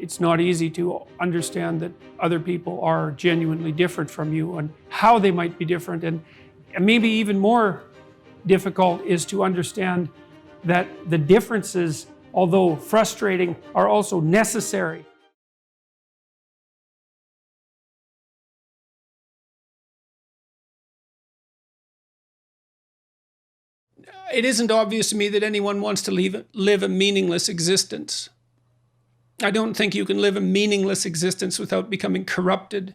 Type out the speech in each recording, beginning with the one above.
it's not easy to understand that other people are genuinely different from you and how they might be different. And maybe even more difficult is to understand that the differences, although frustrating, are also necessary. It isn't obvious to me that anyone wants to live a meaningless existence. I don't think you can live a meaningless existence without becoming corrupted,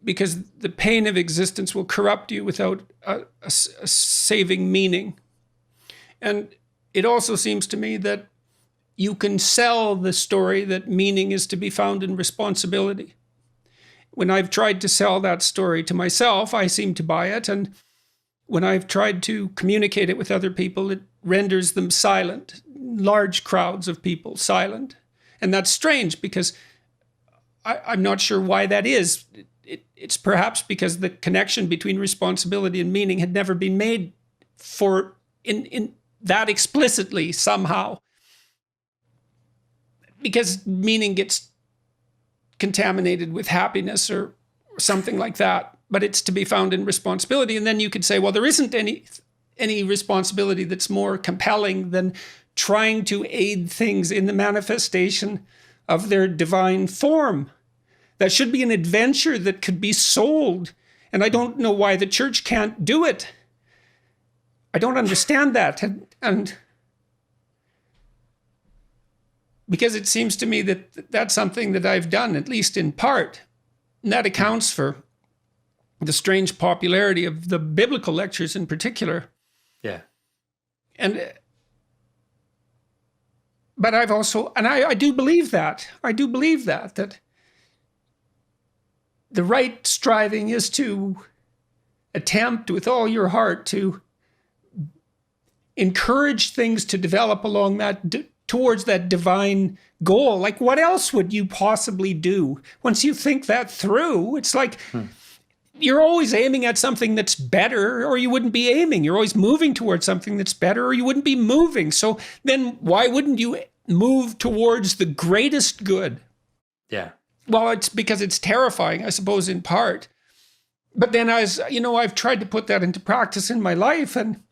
because the pain of existence will corrupt you without a saving meaning. And it also seems to me that you can sell the story that meaning is to be found in responsibility. When I've tried to sell that story to myself, I seem to buy it, and when I've tried to communicate it with other people, it renders them silent, large crowds of people silent. And that's strange, because I'm not sure why that is. It's perhaps because the connection between responsibility and meaning had never been made in that explicitly somehow. Because meaning gets contaminated with happiness or something like that. But it's to be found in responsibility. And then you could say, well, there isn't any responsibility that's more compelling than trying to aid things in the manifestation of their divine form. That should be an adventure that could be sold. And I don't know why the church can't do it. I don't understand that. And because it seems to me that that's something that I've done, at least in part. And that accounts for the strange popularity of the biblical lectures in particular. Yeah. But I've also, and I do believe that. I do believe that the right striving is to attempt with all your heart to encourage things to develop along that, towards that divine goal. Like, what else would you possibly do? Once you think that through, it's like, you're always aiming at something that's better, or you wouldn't be aiming. You're always moving towards something that's better, or you wouldn't be moving. So then why wouldn't you move towards the greatest good? Yeah. Well, it's because it's terrifying, I suppose, in part. But then I've tried to put that into practice in my life, and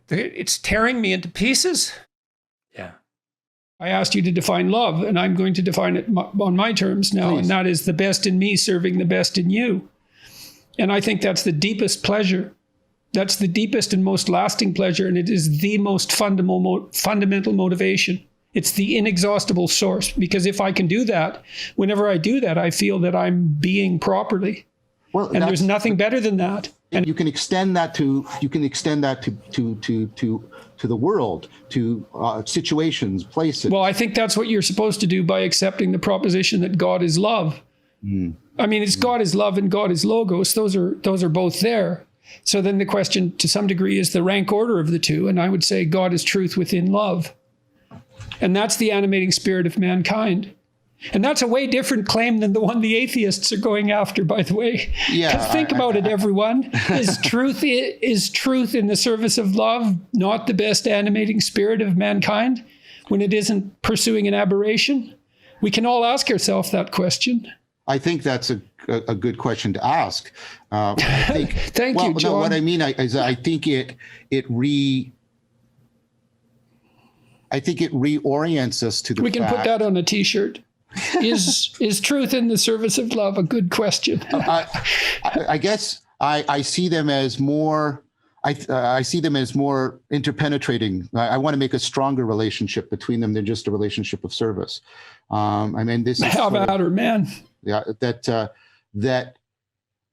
it's tearing me into pieces. Yeah. I asked you to define love, and I'm going to define it on my terms now. Please. And that is the best in me serving the best in you. And I think that's the deepest pleasure. That's the deepest and most lasting pleasure, and it is the most fundamental motivation. It's the inexhaustible source, because if I can do that, whenever I do that, I feel that I'm being properly. Well, and there's nothing better than that. And you can extend that to the world, to situations, places. Well, I think that's what you're supposed to do by accepting the proposition that God is love. I mean, it's God is love and God is logos. Those are both there. So then the question, to some degree, is the rank order of the two. And I would say God is truth within love. And that's the animating spirit of mankind. And that's a way different claim than the one the atheists are going after, by the way. Yeah. Because think about it, everyone. Is truth in the service of love not the best animating spirit of mankind when it isn't pursuing an aberration? We can all ask ourselves that question. I think that's a good question to ask. I think, Thank you, John. No, what I mean is I think it reorients us to the We can put that on a T-shirt. Is truth in the service of love a good question? I guess I see them as more. I see them as more interpenetrating. I want to make a stronger relationship between them than just a relationship of service. I mean, this is how about her, man? Yeah,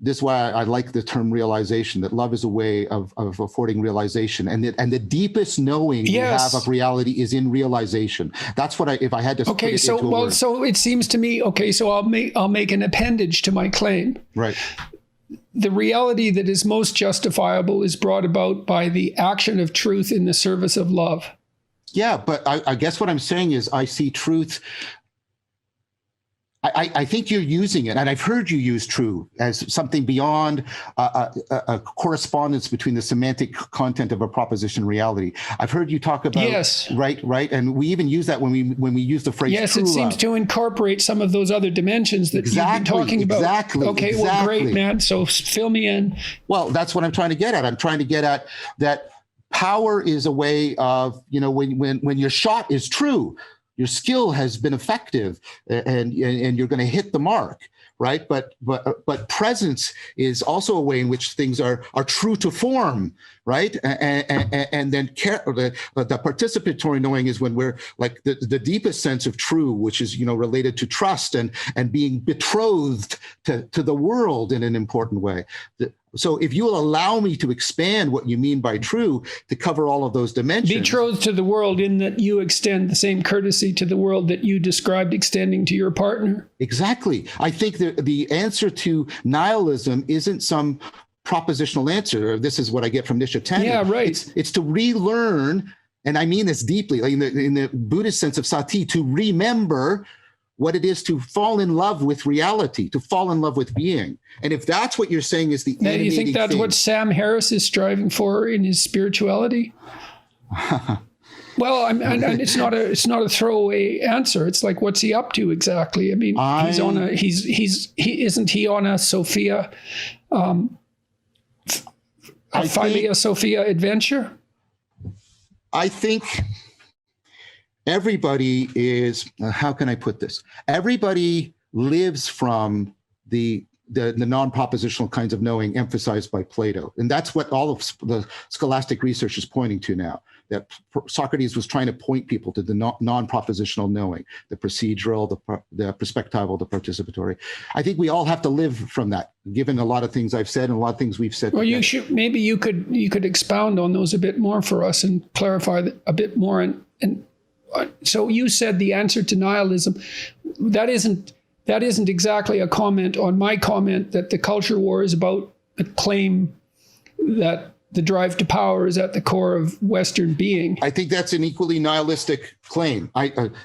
this is why I like the term realization. That love is a way of affording realization, and the deepest knowing we have of reality is in realization. That's what if I had to. Okay, so it seems to me. Okay, so I'll make an appendage to my claim. Right. The reality that is most justifiable is brought about by the action of truth in the service of love. Yeah, but I guess what I'm saying is I see truth. I think you're using it, and I've heard you use true as something beyond a correspondence between the semantic content of a proposition and reality. I've heard you talk about right, and we even use that when we use the phrase. Yes, true it seems love. to incorporate some of those other dimensions that you've been talking about. Exactly. Okay, well, great, man. So fill me in. Well, that's what I'm trying to get at. I'm trying to get at that power is a way of, when your shot is true, your skill has been effective, and you're going to hit the mark, right? But presence is also a way in which things are true to form, right? And then the participatory knowing is when we're like the deepest sense of true, which is related to trust and being betrothed to the world in an important way. So if you will allow me to expand what you mean by true to cover all of those dimensions. Betrothed to the world in that you extend the same courtesy to the world that you described extending to your partner. Exactly. I think the answer to nihilism isn't some propositional answer. This is what I get from Nietzsche. Yeah, right. It's to relearn, and I mean this deeply, like in the Buddhist sense of sati, to remember what it is to fall in love with reality, to fall in love with being. And if that's what you're saying is the now, do you think that's thing, what Sam Harris is striving for in his spirituality? Well, and it's not a throwaway answer. It's like, what's he up to exactly? I mean, isn't he on a Sophia, Philia Sophia adventure? I think everybody is, how can I put this? Everybody lives from the non-propositional kinds of knowing emphasized by Plato. And that's what all of the scholastic research is pointing to now, that Socrates was trying to point people to the non-propositional knowing, the procedural, the perspectival, the participatory. I think we all have to live from that, given a lot of things I've said and a lot of things we've said. Well, maybe you could expound on those a bit more for us and clarify a bit more. And so you said the answer to nihilism, that isn't exactly a comment on my comment that the culture war is about a claim that the drive to power is at the core of Western being. I think that's an equally nihilistic claim.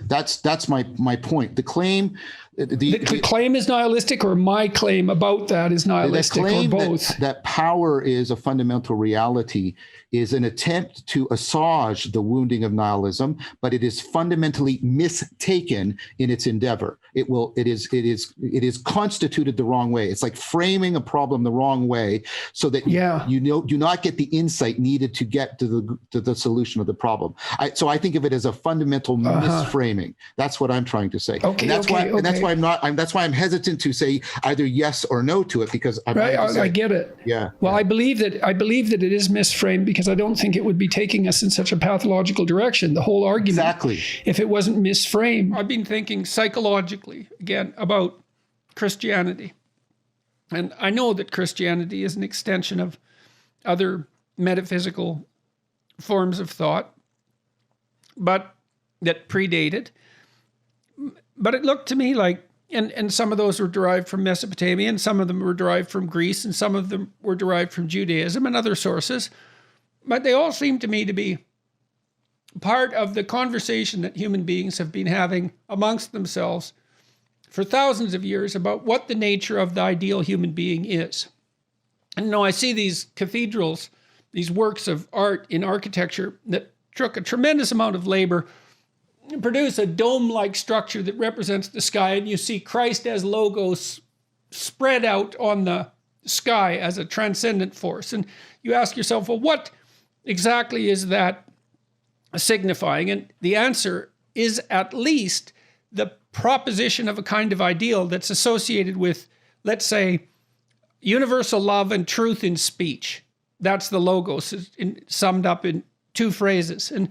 That's my point. The claim. The claim is nihilistic, or my claim about that is nihilistic, or both? That power is a fundamental reality is an attempt to assuage the wounding of nihilism, but it is fundamentally mistaken in its endeavor. It is constituted the wrong way. It's like framing a problem the wrong way, so that you do not get the insight needed to get to the solution of the problem. So I think of it as a fundamental misframing. That's what I'm trying to say. Okay, that's why I'm hesitant to say either yes or no to it, because I get it. Yeah. Well, yeah. I believe that it is misframed, because I don't think it would be taking us in such a pathological direction. The whole argument, exactly, if it wasn't misframed. I've been thinking psychologically again about Christianity, and I know that Christianity is an extension of other metaphysical forms of thought, but that predated. But it looked to me like, and some of those were derived from Mesopotamia, and some of them were derived from Greece, and some of them were derived from Judaism and other sources. But they all seem to me to be part of the conversation that human beings have been having amongst themselves for thousands of years about what the nature of the ideal human being is. And I see these cathedrals, these works of art in architecture that took a tremendous amount of labor, produce a dome-like structure that represents the sky, and you see Christ as logos spread out on the sky as a transcendent force. And you ask yourself, well, what exactly is that signifying? And the answer is at least the proposition of a kind of ideal that's associated with, let's say, universal love and truth in speech. That's the logos, summed up in two phrases. And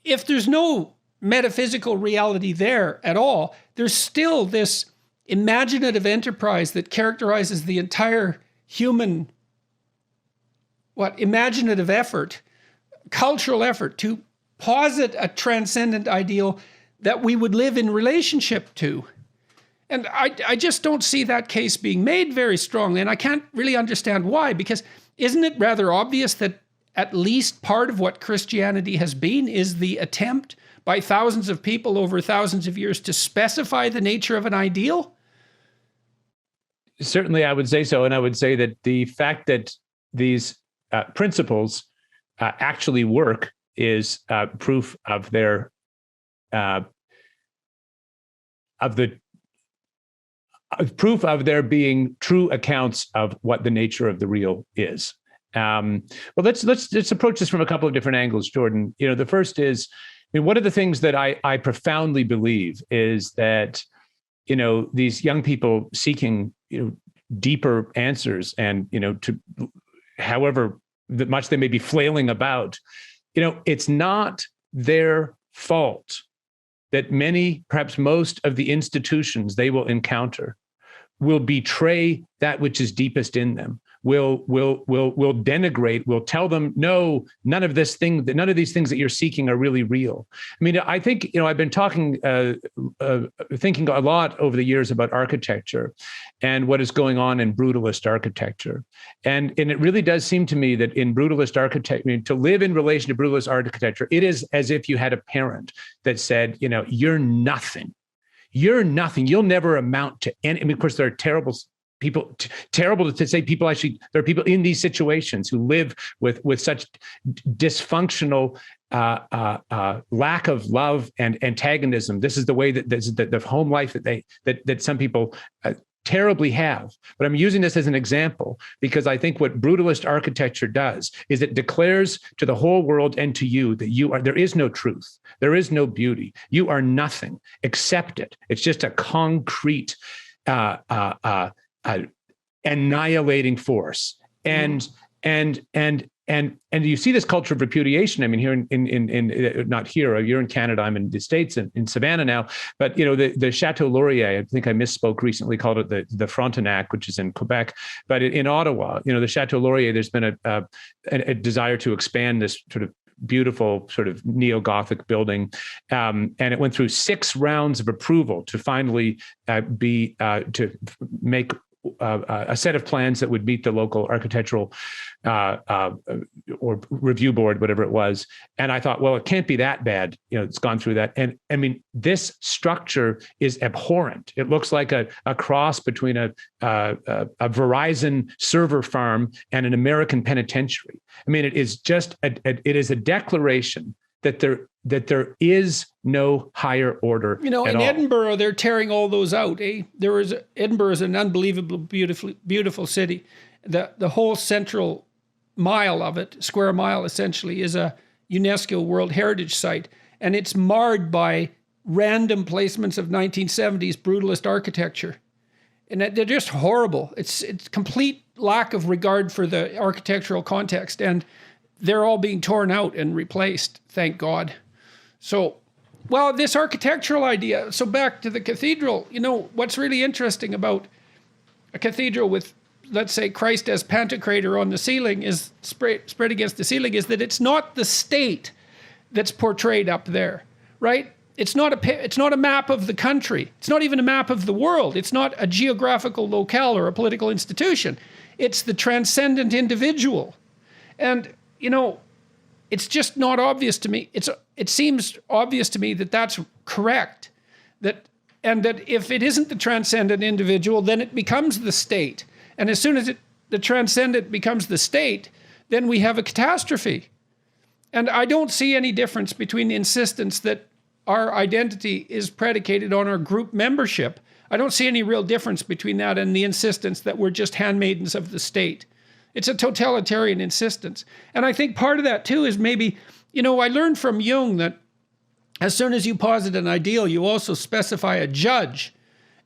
if there's no metaphysical reality there at all, there's still this imaginative enterprise that characterizes the entire human imaginative effort, cultural effort to posit a transcendent ideal that we would live in relationship to. And I just don't see that case being made very strongly, and I can't really understand why, because isn't it rather obvious that at least part of what Christianity has been is the attempt by thousands of people over thousands of years to specify the nature of an ideal? Certainly, I would say so. And I would say that the fact that these principles actually work is proof of their proof of there being true accounts of what the nature of the real is. Well, let's approach this from a couple of different angles, Jordan. The first is, one of the things that I profoundly believe is that these young people seeking deeper answers, and to however much they may be flailing about, it's not their fault that many, perhaps most of the institutions they will encounter will betray that which is deepest in them, will denigrate, will tell them, no, none of these things that you're seeking are really real. I mean, I think, I've been thinking a lot over the years about architecture and what is going on in brutalist architecture. And it really does seem to me that in brutalist architecture, to live in relation to brutalist architecture, it is as if you had a parent that said, you're nothing. You're nothing. You'll never amount to any. I mean, of course, there are terrible to say people actually, there are people in these situations who live with such dysfunctional lack of love and antagonism. This is the way that the home life that some people terribly have. But I'm using this as an example because I think what brutalist architecture does is it declares to the whole world and to you that there is no truth. There is no beauty. You are nothing. Accept it. It's just a concrete annihilating force. And you see this culture of repudiation. I mean, here in not here, you're in Canada, I'm in the States, in Savannah now, but the Chateau Laurier, I think I misspoke recently, called it the Frontenac, which is in Quebec, but in Ottawa, the Chateau Laurier, there's been a desire to expand this sort of beautiful sort of neo-Gothic building. And it went through 6 rounds of approval to finally to make a set of plans that would meet the local architectural or review board, whatever it was. And I thought, well, it can't be that bad. It's gone through that. And I mean, this structure is abhorrent. It looks like a cross between a Verizon server farm and an American penitentiary. I mean, it is just it is a declaration that there is no higher order. In Edinburgh, they're tearing all those out. Edinburgh is an unbelievably beautiful city. The whole central mile of it, square mile essentially, is a UNESCO World Heritage Site, and it's marred by random placements of 1970s brutalist architecture, and they're just horrible. It's complete lack of regard for the architectural context, and they're all being torn out and replaced, thank God. So, well, this architectural idea, so back to the cathedral, what's really interesting about a cathedral with, let's say, Christ as Pantocrator on the ceiling is spread against the ceiling, is that it's not the state that's portrayed up there, right? It's not a map of the country. It's not even a map of the world. It's not a geographical locale or a political institution. It's the transcendent individual. And it's just not obvious to me. It seems obvious to me that that's correct. That if it isn't the transcendent individual, then it becomes the state. And as soon as the transcendent becomes the state, then we have a catastrophe. And I don't see any difference between the insistence that our identity is predicated on our group membership. I don't see any real difference between that and the insistence that we're just handmaidens of the state. It's a totalitarian insistence. And I think part of that too is maybe, I learned from Jung that as soon as you posit an ideal, you also specify a judge.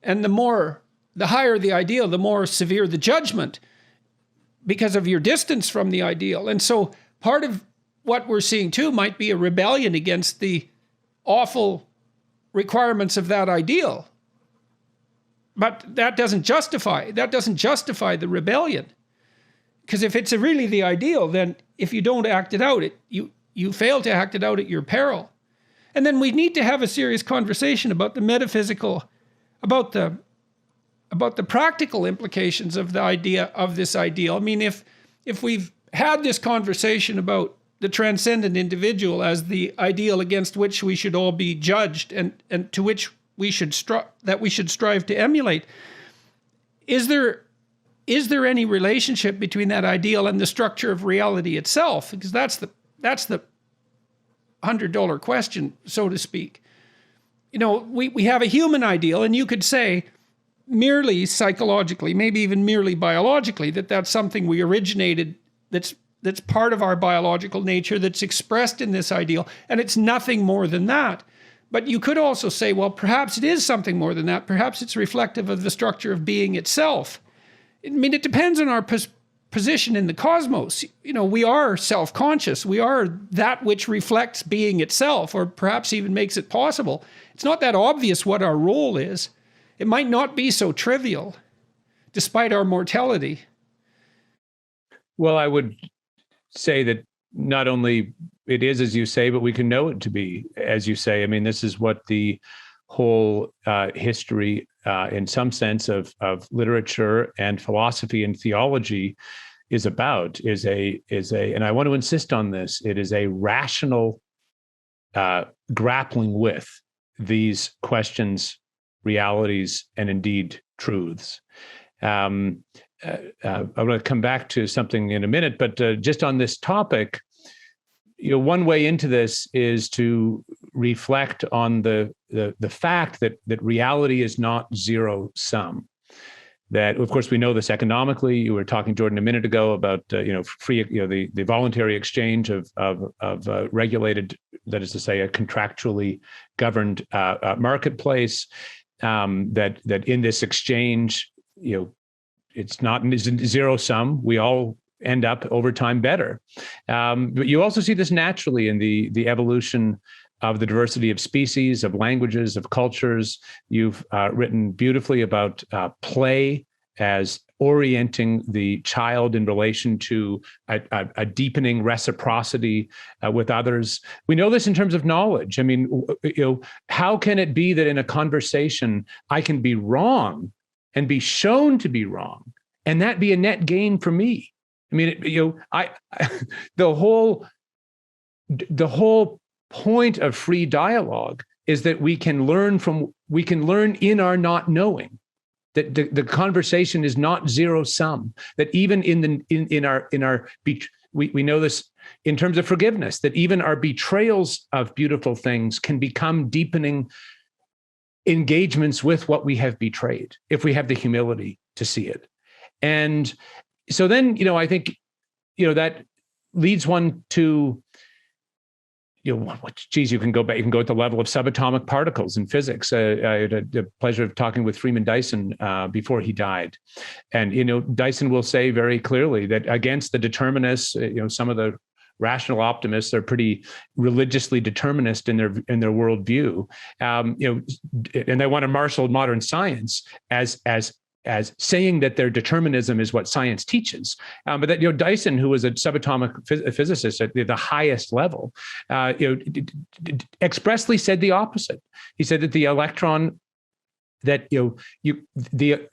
And the higher the ideal, the more severe the judgment because of your distance from the ideal. And so part of what we're seeing too might be a rebellion against the awful requirements of that ideal. But that doesn't justify the rebellion. Because if it's really the ideal, then if you don't act it out, you fail to act it out at your peril. And then we need to have a serious conversation about the metaphysical, about the practical implications of the idea of this ideal. I mean, if we've had this conversation about the transcendent individual as the ideal against which we should all be judged and to which we should strive to emulate. Is there any relationship between that ideal and the structure of reality itself? Because that's the $100 question, so to speak. We have a human ideal, and you could say merely psychologically, maybe even merely biologically, that's something we originated, that's part of our biological nature, that's expressed in this ideal, and it's nothing more than that. But you could also say, well, perhaps it is something more than that. Perhaps it's reflective of the structure of being itself. I mean, it depends on our position in the cosmos. We are self-conscious. We are that which reflects being itself, or perhaps even makes it possible. It's not that obvious what our role is. It might not be so trivial, despite our mortality. Well, I would say that not only it is as you say, but we can know it to be as you say. I mean, this is what the whole history, in some sense, of literature and philosophy and theology is about. And I want to insist on this. It is a rational grappling with these questions, realities, and indeed truths. I'm going to come back to something in a minute, but just on this topic, one way into this is to reflect on the fact that reality is not zero sum. That, of course, we know this economically. You were talking, Jordan, a minute ago about free, the voluntary exchange of regulated, that is to say, a contractually governed marketplace. That in this exchange, it's not zero sum. We all end up over time better. But you also see this naturally in the evolution of the diversity of species, of languages, of cultures. You've written beautifully about play as orienting the child in relation to a deepening reciprocity with others. We know this in terms of knowledge. I mean, how can it be that in a conversation I can be wrong and be shown to be wrong, and that be a net gain for me? I mean, the whole point of free dialogue is that we can learn in our not knowing, that the conversation is not zero sum, that even we know this in terms of forgiveness, that even our betrayals of beautiful things can become deepening engagements with what we have betrayed, if we have the humility to see it. And so then, I think, that leads one to, you can go back, you can go at the level of subatomic particles in physics. I had the pleasure of talking with Freeman Dyson before he died. And, Dyson will say very clearly that against the determinists, some of the rational optimists are pretty religiously determinist in their worldview, and they want to marshal modern science as saying that their determinism is what science teaches. But that, Dyson, who was a subatomic physicist at the highest level, expressly said the opposite. He said that the electron,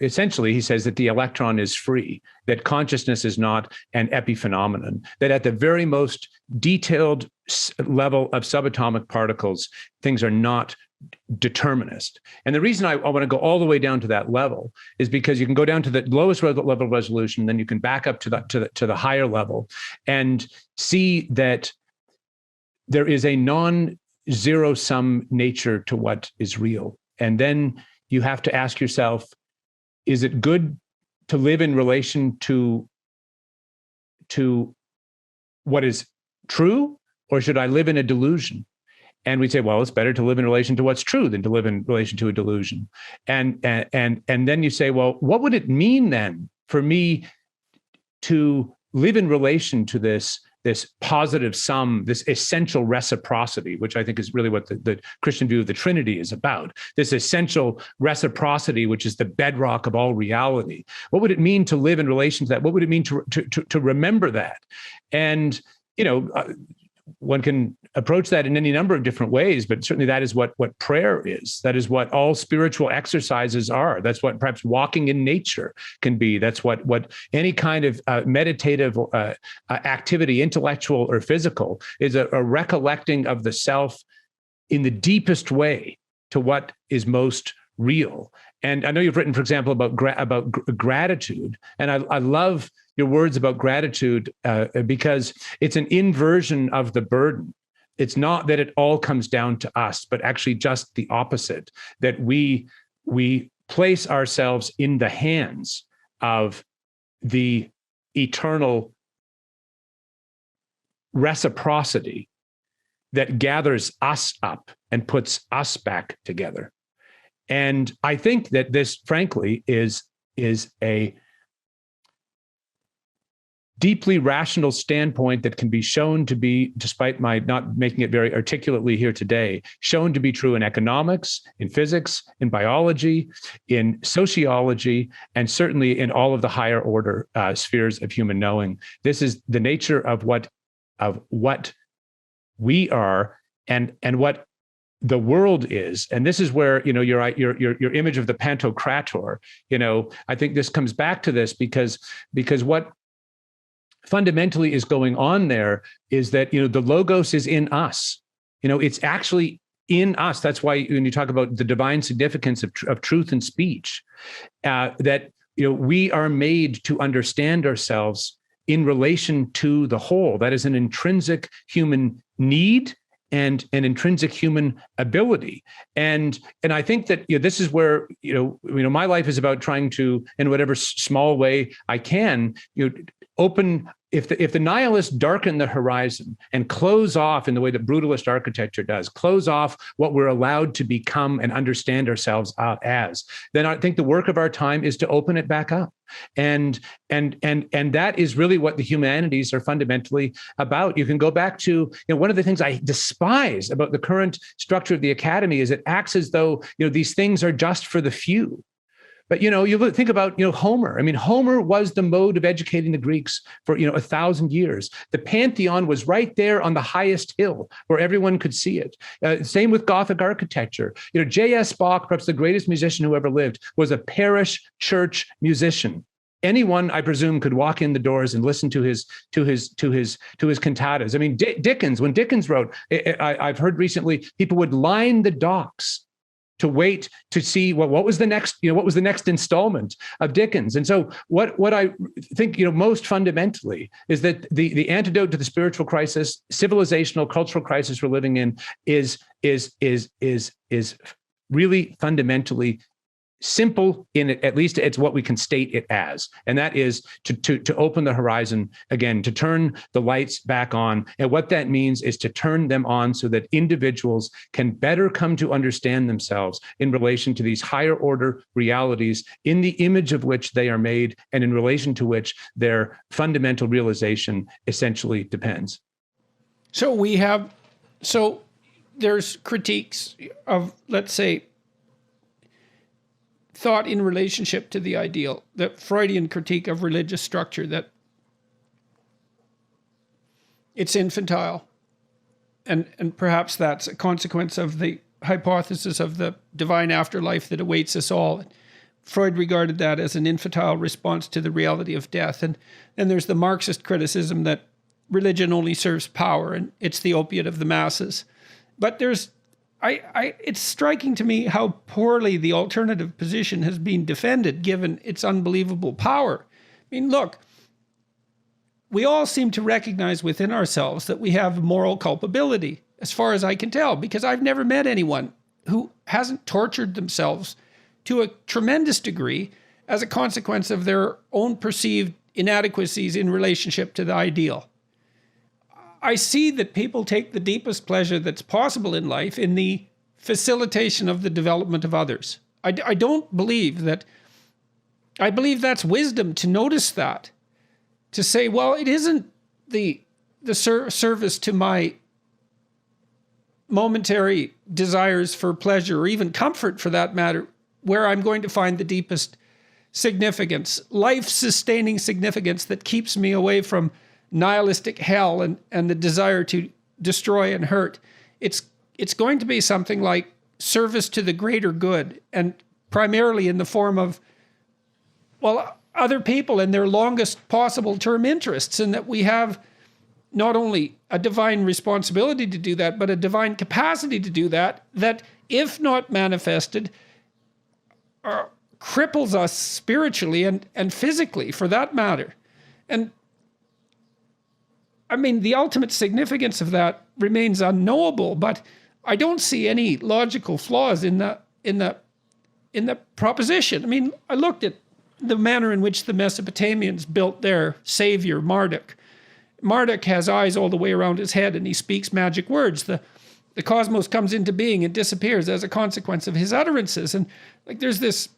essentially he says that the electron is free, that consciousness is not an epiphenomenon, that at the very most detailed level of subatomic particles, things are not determinist. And the reason I want to go all the way down to that level is because you can go down to the lowest level of resolution, then you can back up to the higher level and see that there is a non-zero sum nature to what is real. And then you have to ask yourself, is it good to live in relation to what is true, or should I live in a delusion? And we say, well, it's better to live in relation to what's true than to live in relation to a delusion. And then you say, well, what would it mean then for me to live in relation to this positive sum, this essential reciprocity, which I think is really what the Christian view of the Trinity is about, this essential reciprocity, which is the bedrock of all reality. What would it mean to live in relation to that? What would it mean to remember that? And, one can approach that in any number of different ways, but certainly that is what prayer is. That is what all spiritual exercises are. That's what perhaps walking in nature can be. That's what any kind of meditative activity, intellectual or physical, is a recollecting of the self in the deepest way to what is most real. And I know you've written, for example, about gratitude, and I love your words about gratitude because it's an inversion of the burden. It's not that it all comes down to us, but actually just the opposite, that we place ourselves in the hands of the eternal reciprocity that gathers us up and puts us back together. And I think that this, frankly, is a deeply rational standpoint that can be shown to be, despite my not making it very articulately here today, shown to be true in economics, in physics, in biology, in sociology, and certainly in all of the higher order spheres of human knowing. This is the nature of what we are and what the world is. And this is where, your image of the Pantocrator, I think this comes back to this because what fundamentally is going on there is that, the logos is in us. It's actually in us. That's why when you talk about the divine significance of truth and speech, that, we are made to understand ourselves in relation to the whole. That is an intrinsic human need and an intrinsic human ability. And I think that this is where my life is about trying to, in whatever small way I can, open. If the nihilists darken the horizon and close off in the way that brutalist architecture does, close off what we're allowed to become and understand ourselves as, then I think the work of our time is to open it back up. And that is really what the humanities are fundamentally about. You can go back to, one of the things I despise about the current structure of the academy is it acts as though, these things are just for the few. But, you think about, Homer. I mean, Homer was the mode of educating the Greeks for, 1,000 years. The Pantheon was right there on the highest hill where everyone could see it. Same with Gothic architecture. J.S. Bach, perhaps the greatest musician who ever lived, was a parish church musician. Anyone, I presume, could walk in the doors and listen to his cantatas. I mean, Dickens, when Dickens wrote, I've heard recently, people would line the docks to wait to see what was the next installment of Dickens. And so what I think, most fundamentally is that the antidote to the spiritual crisis, civilizational, cultural crisis we're living in is really fundamentally simple in it. At least it's what we can state it as, and that is to open the horizon again, to turn the lights back on. And what that means is to turn them on so that individuals can better come to understand themselves in relation to these higher order realities in the image of which they are made and in relation to which their fundamental realization essentially depends. So there's critiques of, let's say, thought in relationship to the ideal, the Freudian critique of religious structure, that it's infantile. And perhaps that's a consequence of the hypothesis of the divine afterlife that awaits us all. Freud regarded that as an infantile response to the reality of death. And then there's the Marxist criticism that religion only serves power and it's the opiate of the masses. But it's striking to me how poorly the alternative position has been defended, given its unbelievable power. I mean, look, we all seem to recognize within ourselves that we have moral culpability, as far as I can tell, because I've never met anyone who hasn't tortured themselves to a tremendous degree as a consequence of their own perceived inadequacies in relationship to the ideal. I see that people take the deepest pleasure that's possible in life in the facilitation of the development of others. I don't believe that. I believe that's wisdom to notice that, to say, well, it isn't the service to my momentary desires for pleasure or even comfort, for that matter, where I'm going to find the deepest significance, life-sustaining significance that keeps me away from nihilistic hell and the desire to destroy and hurt. It's going to be something like service to the greater good, and primarily in the form of, well, other people in their longest possible term interests, and that we have not only a divine responsibility to do that, but a divine capacity to do that, that if not manifested, cripples us spiritually and physically, for that matter. And I mean, the ultimate significance of that remains unknowable, but I don't see any logical flaws in the proposition. I mean, I looked at the manner in which the Mesopotamians built their savior, Marduk. Marduk has eyes all the way around his head, and he speaks magic words. The cosmos comes into being and disappears as a consequence of his utterances. And like, there's this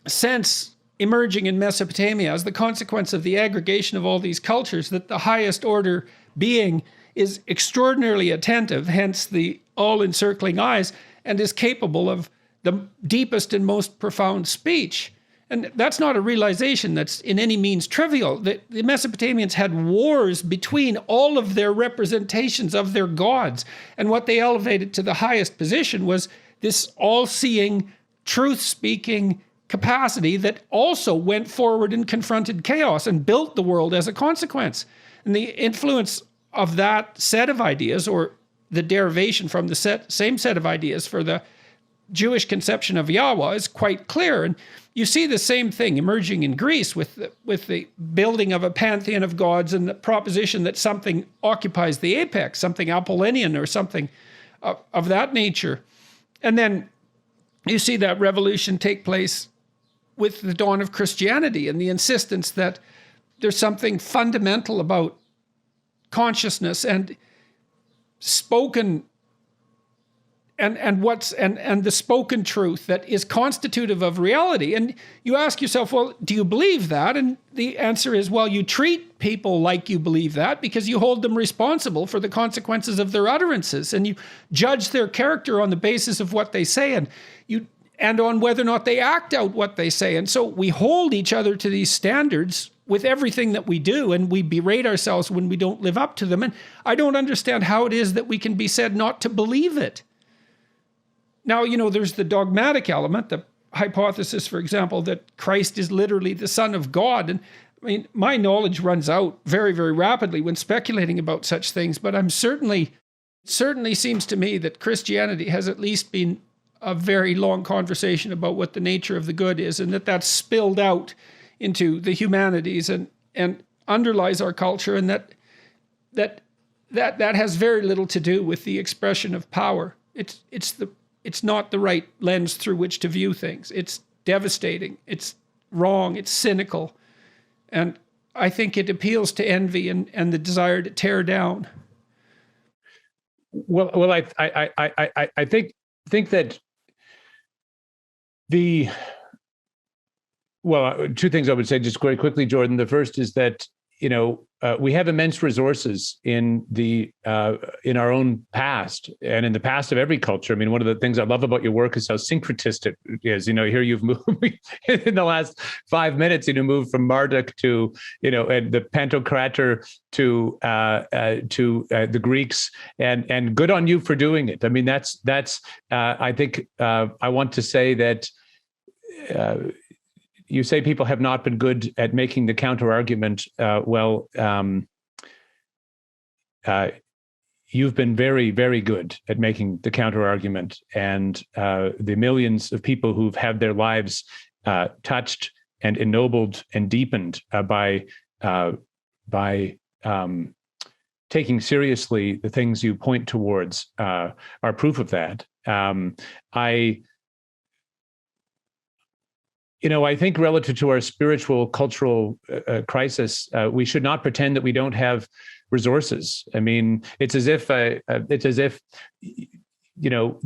sense emerging in Mesopotamia as the consequence of the aggregation of all these cultures that the highest order being is extraordinarily attentive, hence the all-encircling eyes, and is capable of the deepest and most profound speech. And that's not a realization that's in any means trivial. The Mesopotamians had wars between all of their representations of their gods. And what they elevated to the highest position was this all-seeing, truth-speaking capacity that also went forward and confronted chaos and built the world as a consequence. And the influence of that set of ideas, or the derivation from the same set of ideas for the Jewish conception of Yahweh, is quite clear. And you see the same thing emerging in Greece with the building of a pantheon of gods and the proposition that something occupies the apex, something Apollonian or something of that nature. And then you see that revolution take place with the dawn of Christianity and the insistence that there's something fundamental about consciousness and spoken and the spoken truth that is constitutive of reality. And you ask yourself, well, do you believe that? And the answer is, well, you treat people like you believe that because you hold them responsible for the consequences of their utterances, and you judge their character on the basis of what they say, and on whether or not they act out what they say. And so we hold each other to these standards with everything that we do, and we berate ourselves when we don't live up to them. And I don't understand how it is that we can be said not to believe it. Now, there's the dogmatic element, the hypothesis, for example, that Christ is literally the Son of God. And I mean, my knowledge runs out very, very rapidly when speculating about such things, but it certainly seems to me that Christianity has at least been a very long conversation about what the nature of the good is, and that's spilled out into the humanities and underlies our culture, and that has very little to do with the expression of power. It's not the right lens through which to view things. It's devastating. It's wrong. It's cynical. And I think it appeals to envy and the desire to tear down. Well, I think that two things I would say just very quickly, Jordan. The first is that we have immense resources in our own past and in the past of every culture. I mean, one of the things I love about your work is how syncretistic it is. Here you've moved in the last 5 minutes. Moved from Marduk to and the Pantocrator to the Greeks, and good on you for doing it. I mean, that's I think I want to say that. You say people have not been good at making the counter argument. You've been very, very good at making the counter argument, and the millions of people who've had their lives touched and ennobled and deepened by taking seriously the things you point towards are proof of that. I think relative to our spiritual, cultural crisis, we should not pretend that we don't have resources. I mean, it's as if the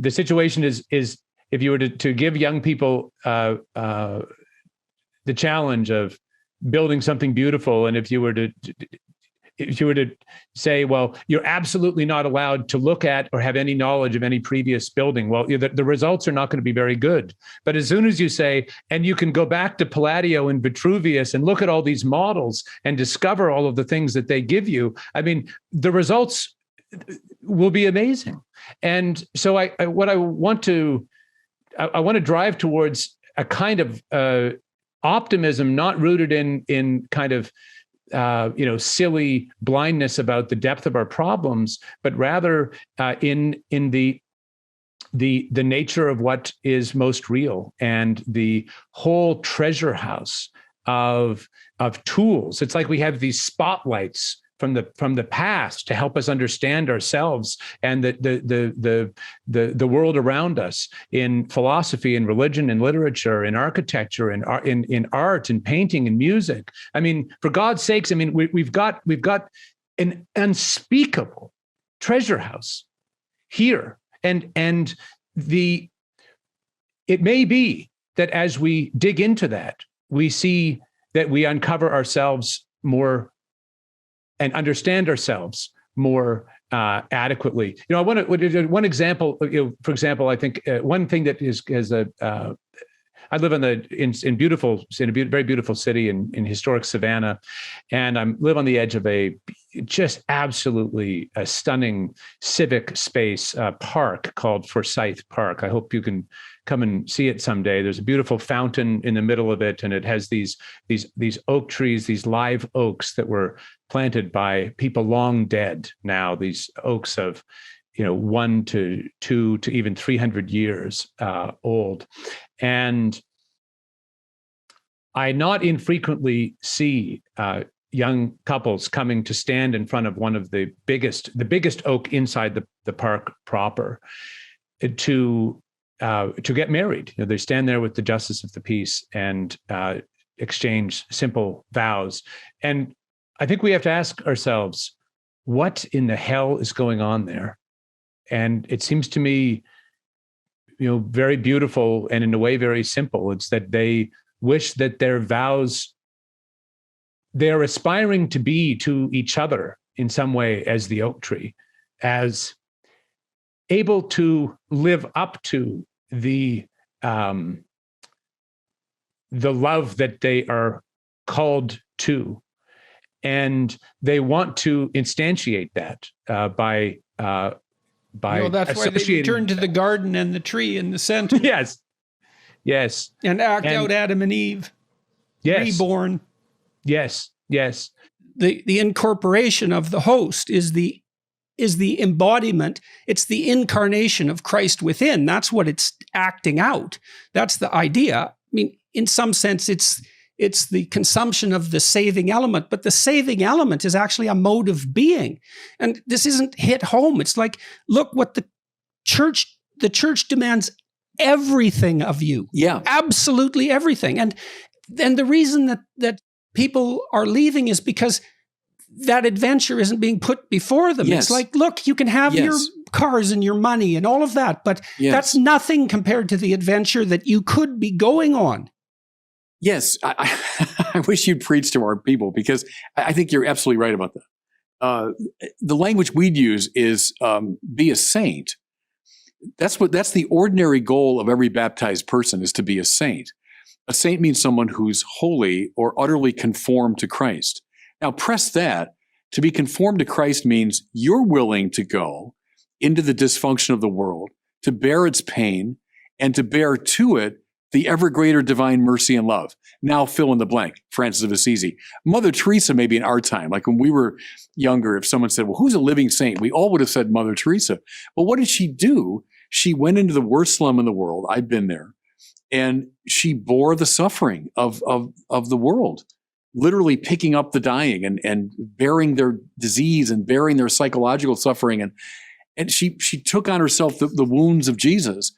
situation is if you were to give young people the challenge of building something beautiful, and if you were to say, well, you're absolutely not allowed to look at or have any knowledge of any previous building, well, the results are not going to be very good. But as soon as you say, and you can go back to Palladio and Vitruvius and look at all these models and discover all of the things that they give you, I mean, the results will be amazing. And so I want to drive towards a kind of optimism, not rooted in kind of silly blindness about the depth of our problems, but rather in the nature of what is most real, and the whole treasure house of tools. It's like we have these spotlights from the past to help us understand ourselves and the world around us, in philosophy and religion and literature, in architecture and in art and painting and music. I mean, for God's sakes, I mean, we've got an unspeakable treasure house here, and it may be that as we dig into that, we see that we uncover ourselves more and understand ourselves more adequately. I want to one example. For example, I think one thing that I live in a very beautiful city in historic Savannah, and I live on the edge of a just absolutely stunning civic space park called Forsyth Park. I hope you can come and see it someday. There's a beautiful fountain in the middle of it, and it has these oak trees, these live oaks that were planted by people long dead now. These oaks of 1 to 2 to even 300 years old. And I not infrequently see young couples coming to stand in front of one of the biggest oak inside the park proper to get married. They stand there with the justice of the peace and exchange simple vows. And I think we have to ask ourselves, what in the hell is going on there? And it seems to me, very beautiful, and in a way very simple. It's that they wish that their vows, they're aspiring to be to each other in some way as the oak tree, as able to live up to the love that they are called to. And they want to instantiate that by that's why they return to the garden and the tree in the center. Yes. And act out Adam and Eve. Yes. Reborn. Yes. The incorporation of the host is the embodiment. It's the incarnation of Christ within. That's what it's acting out. That's the idea. I mean, in some sense, it's the consumption of the saving element, but the saving element is actually a mode of being. And this isn't hit home. It's like, look what the church demands everything of you. Yeah. Absolutely everything. And the reason that people are leaving is because that adventure isn't being put before them. Yes. It's like, look, you can have your cars and your money and all of that, but that's nothing compared to the adventure that you could be going on. Yes, I wish you'd preach to our people, because I think you're absolutely right about that. The language we'd use is be a saint. That's the ordinary goal of every baptized person, is to be a saint. A saint means someone who's holy or utterly conformed to Christ. Now, press that. To be conformed to Christ means you're willing to go into the dysfunction of the world, to bear its pain, and to bear to it the ever greater divine mercy and love. Now fill in the blank. Francis of Assisi. Mother Teresa, maybe in our time, like when we were younger, if someone said, well, who's a living saint? We all would have said Mother Teresa. Well, what did she do? She went into the worst slum in the world. I've been there. And she bore the suffering of the world, literally picking up the dying and bearing their disease and bearing their psychological suffering. And she took on herself the wounds of Jesus.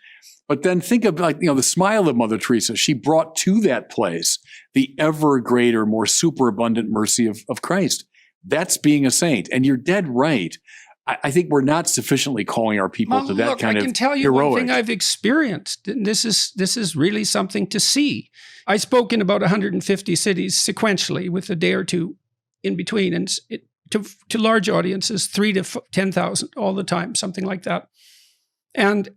But then think of the smile of Mother Teresa. She brought to that place the ever greater, more superabundant mercy of Christ. That's being a saint. And you're dead right. I think we're not sufficiently calling our people to that kind of heroic. I can tell you one thing I've experienced. And this is really something to see. I spoke in about 150 cities sequentially with a day or two in between. And to large audiences, 3,000 to 10,000 all the time, something like that. And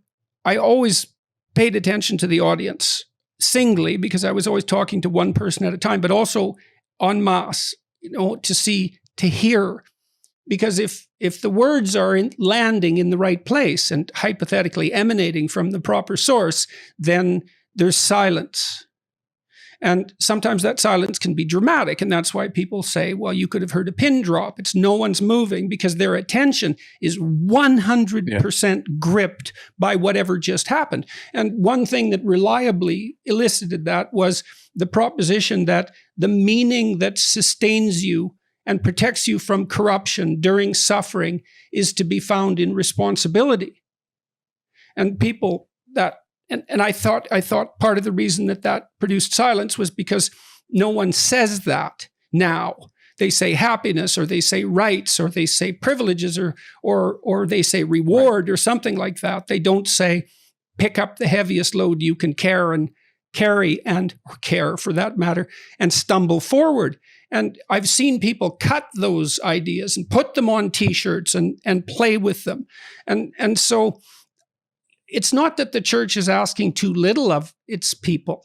I always paid attention to the audience singly, because I was always talking to one person at a time, but also en masse, to hear Because if the words are landing in the right place and hypothetically emanating from the proper source, then there's silence. And sometimes that silence can be dramatic. And that's why people say, well, you could have heard a pin drop. It's no one's moving because their attention is 100% gripped by whatever just happened. And one thing that reliably elicited that was the proposition that the meaning that sustains you and protects you from corruption during suffering is to be found in responsibility. And people that And I thought part of the reason that produced silence was because no one says that now. They say happiness, or they say rights, or they say privileges, or they say reward, or something like that. They don't say pick up the heaviest load you can carry, or care for that matter, and stumble forward. And I've seen people cut those ideas and put them on T-shirts and play with them, and so. It's not that the church is asking too little of its people.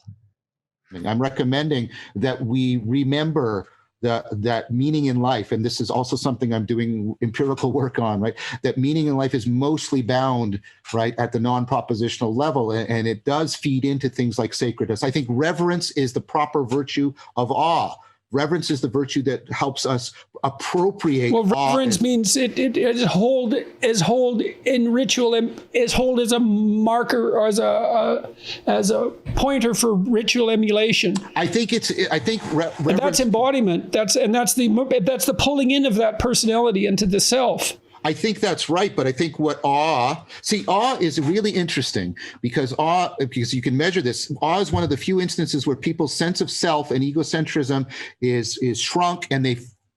I'm recommending that we remember that meaning in life, and this is also something I'm doing empirical work on, right? That meaning in life is mostly bound, right, at the non-propositional level, and it does feed into things like sacredness. I think reverence is the proper virtue of awe. Reverence is the virtue that helps us appropriate. Well, reverence means it is hold in ritual, is hold as a marker or as a pointer for ritual emulation. I think reverence, that's embodiment. That's the pulling in of that personality into the self. I think that's right, but I think awe is really interesting because you can measure this. Awe is one of the few instances where people's sense of self and egocentrism is shrunk,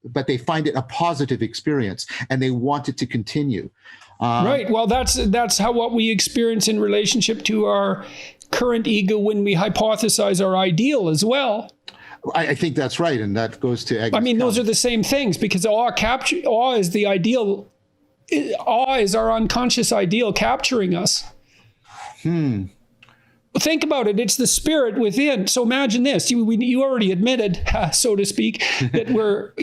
but they find it a positive experience and they want it to continue. Right. Well, that's what we experience in relationship to our current ego when we hypothesize our ideal as well. I think that's right, and that goes to. Those are the same things because awe is the ideal. Awe is our unconscious ideal capturing us. Think about it. It's the spirit within. So imagine this. You already admitted, so to speak, that we're,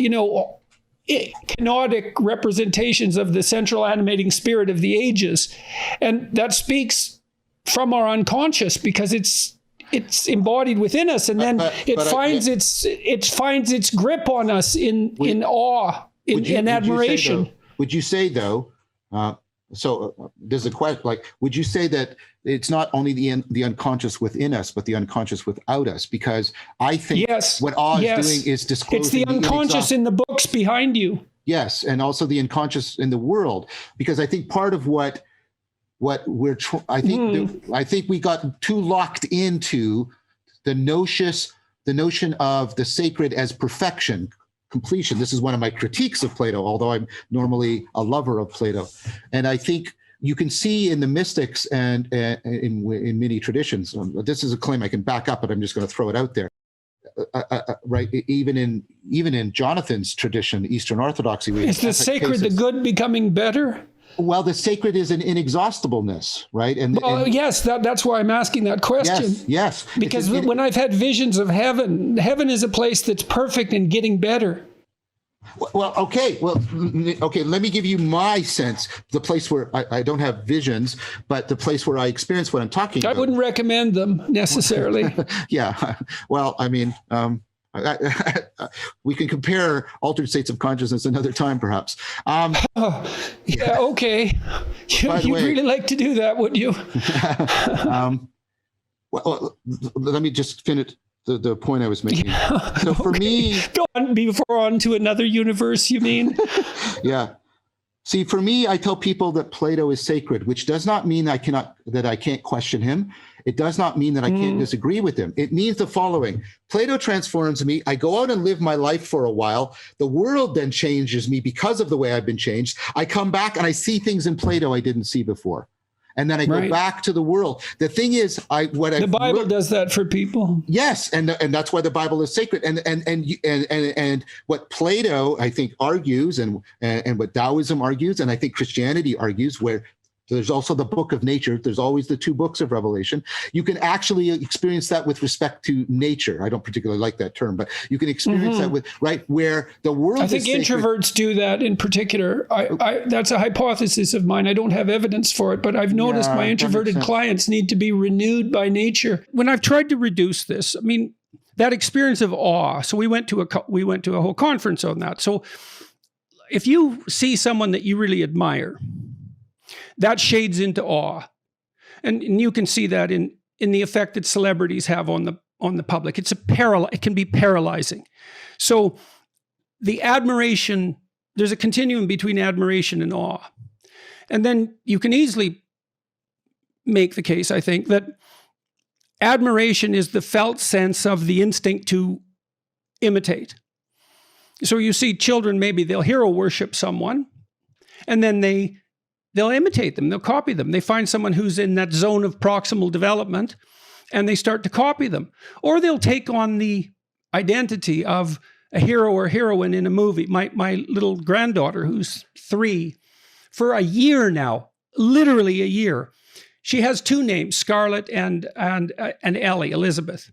canonic representations of the central animating spirit of the ages. And that speaks from our unconscious because it's embodied within us. And then it finds its grip on us in awe, in admiration. Would you say, though, there's a question, would you say that it's not only the unconscious within us, but the unconscious without us? Because I think what awe is doing is disclosing. It's the unconscious in the books behind you. Yes, and also the unconscious in the world. Because I think part of what we're, I think we got too locked into the notion of the sacred as perfection. Completion. This is one of my critiques of Plato, although I'm normally a lover of Plato. And I think you can see in the mystics and in many traditions, this is a claim I can back up, but I'm just going to throw it out there. Right? Even in Jonathan's tradition, Eastern Orthodoxy. Is the sacred the good becoming better? Well, the sacred is an inexhaustibleness, right? Yes, that's why I'm asking that question. Yes. Because when I've had visions of heaven is a place that's perfect and getting better. Okay. Let me give you my sense. The place where I don't have visions, but the place where I experience what I'm talking about. I wouldn't recommend them necessarily. Yeah. Well, we can compare altered states of consciousness another time, perhaps. Yeah, okay. You'd really like to do that, would you? Well, let me just finish the point I was making. So for me... Go on, before on to another universe, you mean? Yeah. See, for me, I tell people that Plato is sacred, which does not mean I can't question him. It does not mean that I can't disagree with him. It means the following. Plato transforms me. I go out and live my life for a while. The world then changes me because of the way I've been changed. I come back and I see things in Plato I didn't see before. And then I go back to the world. The thing is, the Bible does that for people. Yes, and that's why the Bible is sacred. And what Plato, I think, argues, and what Taoism argues, and I think Christianity argues, where There's also the book of nature. There's always the two books of Revelation. You can actually experience that with respect to nature. I don't particularly like that term, but you can experience that with, right, where the world I think introverts do that in particular. That's a hypothesis of mine. I don't have evidence for it, but I've noticed my introverted clients need to be renewed by nature. When I've tried to reduce this, I mean, that experience of awe. So we went to a whole conference on that. So if you see someone that you really admire, that shades into awe. And you can see that in the effect that celebrities have on the public. It can be paralyzing. So the admiration, there's a continuum between admiration and awe. And then you can easily make the case, I think, that admiration is the felt sense of the instinct to imitate. So you see children, maybe they'll hero worship someone, and then they'll imitate them, they'll copy them. They find someone who's in that zone of proximal development, and they start to copy them. Or they'll take on the identity of a hero or heroine in a movie. My little granddaughter, who's 3, for a year now, literally a year, she has 2 names, Scarlett and Ellie, Elizabeth.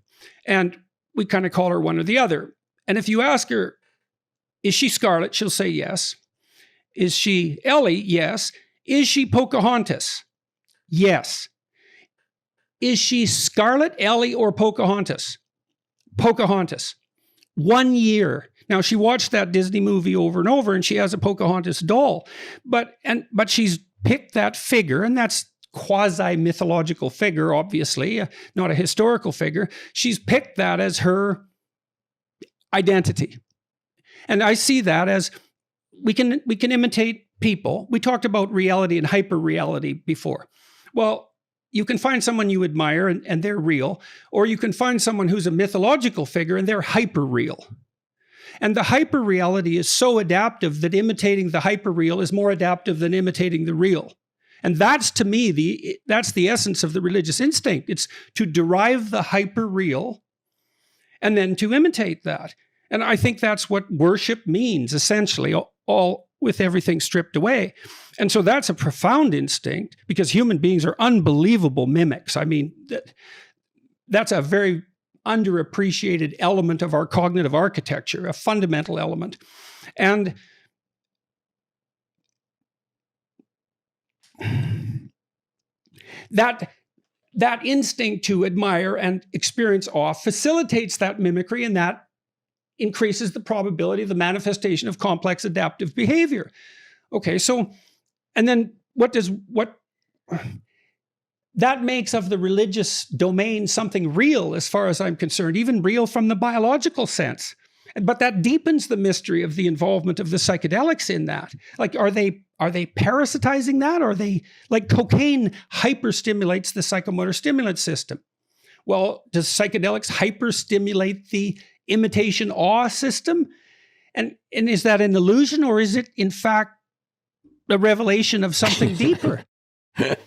And we kind of call her one or the other. And if you ask her, is she Scarlett? She'll say yes. Is she Ellie? Yes. Is she Pocahontas? Yes. Is she Scarlett, Ellie, or Pocahontas? Pocahontas. 1 year. Now, she watched that Disney movie over and over, and she has a Pocahontas doll. But she's picked that figure, and that's quasi-mythological figure, obviously, not a historical figure. She's picked that as her identity. And I see that as we can imitate people. We talked about reality and hyper-reality before. Well, you can find someone you admire and they're real, or you can find someone who's a mythological figure and they're hyper-real. And the hyper-reality is so adaptive that imitating the hyper-real is more adaptive than imitating the real. And that's, to me, that's the essence of the religious instinct. It's to derive the hyper-real and then to imitate that. And I think that's what worship means, essentially, all with everything stripped away. And so that's a profound instinct, because human beings are unbelievable mimics. I mean, that's a very underappreciated element of our cognitive architecture, a fundamental element. And that instinct to admire and experience awe facilitates that mimicry, and that increases the probability of the manifestation of complex adaptive behavior. Okay, so, and then what that makes of the religious domain something real, as far as I'm concerned, even real from the biological sense. But that deepens the mystery of the involvement of the psychedelics in that. Like, are they parasitizing that? Or are they, like, cocaine hyperstimulates the psychomotor stimulant system? Well, does psychedelics hyperstimulate the imitation awe system? And is that an illusion, or is it in fact a revelation of something deeper? To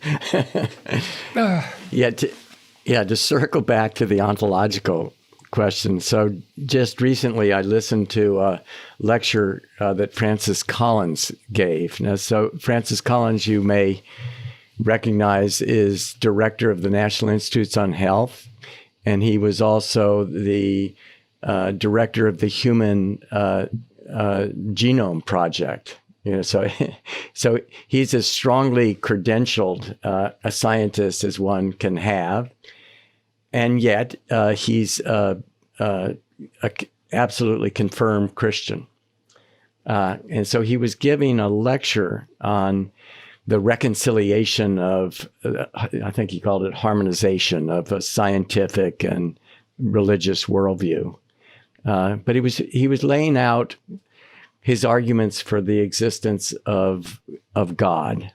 circle back to the ontological question. So just recently I listened to a lecture that Francis Collins gave. Now, so Francis Collins, you may recognize, is director of the National Institutes on Health, and he was also the director of the Human Genome Project. You know, so he's as strongly credentialed a scientist as one can have, and yet he's a absolutely confirmed Christian. And so he was giving a lecture on the reconciliation of, I think he called it harmonization of a scientific and religious worldview. But he was laying out his arguments for the existence of God.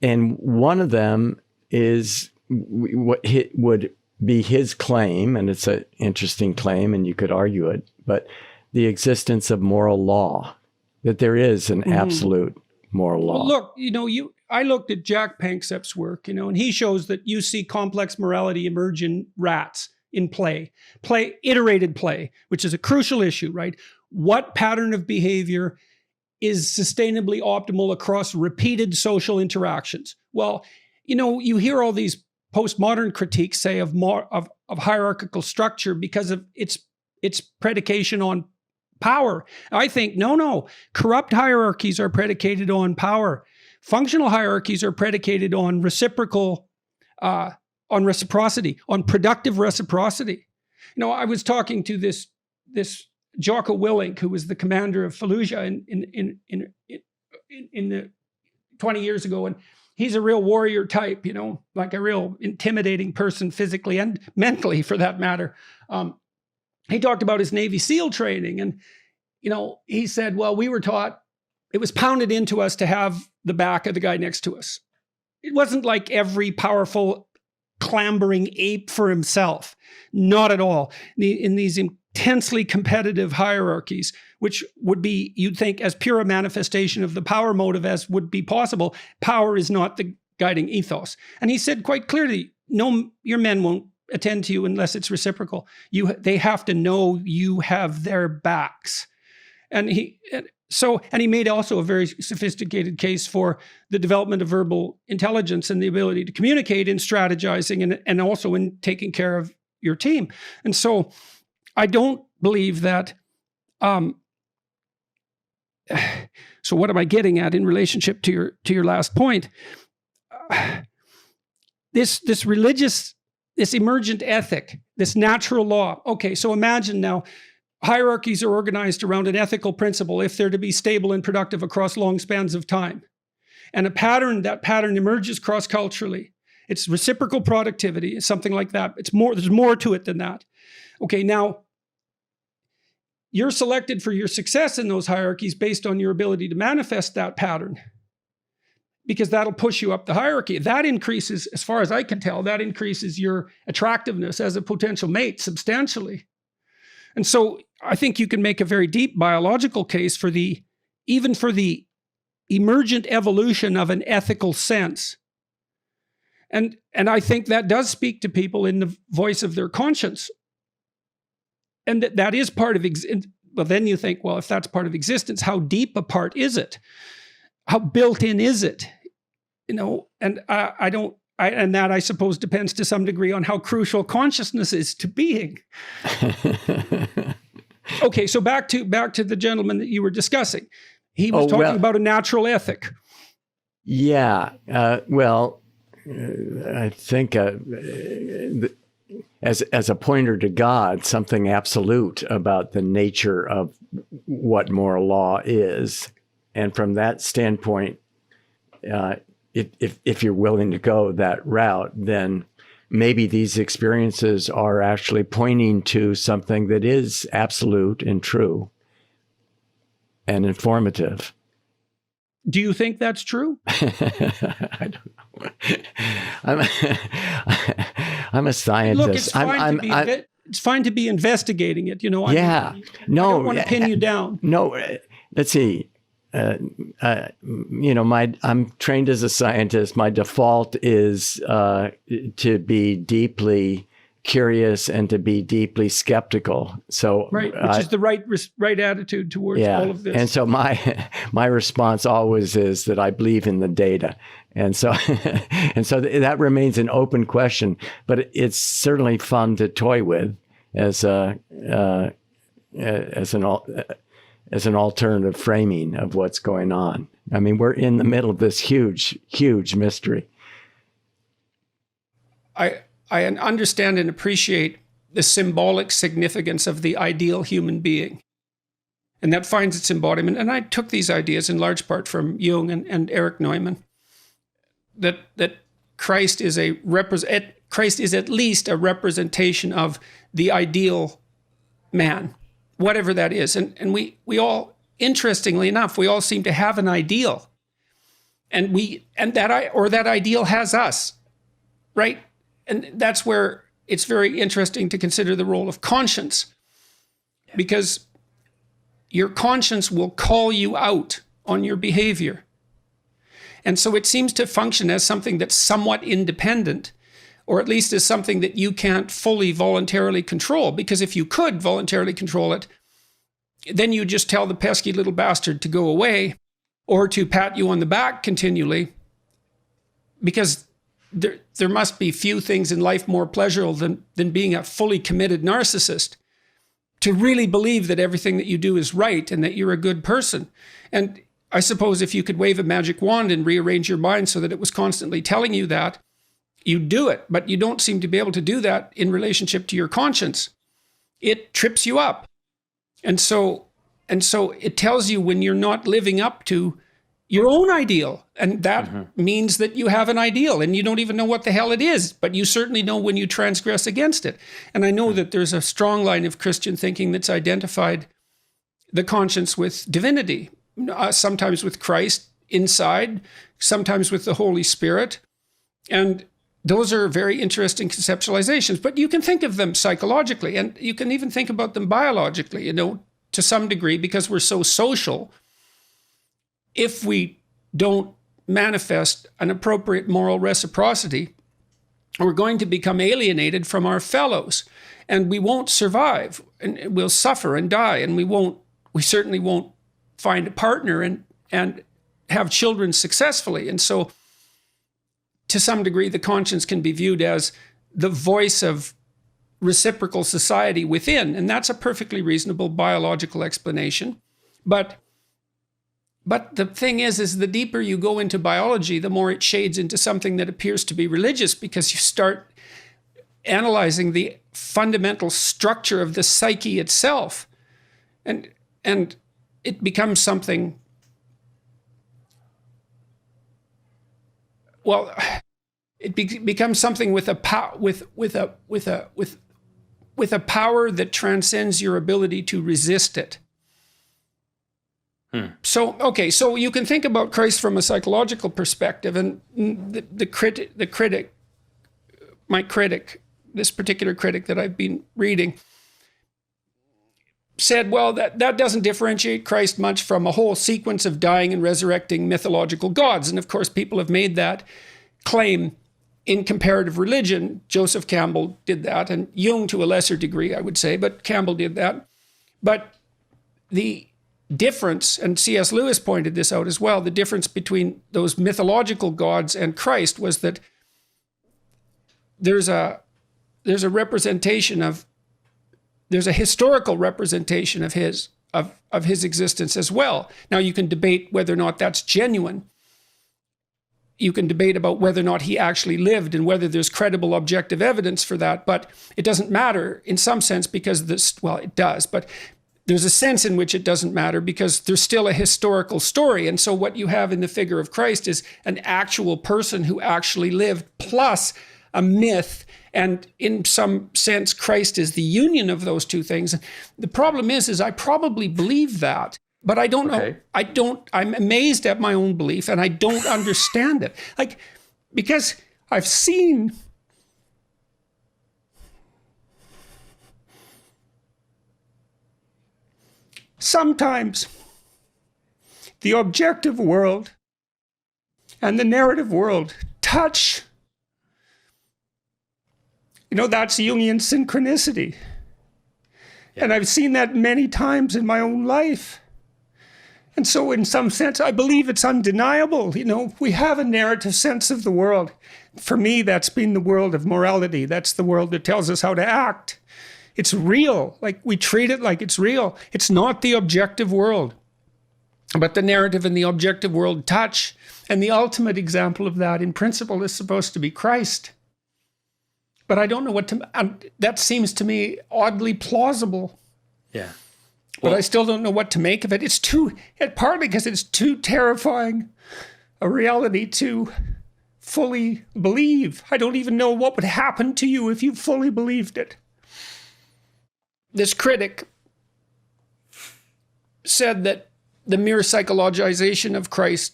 And one of them is what would be his claim, and it's an interesting claim, and you could argue it, but the existence of moral law, that there is an absolute moral law. Well, look, I looked at Jack Panksepp's work, and he shows that you see complex morality emerge in rats in iterated play, which is a crucial issue, right? What pattern of behavior is sustainably optimal across repeated social interactions. Well, you hear all these postmodern critiques say of hierarchical structure because of its predication on power. I think no. Corrupt hierarchies are predicated on power. Functional hierarchies are predicated on reciprocity, on productive reciprocity. I was talking to this Jocko Willink, who was the commander of Fallujah in the 20 years ago, and he's a real warrior type, like a real intimidating person physically and mentally, for that matter. He talked about his Navy SEAL training, and he said, well, we were taught, it was pounded into us to have the back of the guy next to us. It wasn't like every powerful clambering ape for himself. Not at all. In these intensely competitive hierarchies, which would be, you'd think, as pure a manifestation of the power motive as would be possible, power is not the guiding ethos. And he said quite clearly, no, your men won't attend to you unless it's reciprocal. They have to know you have their backs. And he made also a very sophisticated case for the development of verbal intelligence and the ability to communicate in strategizing and also in taking care of your team. And so I don't believe that. So what am I getting at in relationship to your last point? This religious, this emergent ethic, this natural law. Okay, so imagine now, hierarchies are organized around an ethical principle if they're to be stable and productive across long spans of time. And that pattern emerges cross-culturally. It's reciprocal productivity, something like that. There's more to it than that. Okay, now, you're selected for your success in those hierarchies based on your ability to manifest that pattern, because that'll push you up the hierarchy. That increases, as far as I can tell, that increases your attractiveness as a potential mate substantially. And so I think you can make a very deep biological case even for the emergent evolution of an ethical sense. And I think that does speak to people in the voice of their conscience. And that is part of existence. Well, then you think, well, if that's part of existence, how deep a part is it? How built in is it? And and that, I suppose, depends to some degree on how crucial consciousness is to being. Okay, so back to the gentleman that you were discussing. He was talking about a natural ethic. Yeah. I think as a pointer to God, something absolute about the nature of what moral law is. And from that standpoint, if you're willing to go that route, then maybe these experiences are actually pointing to something that is absolute and true and informative. Do you think that's true? I don't know. I'm a scientist. Look, it's fine to be investigating it. I don't want to pin you down. No, let's see. I'm trained as a scientist. My default is to be deeply curious and to be deeply skeptical. So right, which is the right attitude towards all of this. And so my response always is that I believe in the data. And so that remains an open question, but it's certainly fun to toy with as an alternative framing of what's going on. I mean, we're in the middle of this huge, huge mystery. I understand and appreciate the symbolic significance of the ideal human being. And that finds its embodiment. And I took these ideas in large part from Jung and Erich Neumann, that Christ is at least a representation of the ideal man, whatever that is. And we all, interestingly enough, we all seem to have an ideal. And that ideal has us, right? And that's where it's very interesting to consider the role of conscience, because your conscience will call you out on your behavior. And so it seems to function as something that's somewhat independent, or at least as something that you can't fully voluntarily control, because if you could voluntarily control it, then you just tell the pesky little bastard to go away or to pat you on the back continually, because there must be few things in life more pleasurable than being a fully committed narcissist, to really believe that everything that you do is right and that you're a good person. And I suppose if you could wave a magic wand and rearrange your mind so that it was constantly telling you that, you'd do it. But you don't seem to be able to do that in relationship to your conscience. It trips you up. And so it tells you when you're not living up to your own ideal. And that means that you have an ideal and you don't even know what the hell it is, but you certainly know when you transgress against it. And I know that there's a strong line of Christian thinking that's identified the conscience with divinity, sometimes with Christ inside, sometimes with the Holy Spirit. And those are very interesting conceptualizations, but you can think of them psychologically, and you can even think about them biologically, to some degree, because we're so social. If we don't manifest an appropriate moral reciprocity, we're going to become alienated from our fellows, and we won't survive, and we'll suffer and die, and we certainly won't find a partner and have children successfully. And so, to some degree, the conscience can be viewed as the voice of reciprocal society within, and that's a perfectly reasonable biological explanation. But the thing is the deeper you go into biology, the more it shades into something that appears to be religious, because you start analyzing the fundamental structure of the psyche itself, and it becomes something. Well, it becomes something with a power that transcends your ability to resist it. So you can think about Christ from a psychological perspective, and my critic, this particular critic that I've been reading, said, well, that doesn't differentiate Christ much from a whole sequence of dying and resurrecting mythological gods. And of course, people have made that claim in comparative religion. Joseph Campbell did that, and Jung to a lesser degree, I would say, but Campbell did that. But the difference, and C.S. Lewis pointed this out as well, the difference between those mythological gods and Christ was that there's a historical representation of his existence as well. Now, you can debate whether or not that's genuine. You can debate about whether or not he actually lived and whether there's credible objective evidence for that, but it doesn't matter in some sense, because it does, but there's a sense in which it doesn't matter, because there's still a historical story. And so what you have in the figure of Christ is an actual person who actually lived, plus a myth. And in some sense, Christ is the union of those two things. The problem is I probably believe that, but I don't know. I'm amazed at my own belief, and I don't understand it. Because I've seen sometimes the objective world and the narrative world touch. That's Jungian synchronicity. Yeah. And I've seen that many times in my own life. And so in some sense, I believe it's undeniable. We have a narrative sense of the world. For me, that's been the world of morality. That's the world that tells us how to act. It's real. We treat it like it's real. It's not the objective world. But the narrative and the objective world touch. And the ultimate example of that, in principle, is supposed to be Christ. But I don't know that seems to me oddly plausible. Yeah. But I still don't know what to make of it. Partly because it's too terrifying a reality to fully believe. I don't even know what would happen to you if you fully believed it. This critic said that the mere psychologization of Christ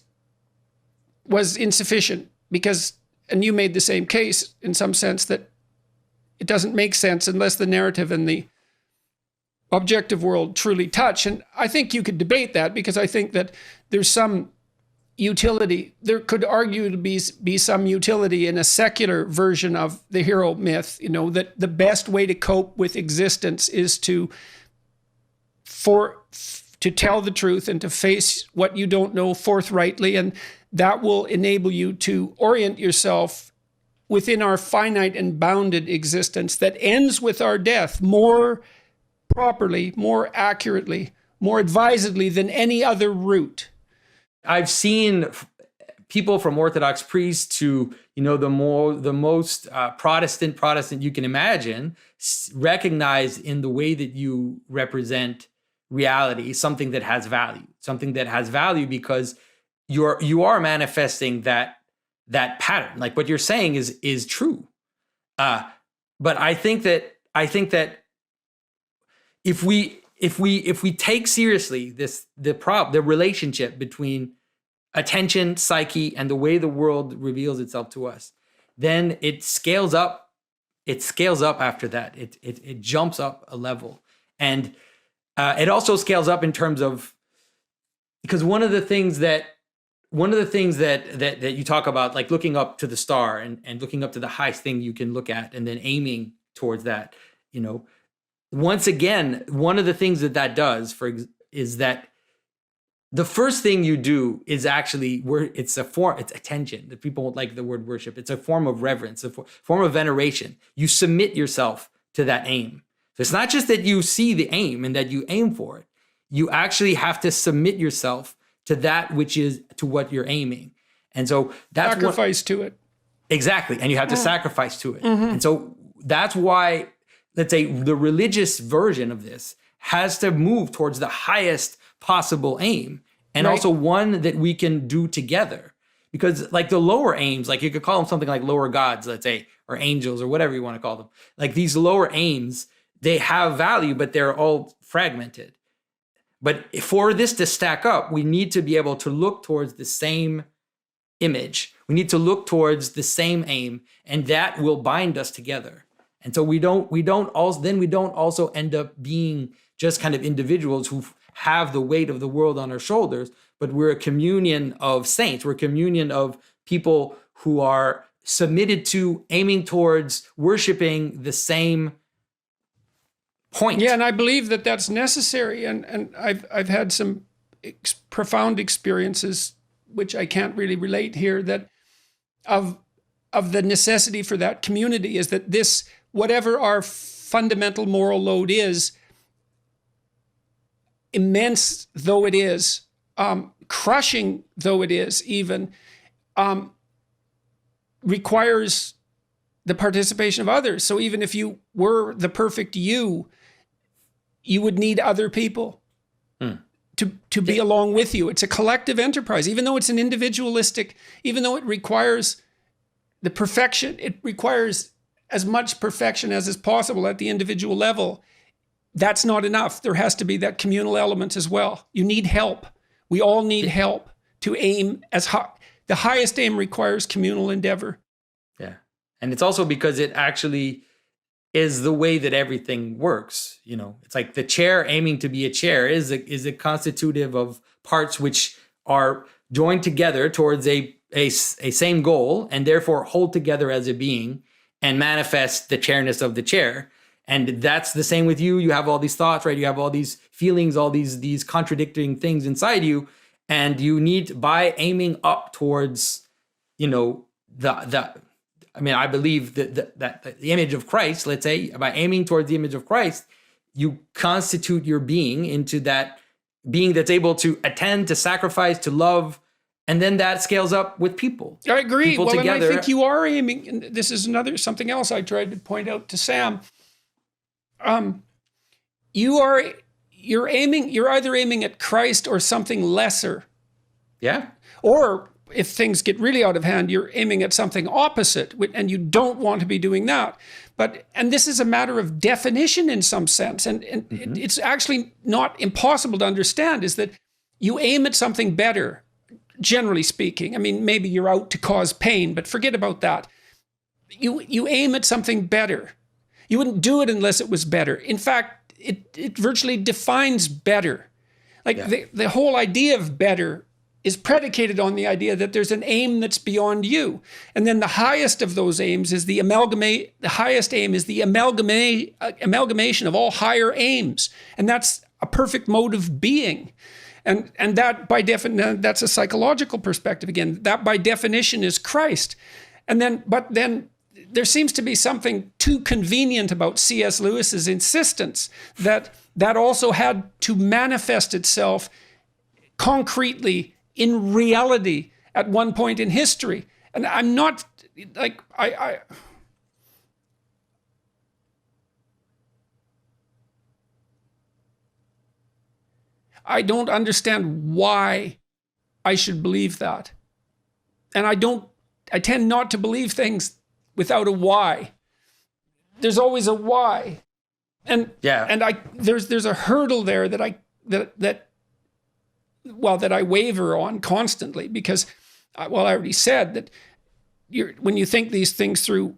was insufficient because, and you made the same case in some sense, that it doesn't make sense unless the narrative and the objective world truly touch. And I think you could debate that, because I think that there's some utility. There could arguably be some utility in a secular version of the hero myth, that the best way to cope with existence is to to tell the truth and to face what you don't know forthrightly. And that will enable you to orient yourself within our finite and bounded existence that ends with our death more properly, more accurately, more advisedly than any other route. I've seen people from Orthodox priests to, the most Protestant you can imagine, recognize in the way that you represent reality something that has value, because you are manifesting that pattern. Like what you're saying is true. But I think that if we take seriously the relationship between attention, psyche, and the way the world reveals itself to us, then it scales up. It scales up after that. It jumps up a level, and it also scales up in terms of, because one of the things that you talk about, like looking up to the star and looking up to the highest thing you can look at, and then aiming towards that. Once again, one of the things that does is that the first thing you do is actually it's attention. The people won't like the word worship. It's a form of reverence, a form of veneration. You submit yourself to that aim. So it's not just that you see the aim and that you aim for it. You actually have to submit yourself to that which is to what you're aiming. And so that's sacrifice to it. Exactly. And you have to sacrifice to it. Mm-hmm. And so that's why, let's say, the religious version of this has to move towards the highest possible aim, and also one that we can do together. Because like the lower aims, like you could call them something like lower gods, let's say, or angels, or whatever you want to call them. Like these lower aims, they have value, but they're all fragmented. But for this to stack up, we need to be able to look towards the same image. We need to look towards the same aim, and that will bind us together. And so we don't also end up being just kind of individuals who have the weight of the world on our shoulders, but we're a communion of saints. We're a communion of people who are submitted to, aiming towards, worshiping the same point. Yeah, and I believe that that's necessary. And I've had some profound experiences, which I can't really relate here, that of the necessity for that community is that this, whatever our fundamental moral load is, immense though it is, crushing though it is even, requires the participation of others. So even if you were the perfect you would need other people to be along with you. It's a collective enterprise, even though it's an individualistic, even though it requires the perfection, it requires as much perfection as is possible at the individual level. That's not enough. There has to be that communal element as well. You need help. We all need help to aim as high. The highest aim requires communal endeavor. Yeah. And it's also because it actually is the way that everything works. It's like the chair aiming to be a chair is a constitutive of parts which are joined together towards a same goal, and therefore hold together as a being and manifest the chairness of the chair. And that's the same with you. You have all these thoughts, right? You have all these feelings, all these contradicting things inside you. And you need, by aiming up towards, I believe that the image of Christ, let's say, by aiming towards the image of Christ, you constitute your being into that being that's able to attend, to sacrifice, to love. And then that scales up with people. I agree. People well, together. And I think you are aiming, and this is something else I tried to point out to Sam. You're either aiming at Christ or something lesser. Yeah. Or if things get really out of hand, you're aiming at something opposite, and you don't want to be doing that. And this is a matter of definition in some sense, and it's actually not impossible to understand, is that you aim at something better, generally speaking. I mean, maybe you're out to cause pain, but forget about that. You aim at something better. You wouldn't do it unless it was better. In fact, it virtually defines better. The whole idea of better is predicated on the idea that there's an aim that's beyond you. And then the highest of those aims is the highest aim is the amalgamation of all higher aims. And that's a perfect mode of being. And that by definition, that's a psychological perspective again. That by definition is Christ. But then there seems to be something too convenient about C.S. Lewis's insistence that also had to manifest itself concretely in reality at one point in history. And I'm not like, I don't understand why I should believe that. And I tend not to believe things without a why. There's always a why. And there's a hurdle there that I waver on constantly, because I already said that when you think these things through,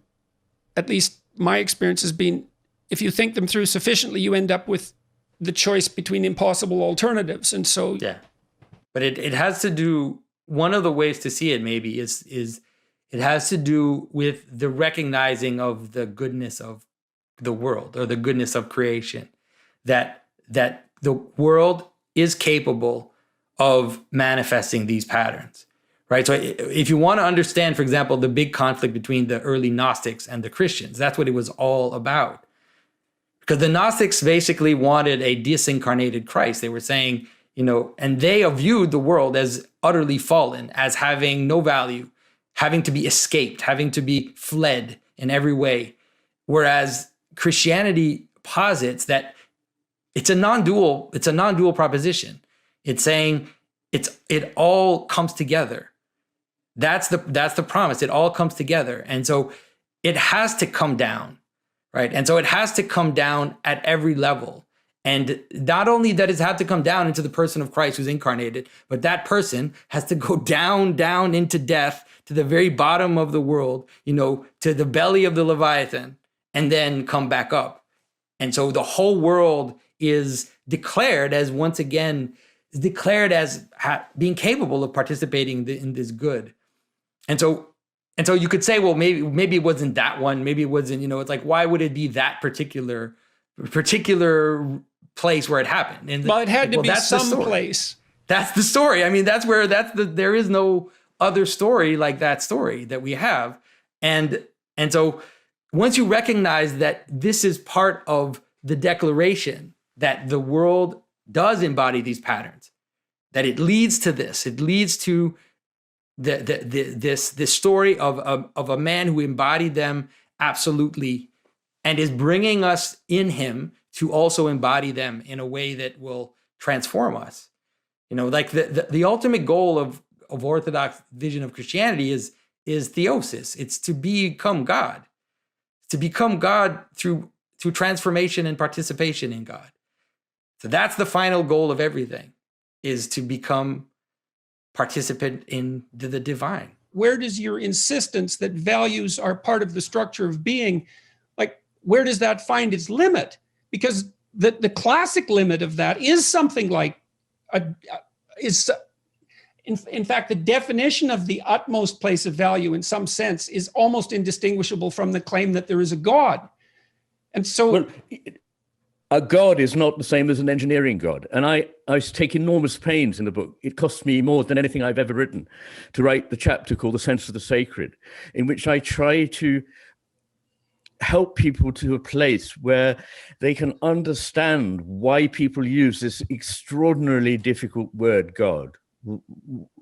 at least my experience has been, if you think them through sufficiently, you end up with the choice between impossible alternatives. And so but it has to do, one of the ways to see it maybe is it has to do with the recognizing of the goodness of the world, or the goodness of creation, that the world is capable of manifesting these patterns, right? So if you want to understand, for example, the big conflict between the early Gnostics and the Christians, that's what it was all about. Because the Gnostics basically wanted a disincarnated Christ. They were saying, and they viewed the world as utterly fallen, as having no value, having to be escaped, having to be fled in every way. Whereas Christianity posits that it's a non-dual proposition. It's saying it all comes together. That's the promise. It all comes together. And so it has to come down, right? And so it has to come down at every level. And not only that it has to come down into the person of Christ who's incarnated, but that person has to go down into death, to the very bottom of the world, to the belly of the Leviathan, and then come back up. And so the whole world is declared as, once again, being capable of participating in this good. And so you could say, well, maybe it wasn't that one. Maybe it wasn't, it's like, why would it be that particular place where it happened? And it had to be some place. That's the story. I mean, there is no other story like that story that we have. And so once you recognize that this is part of the declaration that the world does embody these patterns, that it leads to this, it leads to this story of a man who embodied them absolutely, and is bringing us in him to also embody them in a way that will transform us. Like the ultimate goal of Orthodox vision of Christianity is theosis. It's to become God, through transformation and participation in God. So that's the final goal of everything, is to become participant in the divine. Where does your insistence that values are part of the structure of being, where does that find its limit? Because the classic limit of that is something like, in fact, the definition of the utmost place of value in some sense is almost indistinguishable from the claim that there is a God. And so a God is not the same as an engineering God. And I take enormous pains in the book. It costs me more than anything I've ever written to write the chapter called The Sense of the Sacred, in which I try to help people to a place where they can understand why people use this extraordinarily difficult word, God.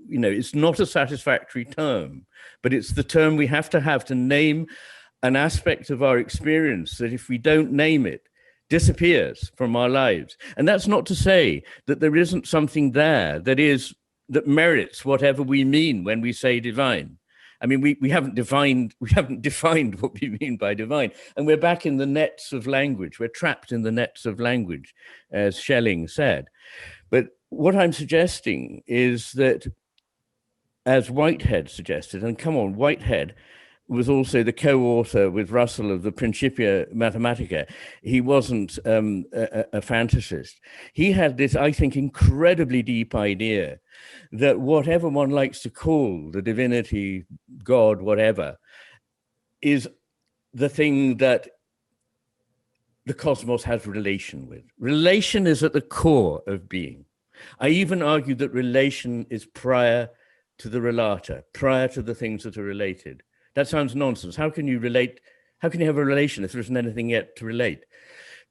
It's not a satisfactory term, but it's the term we have to name an aspect of our experience that, if we don't name it, disappears from our lives. And that's not to say that there isn't something there that merits whatever we mean when we say divine. I mean, we haven't defined what we mean by divine, and we're back in the nets of language. We're trapped in the nets of language, as Schelling said. But what I'm suggesting is that, as Whitehead suggested, and come on, Whitehead was also the co-author with Russell of the Principia Mathematica. He wasn't a fantasist. He had this, I think, incredibly deep idea that whatever one likes to call the divinity, God, whatever, is the thing that the cosmos has relation with. Relation is at the core of being. I even argue that relation is prior to the relata, prior to the things that are related. That sounds nonsense. How can you relate? How can you have a relation if there isn't anything yet to relate?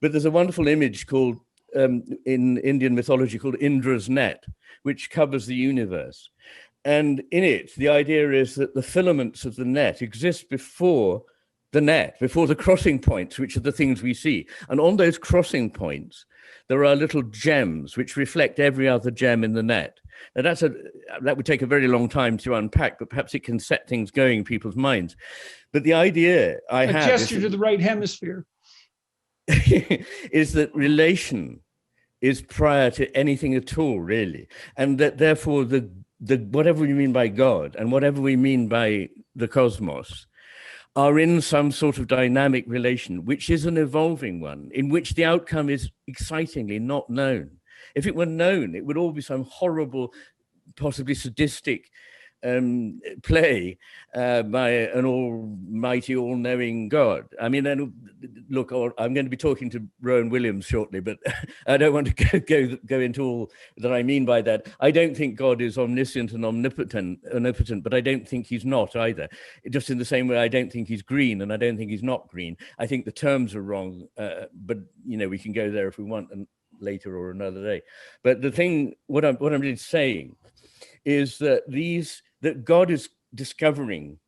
But there's a wonderful image called, in Indian mythology, called Indra's net, which covers the universe. And in it, the idea is that the filaments of the net exist before the net, before the crossing points, which are the things we see. And on those crossing points, there are little gems which reflect every other gem in the net. Now that would take a very long time to unpack, but perhaps it can set things going in people's minds. But the idea I have a gesture to the right hemisphere is that relation is prior to anything at all, really, and that therefore the whatever we mean by God and whatever we mean by the cosmos are in some sort of dynamic relation, which is an evolving one, in which the outcome is excitingly not known. If it were known, it would all be some horrible, possibly sadistic play by an almighty, all-knowing God. I mean, and look, I'm going to be talking to Rowan Williams shortly, but I don't want to go into all that I mean by that. I don't think God is omniscient and omnipotent, but I don't think he's not either. Just in the same way, I don't think he's green, and I don't think he's not green. I think the terms are wrong, but we can go there if we want, and later or another day. But the thing, what I'm really saying is that that God is discovering,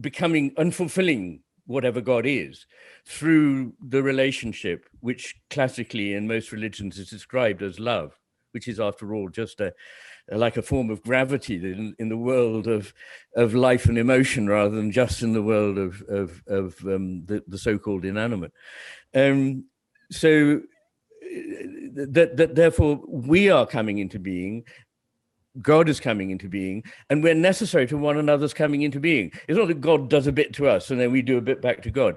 becoming, unfulfilling whatever God is through the relationship, which classically in most religions is described as love, which is after all just like a form of gravity in the world of life and emotion, rather than just in the world of the so-called inanimate. So that therefore we are coming into being, God is coming into being, and we're necessary to one another's coming into being. It's not that God does a bit to us and then we do a bit back to God.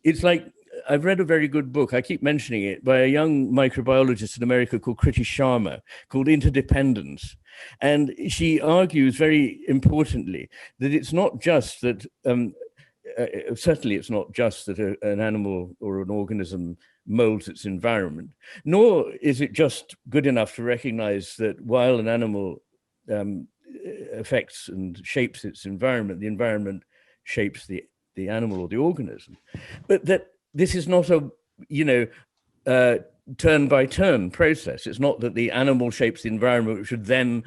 It's like, I've read a very good book, I keep mentioning it, by a young microbiologist in America called Kriti Sharma, called Interdependence. And she argues very importantly that it's not just that, certainly it's not just that an animal or an organism molds its environment, nor is it just good enough to recognize that while an animal affects and shapes its environment, the environment shapes the animal or the organism, but that this is not a turn by turn process. It's not that the animal shapes the environment, which would then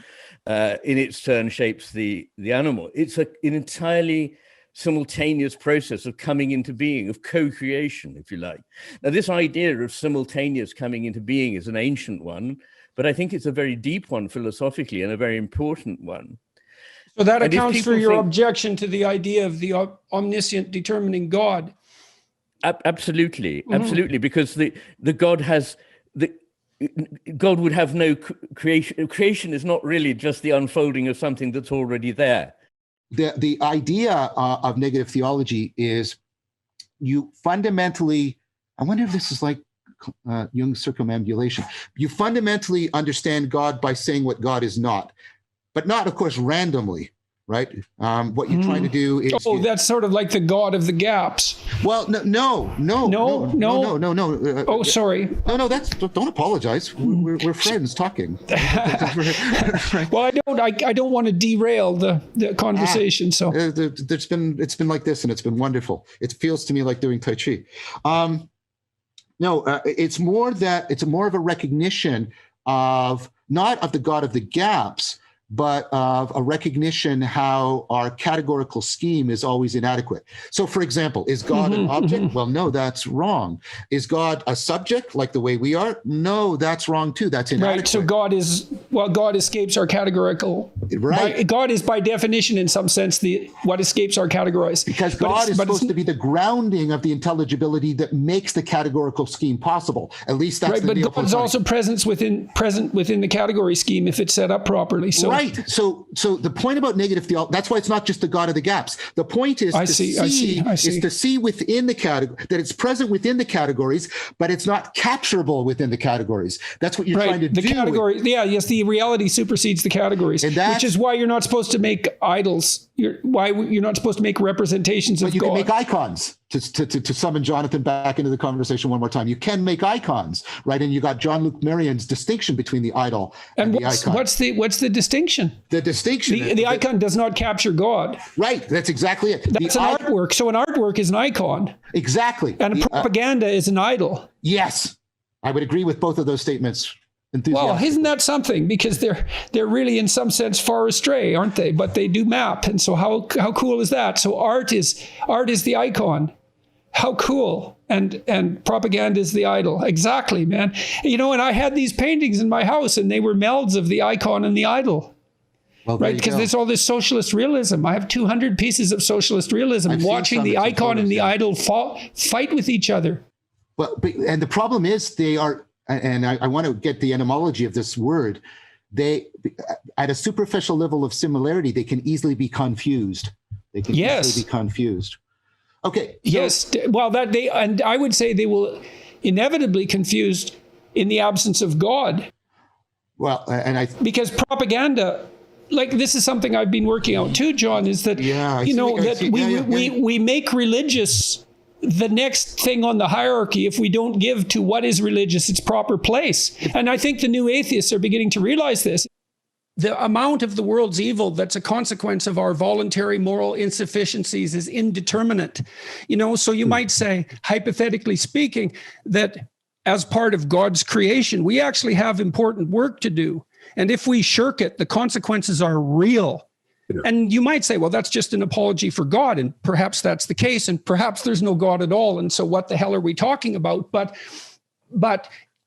in its turn shapes the animal. It's an entirely simultaneous process of coming into being, of co-creation, if you like. Now, this idea of simultaneous coming into being is an ancient one, but I think it's a very deep one philosophically and a very important one. So that accounts for your objection to the idea of the omniscient determining God. Absolutely, absolutely, because the God has God would have no creation. Creation is not really just the unfolding of something that's already there. The idea of negative theology is you fundamentally, I wonder if this is like Jung's circumambulation. You fundamentally understand God by saying what God is not, but not, of course, randomly, right? What you're trying to do is... Oh, that's sort of like the God of the gaps. Well, no. Oh, sorry. No, don't apologize. We're friends talking. Well, I don't want to derail the conversation. So it's been like this, and it's been wonderful. It feels to me like doing Tai Chi. It's more of a recognition of not of the God of the gaps, but of a recognition how our categorical scheme is always inadequate. So, for example, is God an object? Well, no, that's wrong. Is God a subject like the way we are? No, that's wrong too. That's inadequate. Right. So God escapes our categorical. Right. God is by definition, in some sense, what escapes our categories. Because God is supposed to be the grounding of the intelligibility that makes the categorical scheme possible. At least that's right. But God's also present within the category scheme if it's set up properly. So. Right. So the point about negative theology, that's why it's not just the God of the gaps. The point is to see within the category, that it's present within the categories, but it's not capturable within the categories. That's what you're trying to do. The reality supersedes the categories, which is why you're not supposed to make idols you're not supposed to make representations But of you God? can make icons to summon Jonathan back into the conversation one more time. You can make icons, right? And you got Jean-Luc Marien's distinction between the idol and the icon. What's the distinction? The distinction. The icon does not capture God. Right. That's exactly it. That's an artwork. So an artwork is an icon. Exactly. And a propaganda is an idol. Yes. I would agree with both of those statements. Well, isn't that something? Because they're really, in some sense, far astray, aren't they? But they do map, and so how cool is that? So art is the icon. How cool! And propaganda is the idol. Exactly, man. And I had these paintings in my house, and they were melds of the icon and the idol. Well, right? Because there's all this socialist realism. I have 200 pieces of socialist realism, watching the icon and the idol fight with each other. Well, and the problem is they are. And I want to get the etymology of this word. They, at a superficial level of similarity, they can easily be confused. They can easily be confused. Okay. So, yes. Well, and I would say they will inevitably confused in the absence of God. Well, because propaganda, like this is something I've been working out too, John, is that we make religious the next thing on the hierarchy if we don't give to what is religious its proper place. And I think the new atheists are beginning to realize this. The amount of the world's evil that's a consequence of our voluntary moral insufficiencies is indeterminate. So you might say, hypothetically speaking, that as part of God's creation, we actually have important work to do. And if we shirk it, the consequences are real. And you might say, well, that's just an apology for God. And perhaps that's the case. And perhaps there's no God at all. And so what the hell are we talking about? But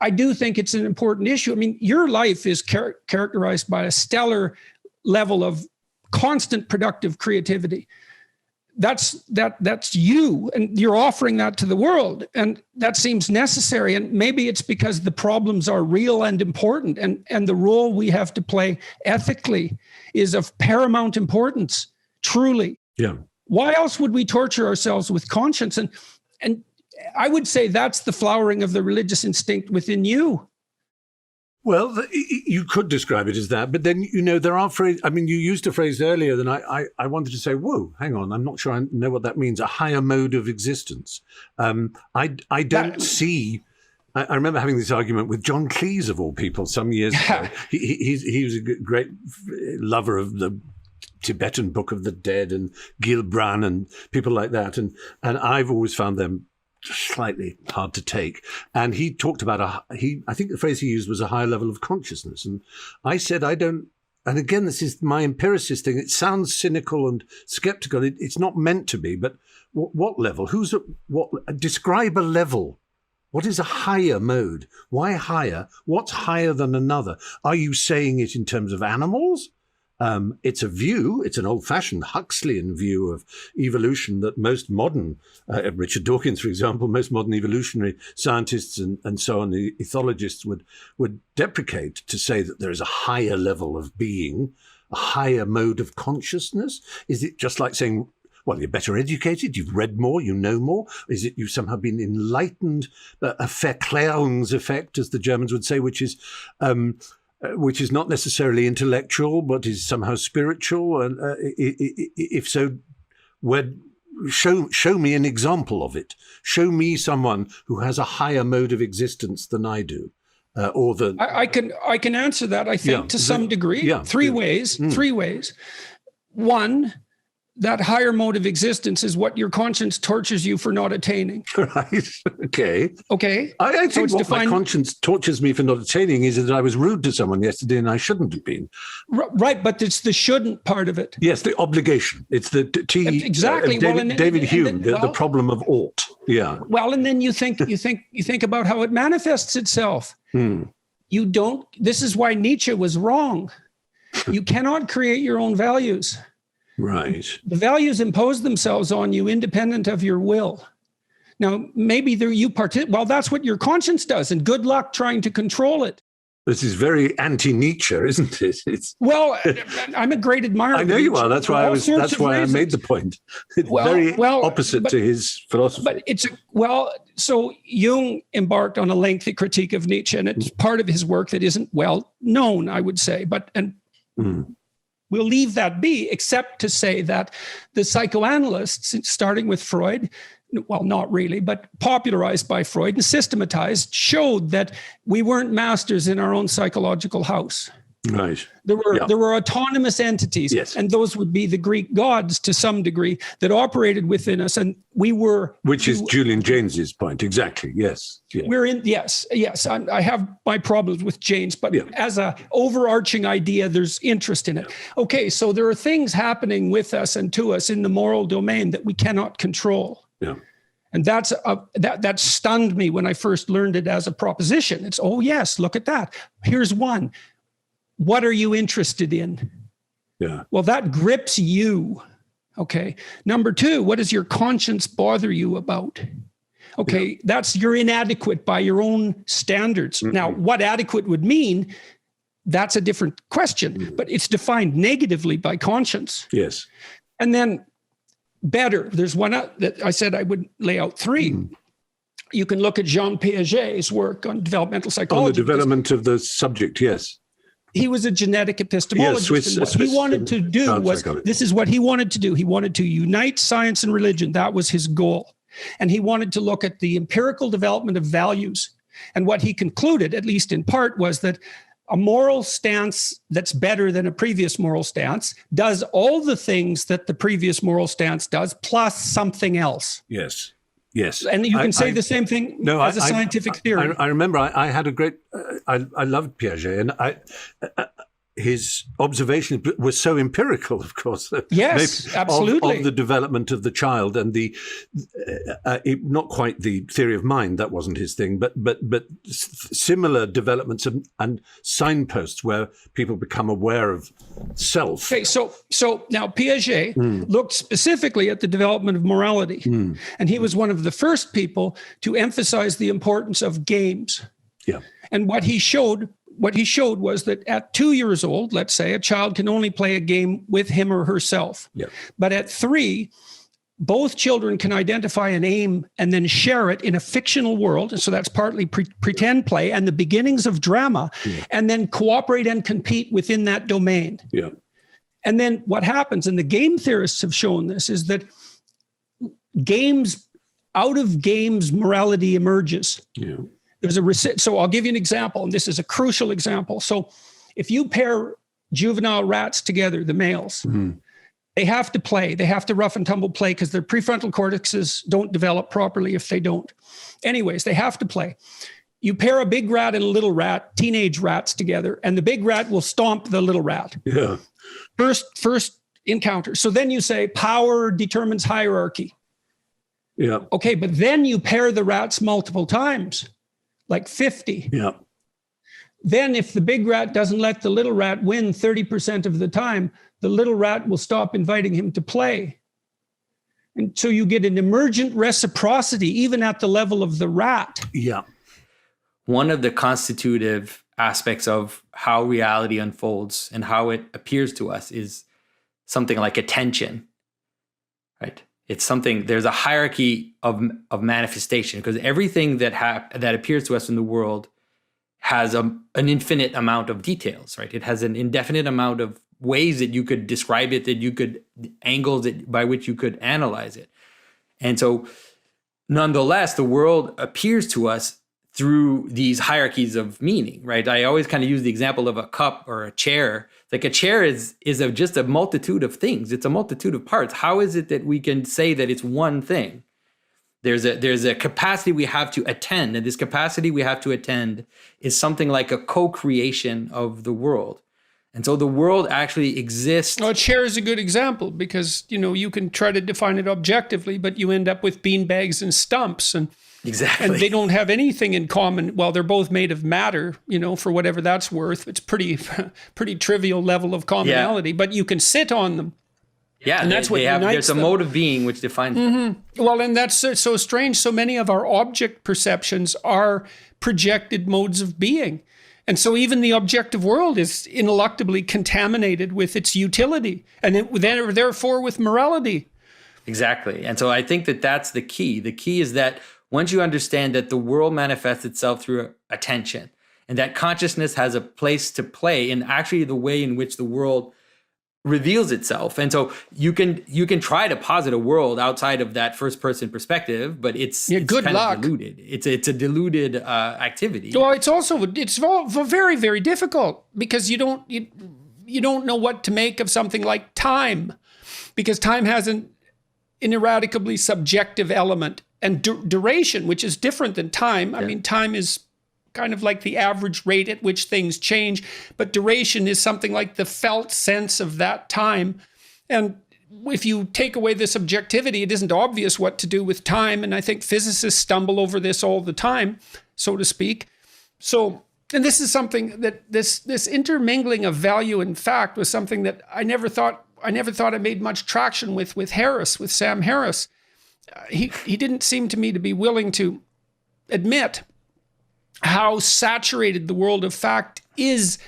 I do think it's an important issue. I mean, your life is characterized by a stellar level of constant productive creativity. That's you, and you're offering that to the world, and that seems necessary. And maybe it's because the problems are real and important, and the role we have to play ethically is of paramount importance, truly. Yeah. Why else would we torture ourselves with conscience? And I would say that's the flowering of the religious instinct within you. Well, you could describe it as that, but then, there are phrases. I mean, you used a phrase earlier, and I wanted to say, whoa, hang on, I'm not sure I know what that means, a higher mode of existence. I don't see... I remember having this argument with John Cleese, of all people, some years ago. He was a great lover of the Tibetan Book of the Dead and Gilbran and people like that, and I've always found them slightly hard to take. And he talked about I think the phrase he used was a higher level of consciousness. And I said, I don't, and again, this is my empiricist thing. It sounds cynical and skeptical. It's not meant to be, but what level? Describe a level. What is a higher mode? Why higher? What's higher than another? Are you saying it in terms of animals? It's a view, it's an old-fashioned Huxleyan view of evolution that most modern, Richard Dawkins, for example, most modern evolutionary scientists and so on, the ethologists would deprecate, to say that there is a higher level of being, a higher mode of consciousness. Is it just like saying, well, you're better educated, you've read more, you know more? Is it you've somehow been enlightened, a Verklärungs effect, as the Germans would say, which is not necessarily intellectual, but is somehow spiritual? And if so, show me an example of it. Show me someone who has a higher mode of existence than I do. I can answer that, I think, to some degree. Yeah. Three ways. One, that higher mode of existence is what your conscience tortures you for not attaining. Right. Okay. I think so what my conscience tortures me for not attaining is that I was rude to someone yesterday and I shouldn't have been. Right, but it's the shouldn't part of it. Yes, the obligation. It's the exactly. David Hume, the problem of ought. Yeah. Well, and then you think about how it manifests itself. You don't. This is why Nietzsche was wrong. You cannot create your own values. Right. The values impose themselves on you independent of your will. Now, maybe well, that's what your conscience does, and good luck trying to control it. This is very anti-Nietzsche, isn't it? Well, I'm a great admirer. I know you are. That's why I made the point. It's very opposite to his philosophy. But so Jung embarked on a lengthy critique of Nietzsche, and it's part of his work that isn't well known, I would say. we'll leave that be, except to say that the psychoanalysts, starting with Freud, well, not really, but popularized by Freud and systematized, showed that we weren't masters in our own psychological house. Right. There were autonomous entities, yes. and those would be the Greek gods to some degree that operated within us, and we were. Which is Julian James's point, exactly. Yes. Yeah. We're in. Yes. I have my problems with James, but as a overarching idea, there's interest in it. Okay, so there are things happening with us and to us in the moral domain that we cannot control. Yeah. And that stunned me when I first learned it as a proposition. It's, oh yes, look at that. Here's one. What are you interested in? Yeah. Well, that grips you. Okay. Number two, what does your conscience bother you about? Okay. That's, you're inadequate by your own standards. Mm-hmm. Now, what adequate would mean, that's a different question, but it's defined negatively by conscience. Yes. And then better, there's one that I said I would lay out three. You can look at Jean Piaget's work on developmental psychology. On the development of the subject, yes. He was a genetic epistemologist. Yes, and what he wanted to do was, this is what he wanted to do. He wanted to unite science and religion. That was his goal. And he wanted to look at the empirical development of values. And what he concluded, at least in part, was that a moral stance that's better than a previous moral stance does all the things that the previous moral stance does, plus something else. Yes. Yes. And you can say the same thing as a scientific theory. I remember I had a great, I loved Piaget, and his observation was so empirical, of course. Yes, absolutely. Of the development of the child and not quite the theory of mind, that wasn't his thing, but similar developments and signposts where people become aware of self. Okay, so now Piaget looked specifically at the development of morality, and he was one of the first people to emphasize the importance of games. Yeah. And what he showed was that at 2 years old, let's say, a child can only play a game with him or herself. Yeah. But at 3, both children can identify an aim and then share it in a fictional world. And so that's partly pretend play and the beginnings of drama, and then cooperate and compete within that domain. Yeah. And then what happens, and the game theorists have shown this, is that out of games, morality emerges. Yeah. So I'll give you an example, and this is a crucial example. So if you pair juvenile rats together, the males, they have to play. They have to rough and tumble play because their prefrontal cortexes don't develop properly if they don't. Anyways, they have to play. You pair a big rat and a little rat, teenage rats together, and the big rat will stomp the little rat. Yeah. First encounter. So then you say power determines hierarchy. Yeah. Okay, but then you pair the rats multiple times. Like 50. Yeah. Then if the big rat doesn't let the little rat win 30% of the time, the little rat will stop inviting him to play. And so you get an emergent reciprocity, even at the level of the rat. Yeah. One of the constitutive aspects of how reality unfolds and how it appears to us is something like attention, right? It's something, there's a hierarchy of manifestation, because everything that appears to us in the world has an infinite amount of details, right? It has an indefinite amount of ways that you could describe it, angles by which you could analyze it. And so nonetheless, the world appears to us through these hierarchies of meaning, right? I always kind of use the example of a cup or a chair. Like a chair is just a multitude of things. It's a multitude of parts. How is it that we can say that it's one thing? There's a capacity we have to attend, and this capacity we have to attend is something like a co-creation of the world. And so the world actually exists. Well, a chair is a good example because, you can try to define it objectively, but you end up with beanbags and stumps, and exactly. And they don't have anything in common. Well, they're both made of matter, for whatever that's worth. It's pretty trivial level of commonality, but you can sit on them. Yeah, and that's what unites there's a them. mode of being which defines them. Well, and that's so strange. So many of our object perceptions are projected modes of being. And so even the objective world is ineluctably contaminated with its utility and therefore with morality. Exactly. And so I think that that's the key. The key is that once you understand that the world manifests itself through attention, and that consciousness has a place to play in actually the way in which the world reveals itself. And so you can try to posit a world outside of that first person perspective, but it's good kind luck. of diluted. It's a diluted activity. Well, it's very, very difficult because you don't know what to make of something like time, because time has an ineradicably subjective element, and duration, which is different than time. I mean, time is kind of like the average rate at which things change, but duration is something like the felt sense of that time. And if you take away the subjectivity, it isn't obvious what to do with time. And I think physicists stumble over this all the time, so to speak. So, and this is something that this intermingling of value and fact was something that I never thought I made much traction with Harris, with Sam Harris. He didn't seem to me to be willing to admit how saturated the world of fact is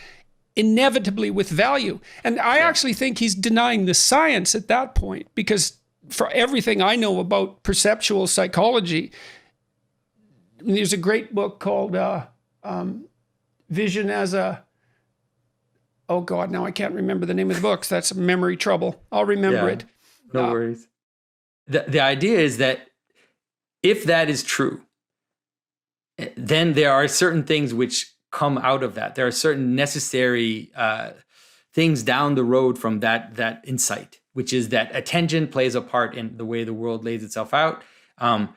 inevitably with value. And I actually think he's denying the science at that point, because for everything I know about perceptual psychology, there's a great book called Vision as a... Oh God, now I can't remember the name of the books. That's memory trouble. I'll remember it. No worries. The idea is that if that is true, then there are certain things which come out of that. There are certain necessary things down the road from that insight, which is that attention plays a part in the way the world lays itself out. And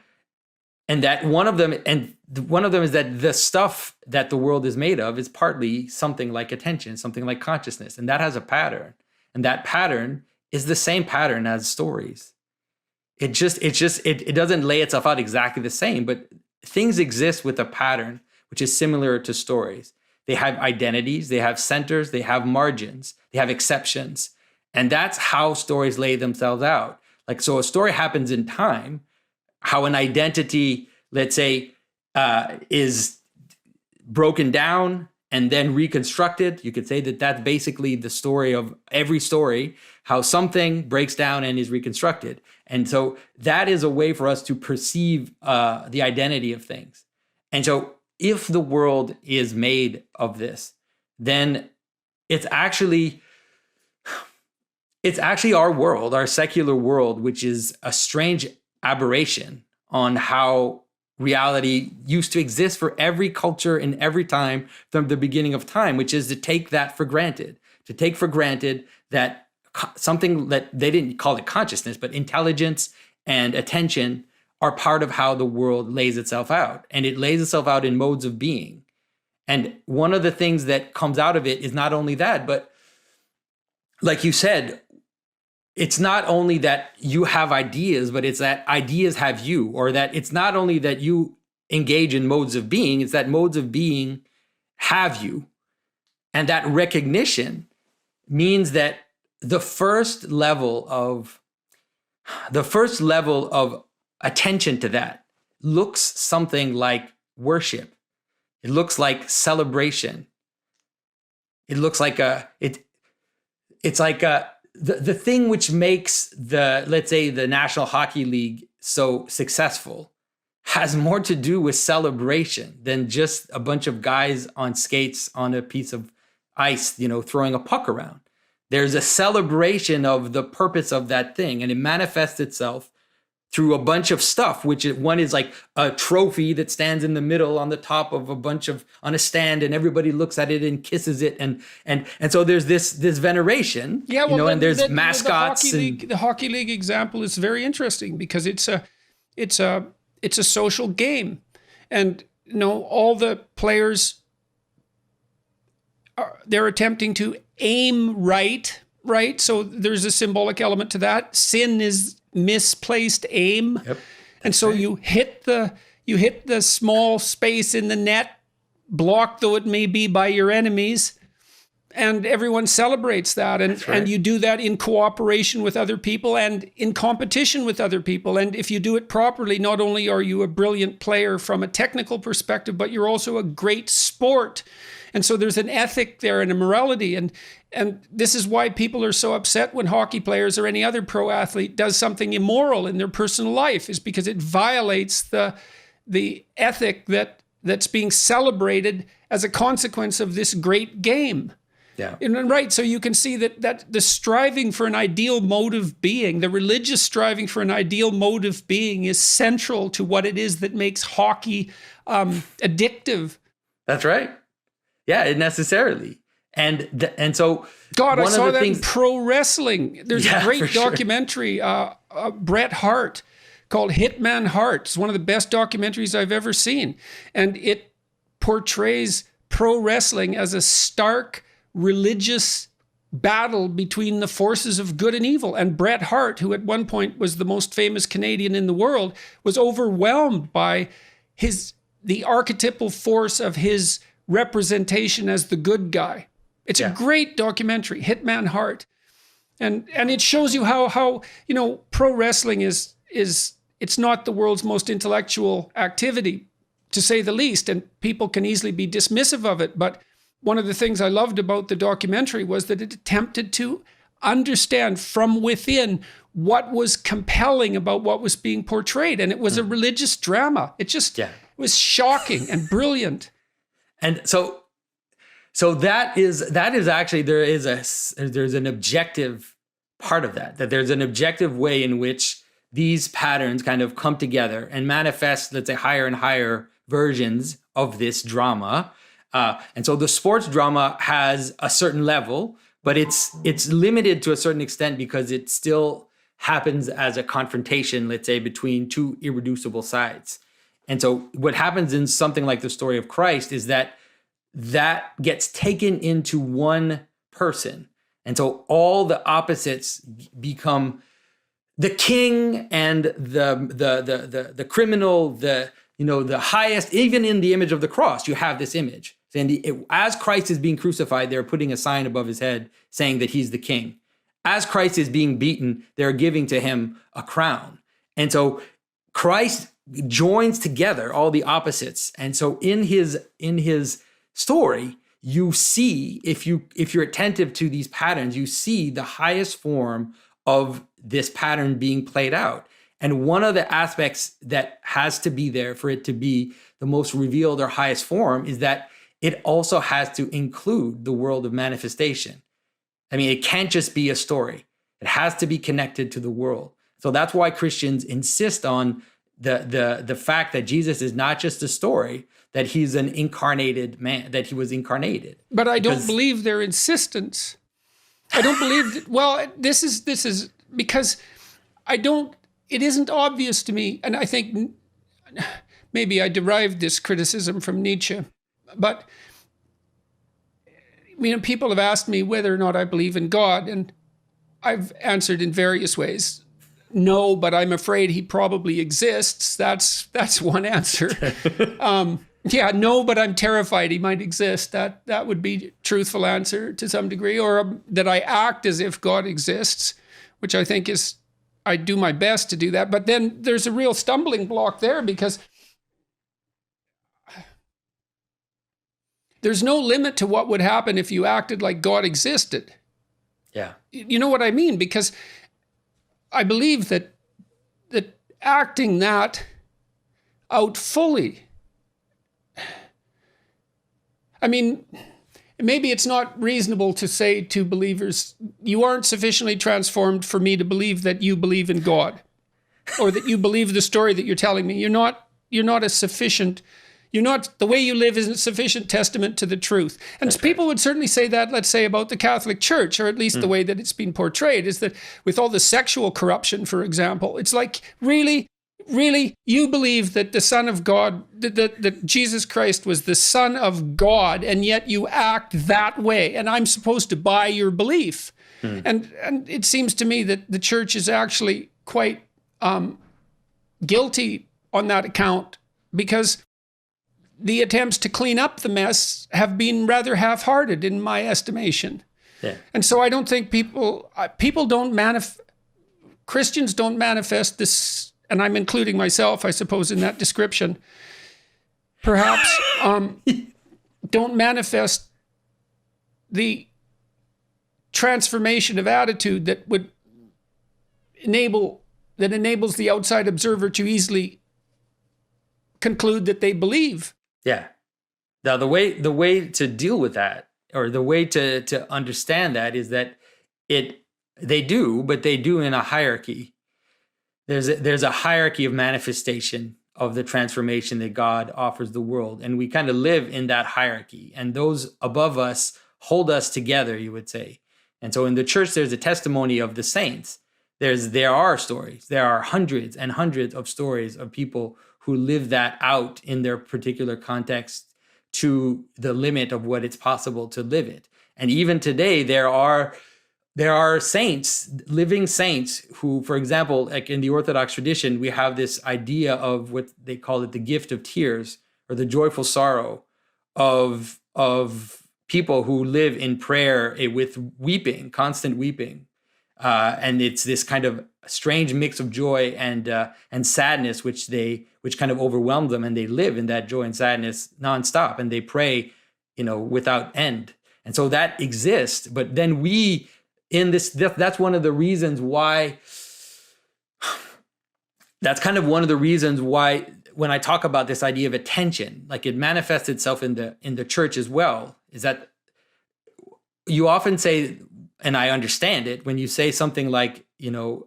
that one of them is that the stuff that the world is made of is partly something like attention, something like consciousness, and that has a pattern. And that pattern is the same pattern as stories. It doesn't lay itself out exactly the same, but things exist with a pattern which is similar to stories. They have identities, they have centers, they have margins, they have exceptions. And that's how stories lay themselves out. Like, so a story happens in time, how an identity, let's say, is broken down and then reconstructed. You could say that that's basically the story of every story, how something breaks down and is reconstructed. And so that is a way for us to perceive the identity of things. And so if the world is made of this, then it's actually our world, our secular world, which is a strange aberration on how reality used to exist for every culture in every time from the beginning of time, which is to take that for granted, that something that they didn't call it consciousness, but intelligence and attention are part of how the world lays itself out. And it lays itself out in modes of being. And one of the things that comes out of it is not only that, but like you said, it's not only that you have ideas, but it's that ideas have you, or that it's not only that you engage in modes of being, it's that modes of being have you. And that recognition means that the first level of attention to that looks something like worship. It looks like celebration. It looks like the thing which makes let's say the National Hockey League so successful has more to do with celebration than just a bunch of guys on skates on a piece of ice, throwing a puck around. There's a celebration of the purpose of that thing, and it manifests itself through a bunch of stuff, one is like a trophy that stands in the middle on the top of on a stand, and everybody looks at it and kisses it. And so there's this veneration, and there's mascots. The Hockey League example is very interesting because it's a social game, and all the players they're attempting to aim right. So there's a symbolic element to that. Sin is misplaced aim. Yep. And so you hit the small space in the net, blocked though it may be by your enemies, and everyone celebrates that. And you do that in cooperation with other people and in competition with other people. And if you do it properly, not only are you a brilliant player from a technical perspective, but you're also a great sport. And so there's an ethic there and a morality. And this is why people are so upset when hockey players or any other pro athlete does something immoral in their personal life, is because it violates the ethic that's being celebrated as a consequence of this great game. Yeah. And right, so you can see that the striving for an ideal mode of being, the religious striving for an ideal mode of being, is central to what it is that makes hockey addictive. That's right. Yeah, necessarily. And so God, I saw that in things, pro wrestling. There's a great documentary, Bret Hart, called Hitman Hart. It's one of the best documentaries I've ever seen. And it portrays pro wrestling as a stark religious battle between the forces of good and evil. And Bret Hart, who at one point was the most famous Canadian in the world, was overwhelmed by the archetypal force of his representation as the good guy. It's a great documentary, Hitman Hart. And it shows you how pro wrestling is it's not the world's most intellectual activity, to say the least, and people can easily be dismissive of it. But one of the things I loved about the documentary was that it attempted to understand from within what was compelling about what was being portrayed. And it was a religious drama. It just was shocking and brilliant. And so that is actually, there's an objective part of that there's an objective way in which these patterns kind of come together and manifest, let's say, higher and higher versions of this drama. And so the sports drama has a certain level, but it's limited to a certain extent because it still happens as a confrontation, let's say, between two irreducible sides. And so what happens in something like the story of Christ is that gets taken into one person. And so all the opposites become the king and the criminal, the highest. Even in the image of the cross, you have this image. And as Christ is being crucified, they're putting a sign above his head saying that he's the king. As Christ is being beaten, they're giving to him a crown. And so Christ joins together all the opposites. And so in his story, you see, if you're attentive to these patterns, you see the highest form of this pattern being played out. And one of the aspects that has to be there for it to be the most revealed or highest form is that it also has to include the world of manifestation. I mean, it can't just be a story. It has to be connected to the world. So that's why Christians insist on the fact that Jesus is not just a story, that he's an incarnated man, that he was incarnated. But I don't believe their insistence. I don't believe that, well, this is because it isn't obvious to me, and I think maybe I derived this criticism from Nietzsche, but people have asked me whether or not I believe in God, and I've answered in various ways. No, but I'm afraid he probably exists. That's one answer. No, but I'm terrified he might exist. That would be a truthful answer to some degree, or that I act as if God exists, which I think I do my best to do that. But then there's a real stumbling block there because there's no limit to what would happen if you acted like God existed. Yeah. You know what I mean? Because I believe that acting that out fully, I mean, maybe it's not reasonable to say to believers, you aren't sufficiently transformed for me to believe that you believe in God, or that you believe the story that you're telling me. You're not a sufficient. The way you live isn't sufficient testament to the truth. And that's people would certainly say that, let's say, about the Catholic Church, or at least the way that it's been portrayed, is that with all the sexual corruption, for example, it's like, really, you believe that the Son of God, that Jesus Christ was the Son of God, and yet you act that way, and I'm supposed to buy your belief. And it seems to me that the Church is actually quite guilty on that account, because the attempts to clean up the mess have been rather half-hearted in my estimation. Yeah. And so I don't think Christians don't manifest this, and I'm including myself, I suppose, in that description, perhaps, don't manifest the transformation of attitude that enables the outside observer to easily conclude that they believe. Yeah. Now the way to deal with that or the way to understand that is that they do, but they do in a hierarchy. There's a hierarchy of manifestation of the transformation that God offers the world. And we kind of live in that hierarchy. And those above us hold us together, you would say. And so in the church, there's a testimony of the saints. There are stories. There are hundreds and hundreds of stories of people who live that out in their particular context to the limit of what it's possible to live it. And even today, there are saints, living saints who, for example, like in the Orthodox tradition, we have this idea of what they call it the gift of tears, or the joyful sorrow of people who live in prayer with weeping, constant weeping. And it's this kind of strange mix of joy and sadness, which kind of overwhelm them, and they live in that joy and sadness nonstop, and they pray, without end. And so that exists. But then that's one of the reasons why. That's kind of one of the reasons why when I talk about this idea of attention, like it manifests itself in the church as well, is that you often say, and I understand it, when you say something like,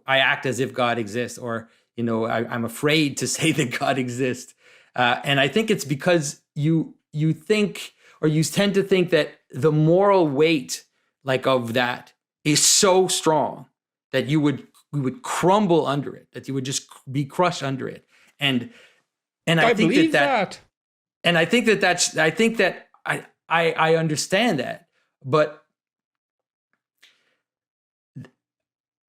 I act as if God exists, or, I'm afraid to say that God exists. And I think it's because you think, or you tend to think that the moral weight of that is so strong that we would crumble under it, that you would just be crushed under it. And I think believe that. And I think that I understand that, but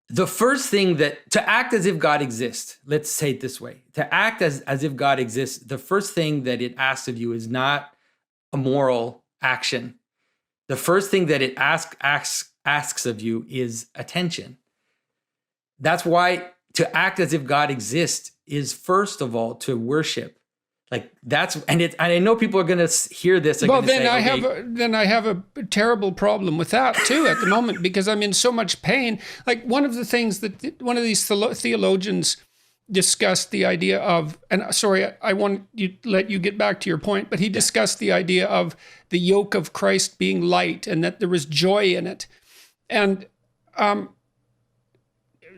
the first thing to act as if God exists, let's say it this way, to act as if God exists, the first thing that it asks of you is not a moral action. The first thing that it asks of you is attention. That's why to act as if God exists is, first of all, to worship. And I know people are going to hear this. Well, then I have a terrible problem with that too at the moment, because I'm in so much pain. Like one of the things that one of these theologians discussed the idea of, and sorry, I want to let you get back to your point, but he discussed the idea of the yoke of Christ being light and that there was joy in it. And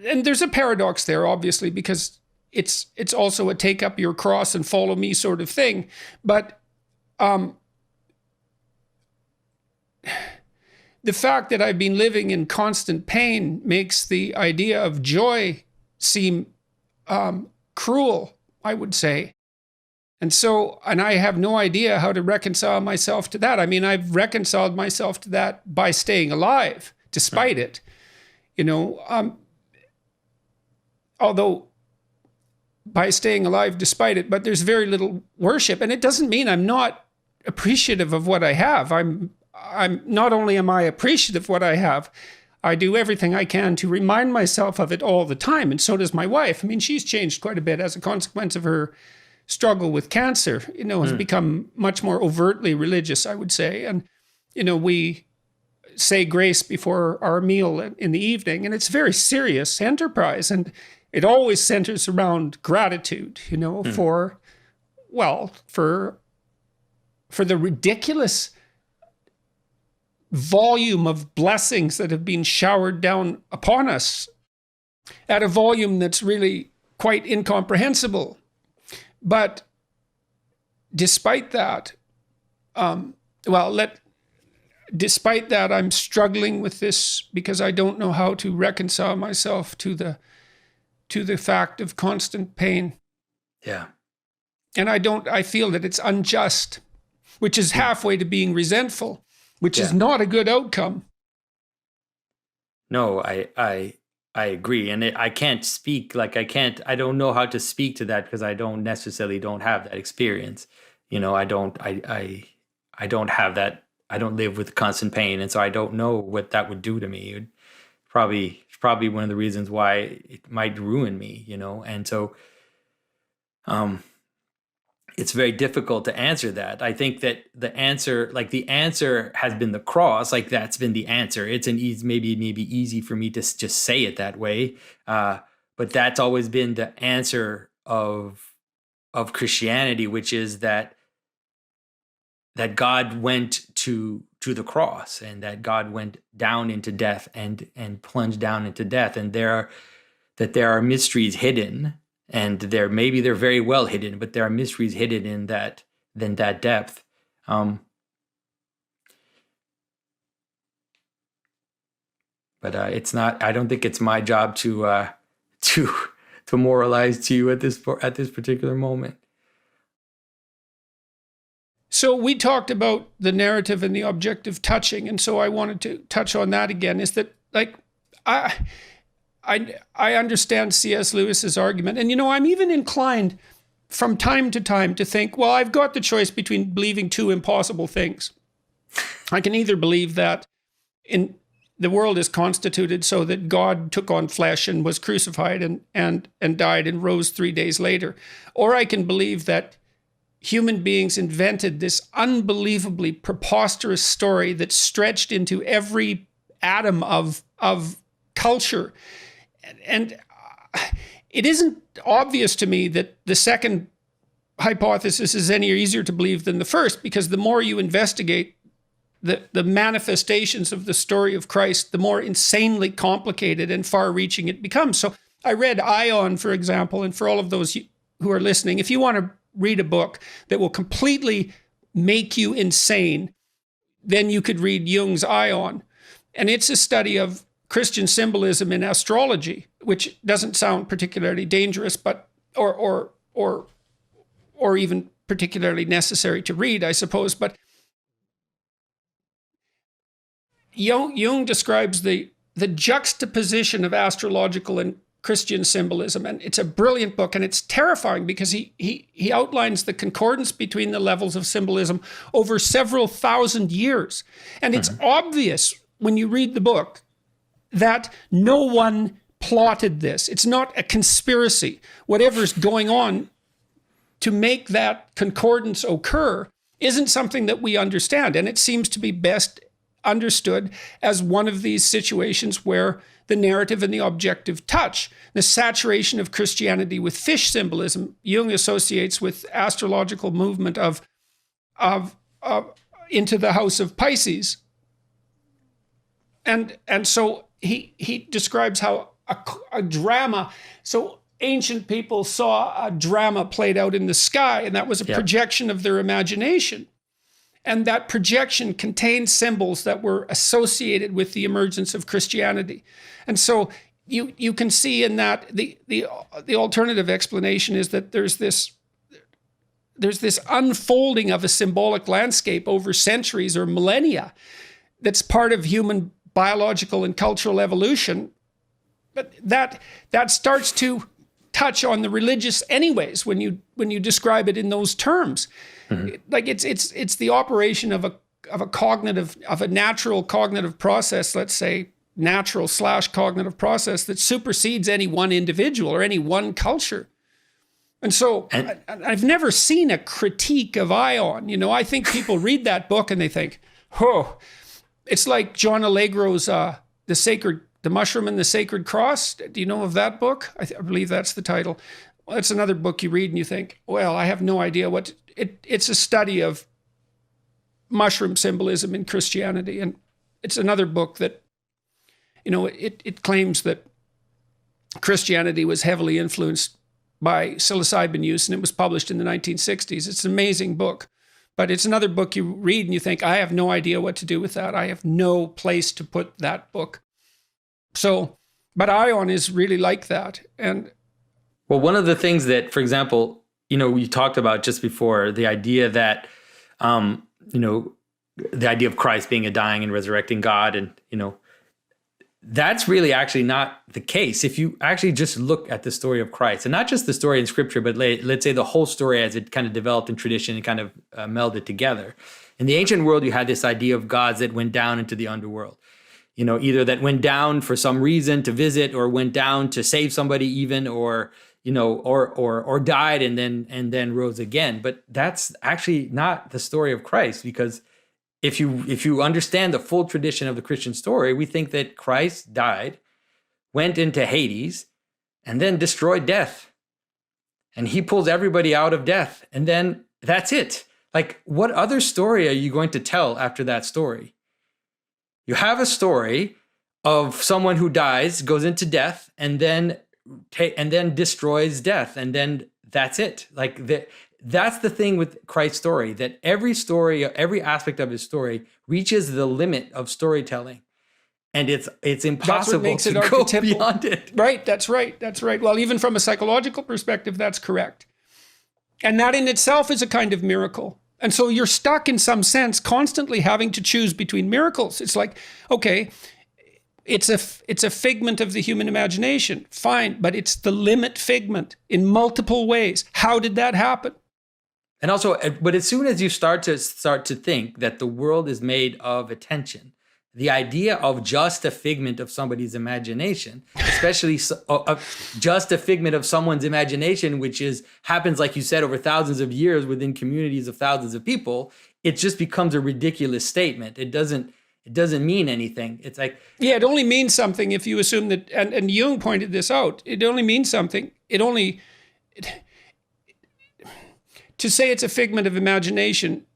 there's a paradox there, obviously, because it's also a take up your cross and follow me sort of thing. But the fact that I've been living in constant pain makes the idea of joy seem cruel, I would say. And I have no idea how to reconcile myself to that. I mean, I've reconciled myself to that by staying alive, despite it. Although by staying alive despite it, but there's very little worship. And it doesn't mean I'm not appreciative of what I have. I'm not only am I appreciative of what I have, I do everything I can to remind myself of it all the time. And so does my wife. I mean, she's changed quite a bit as a consequence of her struggle with cancer, has become much more overtly religious, I would say. And, we say grace before our meal in the evening, and it's a very serious enterprise. And it always centers around gratitude, for the ridiculous volume of blessings that have been showered down upon us at a volume that's really quite incomprehensible. But despite that, despite that, I'm struggling with this because I don't know how to reconcile myself to the fact of constant pain. Yeah. And I feel that it's unjust, which is halfway to being resentful, which is not a good outcome. No, I agree. And I can't speak, I don't know how to speak to that because I don't have that experience. I don't have that. I don't live with constant pain. And so I don't know what that would do to me. It probably one of the reasons why it might ruin me, and so it's very difficult to answer that. I think that the answer has been the cross, that's been the answer. It's maybe easy for me to just say it that way, but that's always been the answer of Christianity, which is that God went to to the cross, and that God went down into death and plunged down into death, and there are mysteries hidden, and they're very well hidden, but there are mysteries hidden in that depth. But it's not. I don't think it's my job to moralize to you at this particular moment. So we talked about the narrative and the objective touching, and so I wanted to touch on that again. Is that like I understand C.S. Lewis's argument, and I'm even inclined from time to time to think, well, I've got the choice between believing two impossible things. I can either believe that the world is constituted so that God took on flesh and was crucified and died and rose 3 days later, or I can believe that human beings invented this unbelievably preposterous story that stretched into every atom of culture. And it isn't obvious to me that the second hypothesis is any easier to believe than the first, because the more you investigate the manifestations of the story of Christ, the more insanely complicated and far-reaching it becomes. So I read Ion, for example, and for all of those who are listening, if you want to read a book that will completely make you insane, then you could read Jung's Ion. And it's a study of Christian symbolism in astrology, which doesn't sound particularly dangerous, but or even particularly necessary to read, I suppose. But Jung describes the juxtaposition of astrological and Christian symbolism, and it's a brilliant book, and it's terrifying because he outlines the concordance between the levels of symbolism over several thousand years. And it's obvious when you read the book that no one plotted this. It's not a conspiracy. Whatever's going on to make that concordance occur isn't something that we understand, and it seems to be best understood as one of these situations where the narrative and the objective touch. The saturation of Christianity with fish symbolism, Jung associates with astrological movement of into the house of Pisces. And so he describes how a drama, so ancient people saw a drama played out in the sky, and that was a projection of their imagination. And that projection contained symbols that were associated with the emergence of Christianity. And so you can see in that the alternative explanation is that there's this unfolding of a symbolic landscape over centuries or millennia that's part of human biological and cultural evolution. But that starts to touch on the religious anyways when you describe it in those terms. Like it's the operation of a natural cognitive process, let's say natural/cognitive process that supersedes any one individual or any one culture. And so I've never seen a critique of Ion. I think people read that book and they think, oh, it's like John Allegro's The Mushroom and the Sacred Cross. Do you know of that book? I believe that's the title. Well, it's another book you read and you think, well, I have no idea what... It's a study of mushroom symbolism in Christianity. And it's another book that, it claims that Christianity was heavily influenced by psilocybin use, and it was published in the 1960s. It's an amazing book. But it's another book you read and you think, I have no idea what to do with that. I have no place to put that book. So, but Ion is really like that. And well, one of the things that, for example, we talked about just before, the idea that, the idea of Christ being a dying and resurrecting God, and, that's really actually not the case. If you actually just look at the story of Christ, and not just the story in Scripture, but let's say the whole story as it kind of developed in tradition and kind of melded together. In the ancient world, you had this idea of gods that went down into the underworld. Either that went down for some reason to visit, or went down to save somebody even, or died and then rose again. But that's actually not the story of Christ, because if you understand the full tradition of the Christian story, we think that Christ died, went into Hades, and then destroyed death. And he pulls everybody out of death. And then that's it. Like, what other story are you going to tell after that story? You have a story of someone who dies, goes into death, and then destroys death, and then that's it. Like, that's the thing with Christ's story, that every story, every aspect of his story reaches the limit of storytelling. And it's impossible to go beyond it. Right, that's right. Well, even from a psychological perspective, that's correct. And that in itself is a kind of miracle. And so you're stuck in some sense constantly having to choose between miracles. It's like, okay, it's a figment of the human imagination. Fine, but it's the limit figment in multiple ways. How did that happen? And also, but as soon as you start to think that the world is made of attention, the idea of just a figment of somebody's imagination, especially just a figment of someone's imagination, which happens, like you said, over thousands of years within communities of thousands of people, it just becomes a ridiculous statement. It doesn't mean anything. It's like, yeah, it only means something if you assume that, and Jung pointed this out, it only means something. To say it's a figment of imagination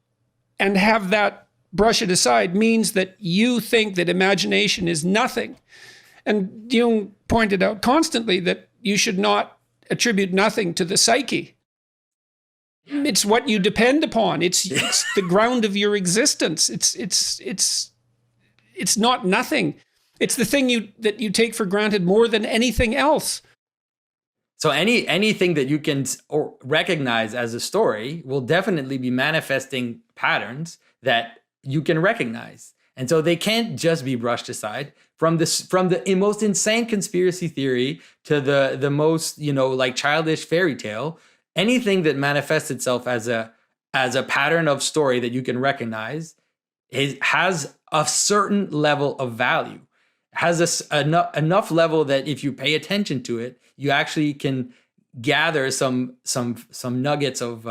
and have that brush it aside means that you think that imagination is nothing. And Jung pointed out constantly that you should not attribute nothing to the psyche. It's what you depend upon. It's the ground of your existence. It's not nothing. It's the thing that you take for granted more than anything else. So anything that you can recognize as a story will definitely be manifesting patterns that you can recognize. And so they can't just be brushed aside from the most insane conspiracy theory to the most, like childish fairy tale. Anything that manifests itself as a pattern of story that you can recognize has a certain level of value, has enough level that if you pay attention to it, you actually can gather some nuggets of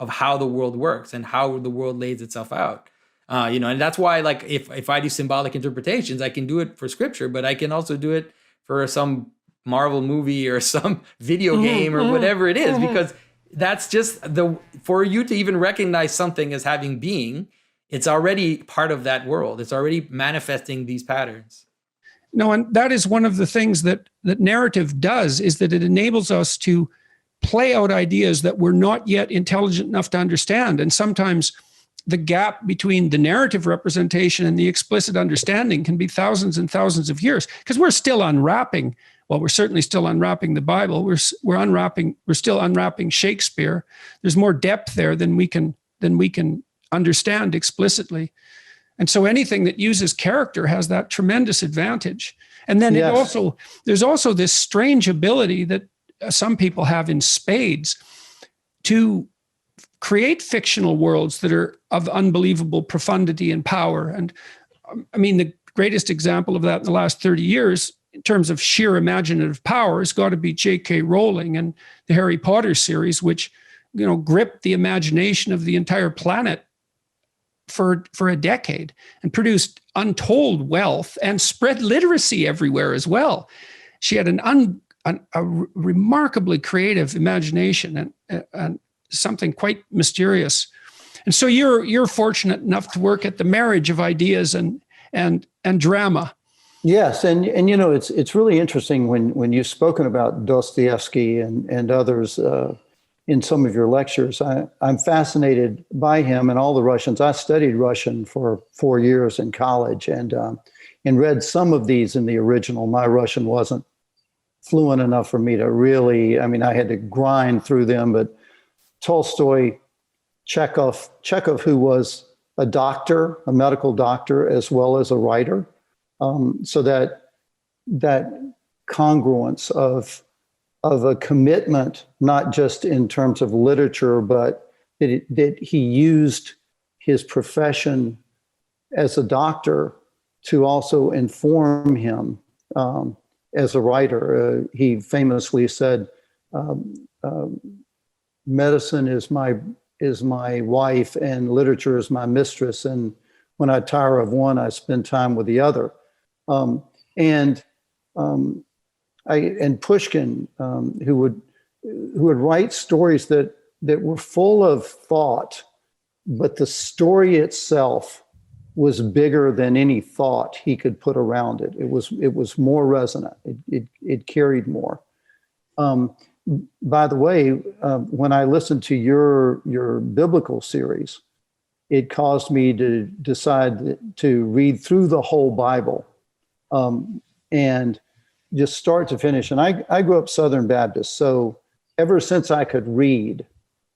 how the world works and how the world lays itself out. And that's why, like, if I do symbolic interpretations, I can do it for scripture, but I can also do it for some Marvel movie or some video game or whatever it is, because that's just for you to even recognize something as having being, it's already part of that world. It's already manifesting these patterns. No, and that is one of the things that narrative does, is that it enables us to play out ideas that we're not yet intelligent enough to understand. And sometimes the gap between the narrative representation and the explicit understanding can be thousands and thousands of years, because we're still unwrapping. Well, we're certainly still unwrapping the Bible. We're still unwrapping Shakespeare. There's more depth there than we can understand explicitly. And so anything that uses character has that tremendous advantage. And then there's also this strange ability that some people have in spades to create fictional worlds that are of unbelievable profundity and power. And I mean, the greatest example of that in the last 30 years, in terms of sheer imaginative power, has got to be J.K. Rowling and the Harry Potter series, which, gripped the imagination of the entire planet for a decade and produced untold wealth and spread literacy everywhere as well. She had a remarkably creative imagination and something quite mysterious. And so you're fortunate enough to work at the marriage of ideas and drama. Yes, and it's really interesting when you've spoken about Dostoevsky and others in some of your lectures. I'm fascinated by him and all the Russians. I studied Russian for 4 years in college and read some of these in the original. My Russian wasn't fluent enough for me to really, I had to grind through them, but Tolstoy, Chekhov, who was a doctor, a medical doctor, as well as a writer. So that congruence of a commitment, not just in terms of literature, but that he used his profession as a doctor to also inform him as a writer. He famously said, medicine is my wife and literature is my mistress. And when I tire of one, I spend time with the other. And Pushkin, who would write stories that were full of thought but the story itself was bigger than any thought he could put around it. It was more resonant. It carried more. By the way, when I listened to your biblical series, it caused me to decide to read through the whole Bible, and just start to finish. And I grew up Southern Baptist, so ever since I could read,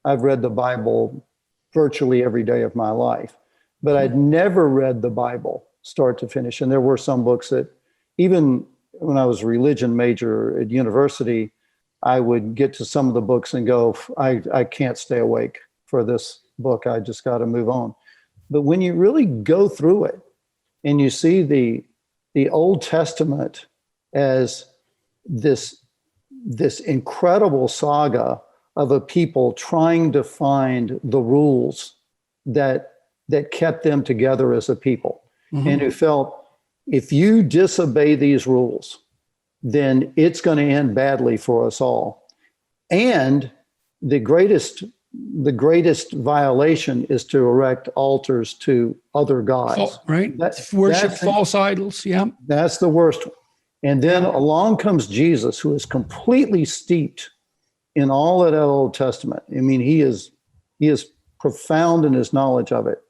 I've read the Bible virtually every day of my life. But I'd never read the Bible start to finish. And there were some books that, even when I was a religion major at university, I would get to some of the books and go, I can't stay awake for this book. I just got to move on. But when you really go through it and you see the Old Testament as this incredible saga of a people trying to find the rules that kept them together as a people, and who felt, if you disobey these rules, then it's going to end badly for us all. And the greatest violation is to erect altars to other gods. Right? Worship false idols. Yeah. That's the worst one. And then along comes Jesus, who is completely steeped in all of that Old Testament. I mean, he is profound in his knowledge of it.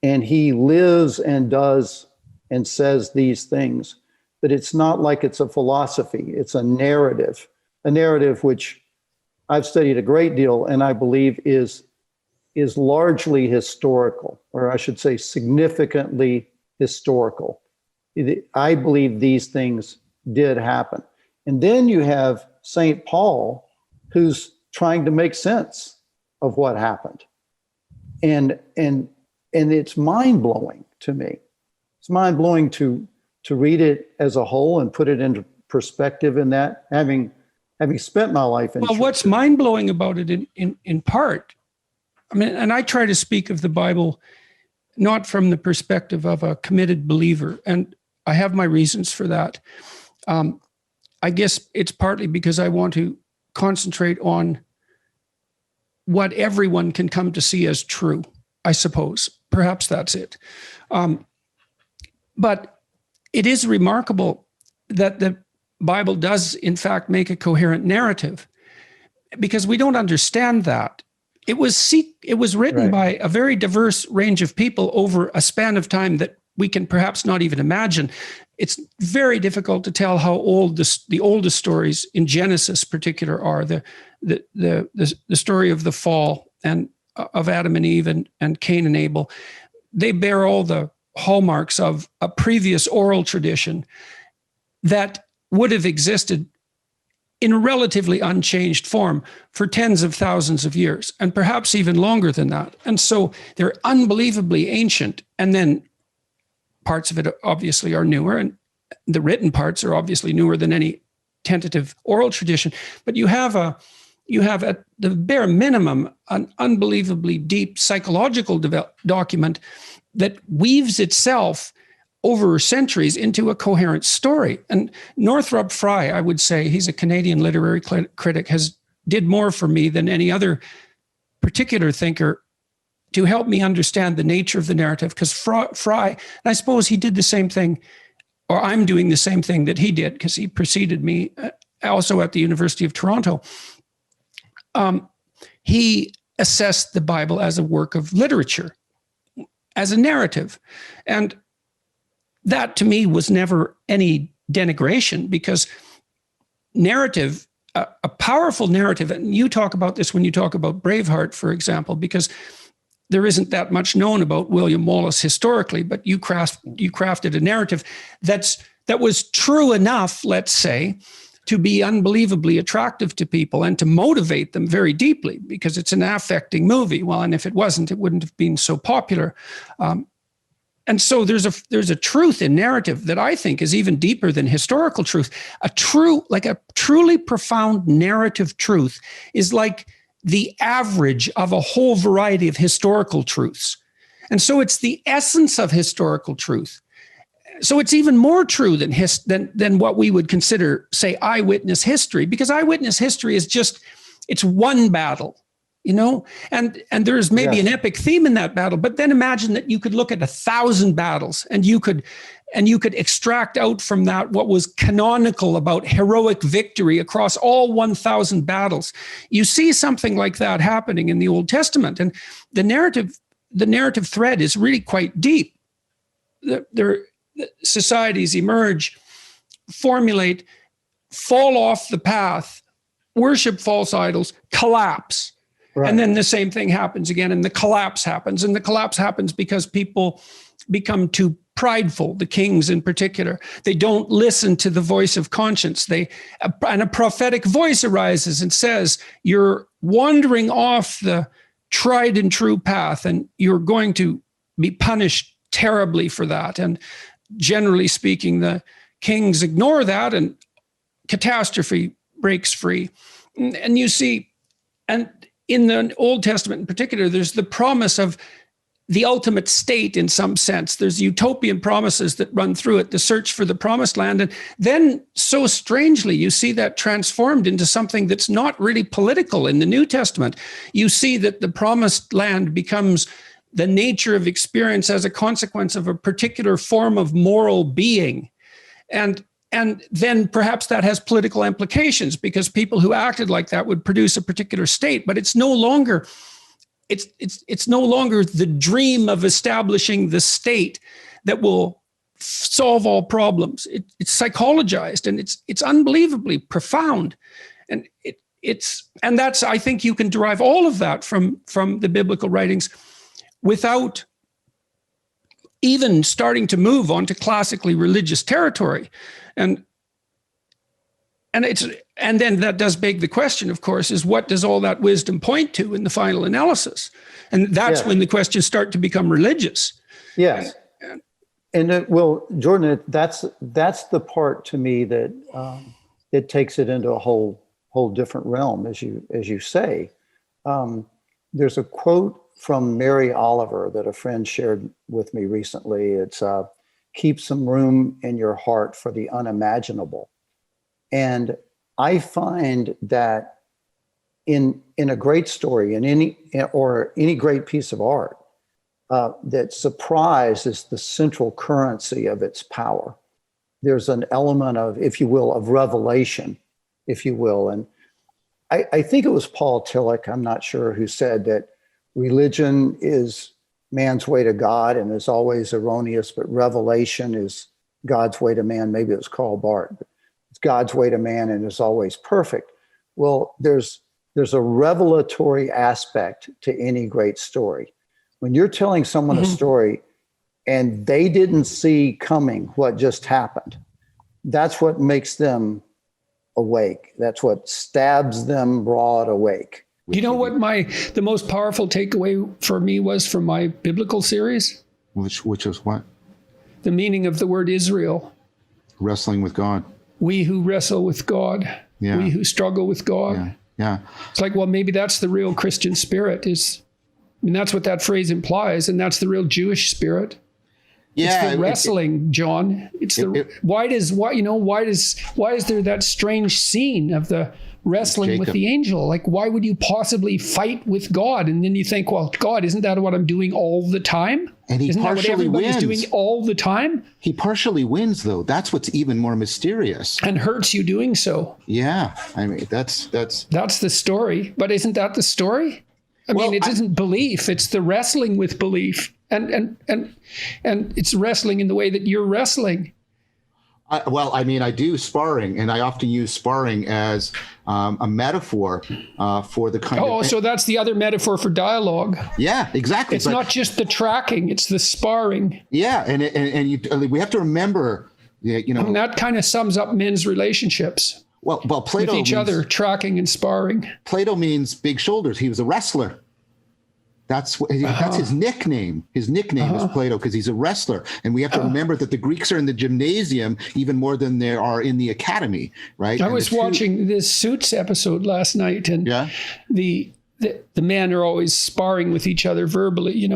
And he lives and does and says these things. But it's not like it's a philosophy. It's a narrative which I've studied a great deal, and I believe is largely historical, or I should say significantly historical. I believe these things did happen. And then you have St. Paul, who's trying to make sense of what happened. And it's mind-blowing to me. It's mind-blowing to read it as a whole and put it into perspective in that, having spent my life in church. What's mind-blowing about it in part, I mean, and I try to speak of the Bible not from the perspective of a committed believer, and I have my reasons for that. I guess it's partly because I want to concentrate on what everyone can come to see as true, I suppose. Perhaps that's it. But it is remarkable that the Bible does, in fact, make a coherent narrative, because we don't understand that. It was written by a very diverse range of people over a span of time that we can perhaps not even imagine. It's very difficult to tell how old the oldest stories in Genesis, particular, are. The story of the fall and of Adam and Eve and Cain and Abel. They bear all the hallmarks of a previous oral tradition that would have existed in a relatively unchanged form for tens of thousands of years, and perhaps even longer than that. And so they're unbelievably ancient. And then parts of it obviously are newer, and the written parts are obviously newer than any tentative oral tradition. But you have at the bare minimum an unbelievably deep psychological document that weaves itself over centuries into a coherent story. And Northrop Frye, I would say, he's a Canadian literary critic, did more for me than any other particular thinker to help me understand the nature of the narrative. Because Frye, and I suppose he did the same thing, or I'm doing the same thing that he did, because he preceded me also at the University of Toronto. He assessed the Bible as a work of literature, as a narrative. And that to me was never any denigration, because narrative, a powerful narrative, and you talk about this when you talk about Braveheart, for example, because there isn't that much known about William Wallace historically, but you crafted a narrative that was true enough, let's say, to be unbelievably attractive to people and to motivate them very deeply, because it's an affecting movie. Well, and if it wasn't, it wouldn't have been so popular. And so there's a truth in narrative that I think is even deeper than historical truth. A truly profound narrative truth is like the average of a whole variety of historical truths. And so it's the essence of historical truth. So it's even more true than what we would consider, say, eyewitness history, because eyewitness history is it's one battle. you know, and there's maybe an epic theme in that battle, but then imagine that you could look at 1,000 battles and you could extract out from that what was canonical about heroic victory across all 1,000 battles. You see something like that happening in the Old Testament, and the narrative thread is really quite deep. The societies emerge, formulate, fall off the path, worship false idols, collapse. Right. And then the same thing happens again, and the collapse happens. And the collapse happens because people become too prideful, the kings in particular. They don't listen to the voice of conscience. And a prophetic voice arises and says, you're wandering off the tried and true path, and you're going to be punished terribly for that. And generally speaking, the kings ignore that, and catastrophe breaks free. And you see, and in the Old Testament in particular, there's the promise of the ultimate state in some sense. There's utopian promises that run through it, the search for the promised land. And then so strangely, you see that transformed into something that's not really political in the New Testament. You see that the promised land becomes the nature of experience as a consequence of a particular form of moral being. And then perhaps that has political implications, because people who acted like that would produce a particular state, but it's no longer the dream of establishing the state that will solve all problems. It's psychologized, and it's unbelievably profound. And that's, I think you can derive all of that from the biblical writings without even starting to move onto classically religious territory. And then that does beg the question, of course, is what does all that wisdom point to in the final analysis? And that's when the questions start to become religious. Yes. Well, Jordan, that's the part to me that it takes it into a whole different realm, as you say. There's a quote from Mary Oliver that a friend shared with me recently. It's keep some room in your heart for the unimaginable. And I find that in a great story, in any great piece of art, that surprise is the central currency of its power. There's an element of, if you will, of revelation, if you will. And I think it was Paul Tillich, I'm not sure, who said that religion is man's way to God and is always erroneous, but revelation is God's way to man. Maybe it was Karl Barth. It's God's way to man and is always perfect. Well, there's a revelatory aspect to any great story. When you're telling someone a story and they didn't see coming what just happened, that's what makes them awake. That's what stabs them broad awake. You know what the most powerful takeaway for me was from my biblical series? Which was what? The meaning of the word Israel. Wrestling with God. We who wrestle with God. Yeah. We who struggle with God. Yeah. It's like, well, maybe that's the real Christian spirit. That's what that phrase implies, and that's the real Jewish spirit. Yeah, it's the wrestling, John. It's why is there that strange scene of the wrestling with the angel? Like, why would you possibly fight with God? And then you think, well, God, isn't that what I'm doing all the time? And isn't that what everybody's doing all the time? He partially wins, though. That's what's even more mysterious. And hurts you doing so. Yeah, I mean, that's the story. But isn't that the story? I mean, it isn't belief. It's the wrestling with belief. And it's wrestling in the way that you're wrestling. I do sparring, and I often use sparring as a metaphor for the kind of... Oh, so that's the other metaphor for dialogue. Yeah, exactly. It's not just the tracking, it's the sparring. Yeah, and we have to remember, and that kind of sums up men's relationships. Well, Plato with each other, tracking and sparring. Plato means big shoulders. He was a wrestler. That's his nickname. His nickname is Plato because he's a wrestler. And we have to remember that the Greeks are in the gymnasium even more than they are in the academy, right? I was watching this Suits episode last night, and the men are always sparring with each other verbally,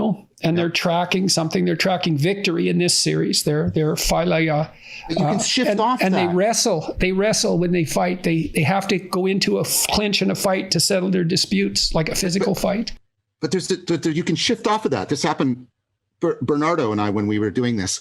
and they're tracking something. They're tracking victory in this series. They're philia. But you can shift off and that. they wrestle. They wrestle when they fight. They have to go into a clinch and a fight to settle their disputes, like a physical fight. But you can shift off of that. This happened. Bernardo and I, when we were doing this,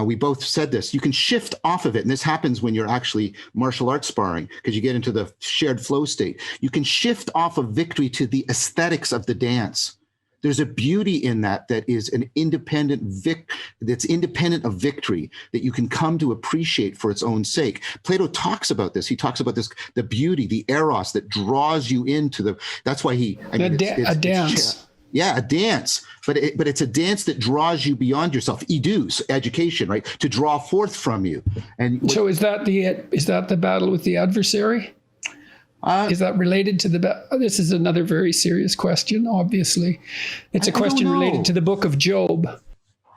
we both said this. You can shift off of it, and this happens when you're actually martial arts sparring, because you get into the shared flow state. You can shift off of victory to the aesthetics of the dance. There's a beauty in that is an that's independent of victory, that you can come to appreciate for its own sake. Plato talks about this. He talks about this, the beauty, the eros that draws you into the. That's why a dance. Yeah, a dance, but it's a dance that draws you beyond yourself. Edus, education, right? To draw forth from you. And so is that the battle with the adversary? Is that related to this is another very serious question, obviously. It's a question related to the book of Job.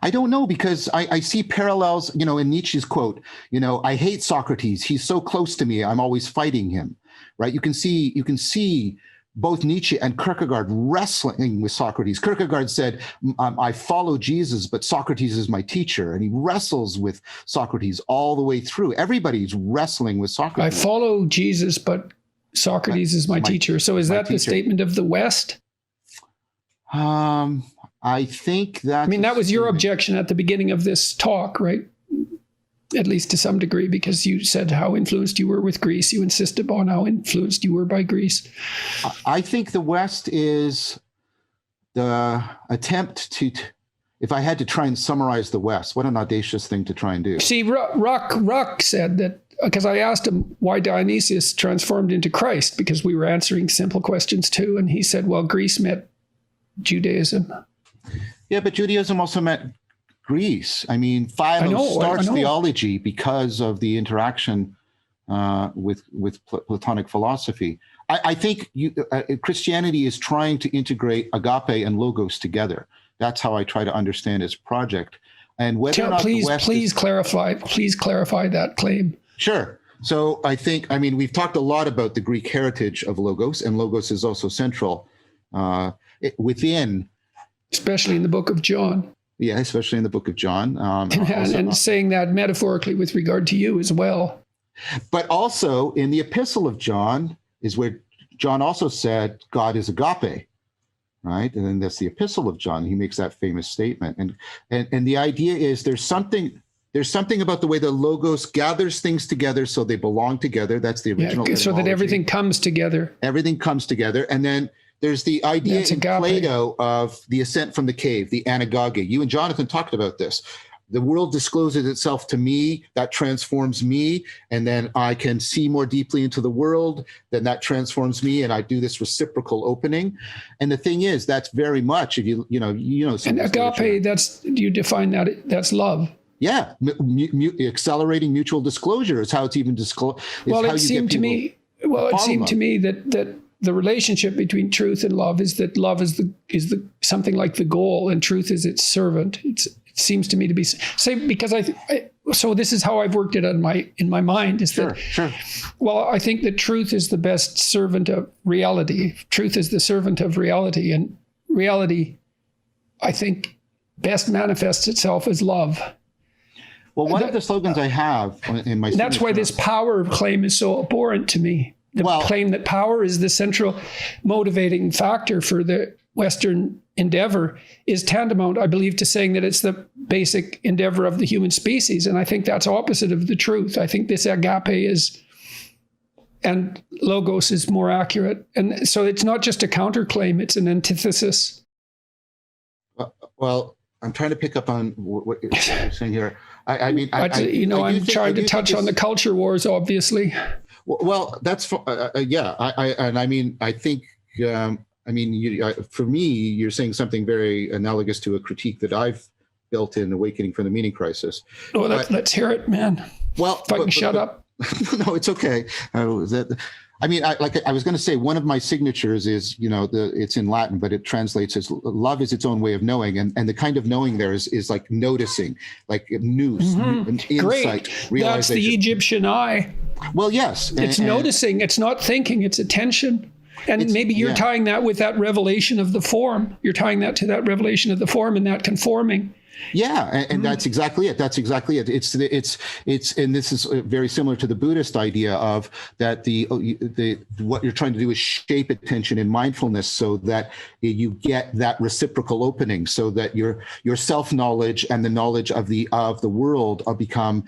I don't know, because I see parallels, in Nietzsche's quote, I hate Socrates. He's so close to me. I'm always fighting him, right? You can see both Nietzsche and Kierkegaard wrestling with Socrates. Kierkegaard said, I follow Jesus, but Socrates is my teacher. And he wrestles with Socrates all the way through. Everybody's wrestling with Socrates. I follow Jesus, but Socrates is my teacher. So is that the statement of the West? I think that. That was your objection at the beginning of this talk, right? At least to some degree, because you said how influenced you were with Greece. You insisted on how influenced you were by Greece. I think the West is the attempt to, if I had to try and summarize the West, what an audacious thing to try and do. See, Ruck said that, because I asked him why Dionysius transformed into Christ, because we were answering simple questions too. And he said, well, Greece met Judaism. Yeah, but Judaism also met Greece. Philo starts theology because of the interaction with Platonic philosophy. I think Christianity is trying to integrate agape and logos together. That's how I try to understand its project. And whether or not please clarify that claim. Sure. So I think, we've talked a lot about the Greek heritage of logos, and logos is also central within, especially in the book of John. Yeah, especially in the book of John. And saying that metaphorically with regard to you as well. But also in the epistle of John is where John also said God is agape, right? And then that's the epistle of John. He makes that famous statement. And the idea is there's something about the way the logos gathers things together so they belong together. That's the original etymology. So that everything comes together. Everything comes together. And then there's the idea in Plato of the ascent from the cave, the anagoge. You and Jonathan talked about this. The world discloses itself to me, that transforms me, and then I can see more deeply into the world, then that transforms me, and I do this reciprocal opening. And the thing is, that's very much, if you know. And agape, do you define that? That's love. Yeah, accelerating mutual disclosure is how it's even disclosed. Well, it seemed to me that the relationship between truth and love is that love is the something like the goal, and truth is its servant. It seems to me to be because so this is how I've worked it in my mind is that well, I think that truth is the best servant of reality. Truth is the servant of reality, and reality, I think, best manifests itself as love. Well, one of the slogans I have in my that's why this power claim is so abhorrent to me. The claim that power is the central motivating factor for the Western endeavor is tantamount, I believe, to saying that it's the basic endeavor of the human species. And I think that's opposite of the truth. I think this agape and logos is more accurate. And so it's not just a counterclaim, it's an antithesis. Well, I'm trying to pick up on what you're saying here. I'm trying to touch on the culture wars, obviously. Well, that's yeah. I think for me, you're saying something very analogous to a critique that I've built in Awakening from the Meaning Crisis. Well, let's hear it, man. Well, if I can shut up. No, it's okay. I was going to say, one of my signatures is, it's in Latin, but it translates as love is its own way of knowing. And the kind of knowing there is like noticing, like nous, insight, Great. realization. That's the Egyptian eye. Well, yes. It's noticing. It's not thinking. It's attention. And maybe you're tying that with that revelation of the form. You're tying that to that revelation of the form and that conforming. Yeah, and that's exactly it. That's exactly it. It's and this is very similar to the Buddhist idea of that the what you're trying to do is shape attention and mindfulness so that you get that reciprocal opening, so that your self-knowledge and the knowledge of the world become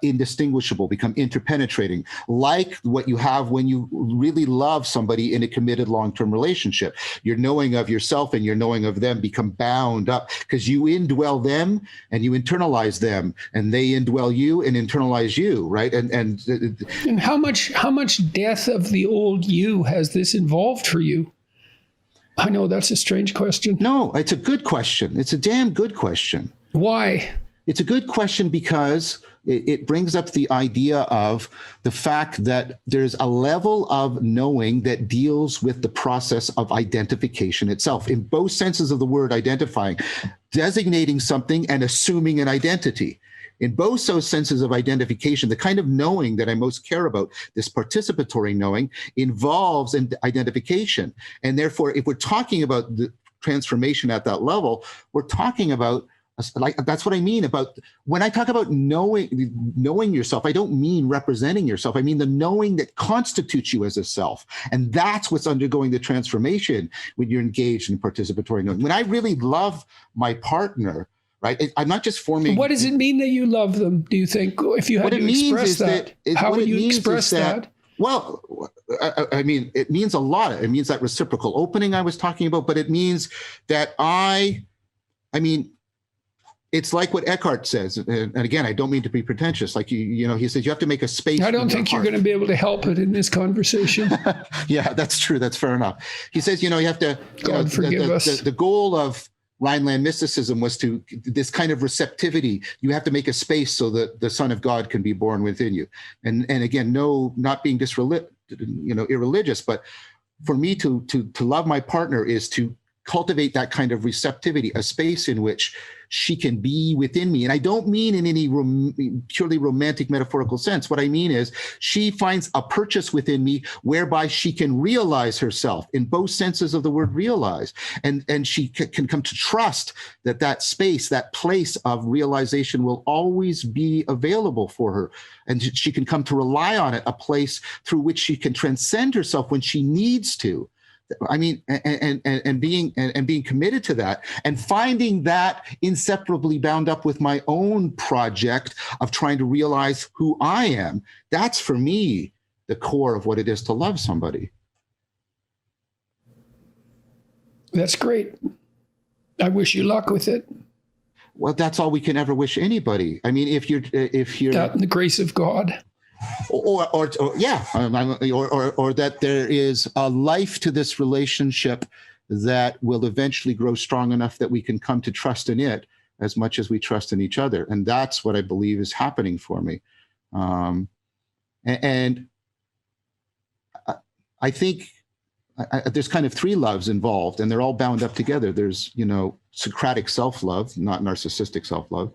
indistinguishable, become interpenetrating, like what you have when you really love somebody in a committed long-term relationship. Your knowing of yourself and your knowing of them become bound up because you indwell them and you internalize them, and they indwell you and internalize you, right? And how much death of the old you has this involved for you? I know that's a strange question. No, it's a good question. It's a damn good question. Why? It's a good question because it brings up the idea of the fact that there's a level of knowing that deals with the process of identification itself, in both senses of the word identifying, designating something and assuming an identity. In both those senses of identification, the kind of knowing that I most care about, this participatory knowing, involves an identification. And therefore, if we're talking about the transformation at that level, we're talking about that's what I mean about when I talk about knowing yourself. I don't mean representing yourself. I mean the knowing that constitutes you as a self. And that's what's undergoing the transformation when you're engaged in participatory knowing. When I really love my partner, right? I'm not just forming. What does it mean that you love them, do you think? If you had to express that, how would you express that? Well, I mean, it means a lot. It means that reciprocal opening I was talking about, but it means that I mean, it's like what Eckhart says, and again, I don't mean to be pretentious. Like he says you have to make a space. I don't think you're going to be able to help it in this conversation. Yeah, that's true. That's fair enough. He says, you have to. God forgive us. The goal of Rhineland mysticism was to this kind of receptivity. You have to make a space so that the Son of God can be born within you. And again, not being irreligious, but for me to love my partner is to cultivate that kind of receptivity, a space in which she can be within me. And I don't mean in any purely romantic metaphorical sense. What I mean is she finds a purchase within me whereby she can realize herself in both senses of the word realize. And she can come to trust that space, that place of realization will always be available for her. And she can come to rely on it, a place through which she can transcend herself when she needs to. I mean, and being committed to that and finding that inseparably bound up with my own project of trying to realize who I am. That's for me the core of what it is to love somebody. That's great. I wish you luck with it. Well, that's all we can ever wish anybody. I mean, if you're that and the grace of God. Or that there is a life to this relationship that will eventually grow strong enough that we can come to trust in it as much as we trust in each other. And that's what I believe is happening for me. And I think there's kind of three loves involved, and they're all bound up together. There's, Socratic self-love, not narcissistic self-love.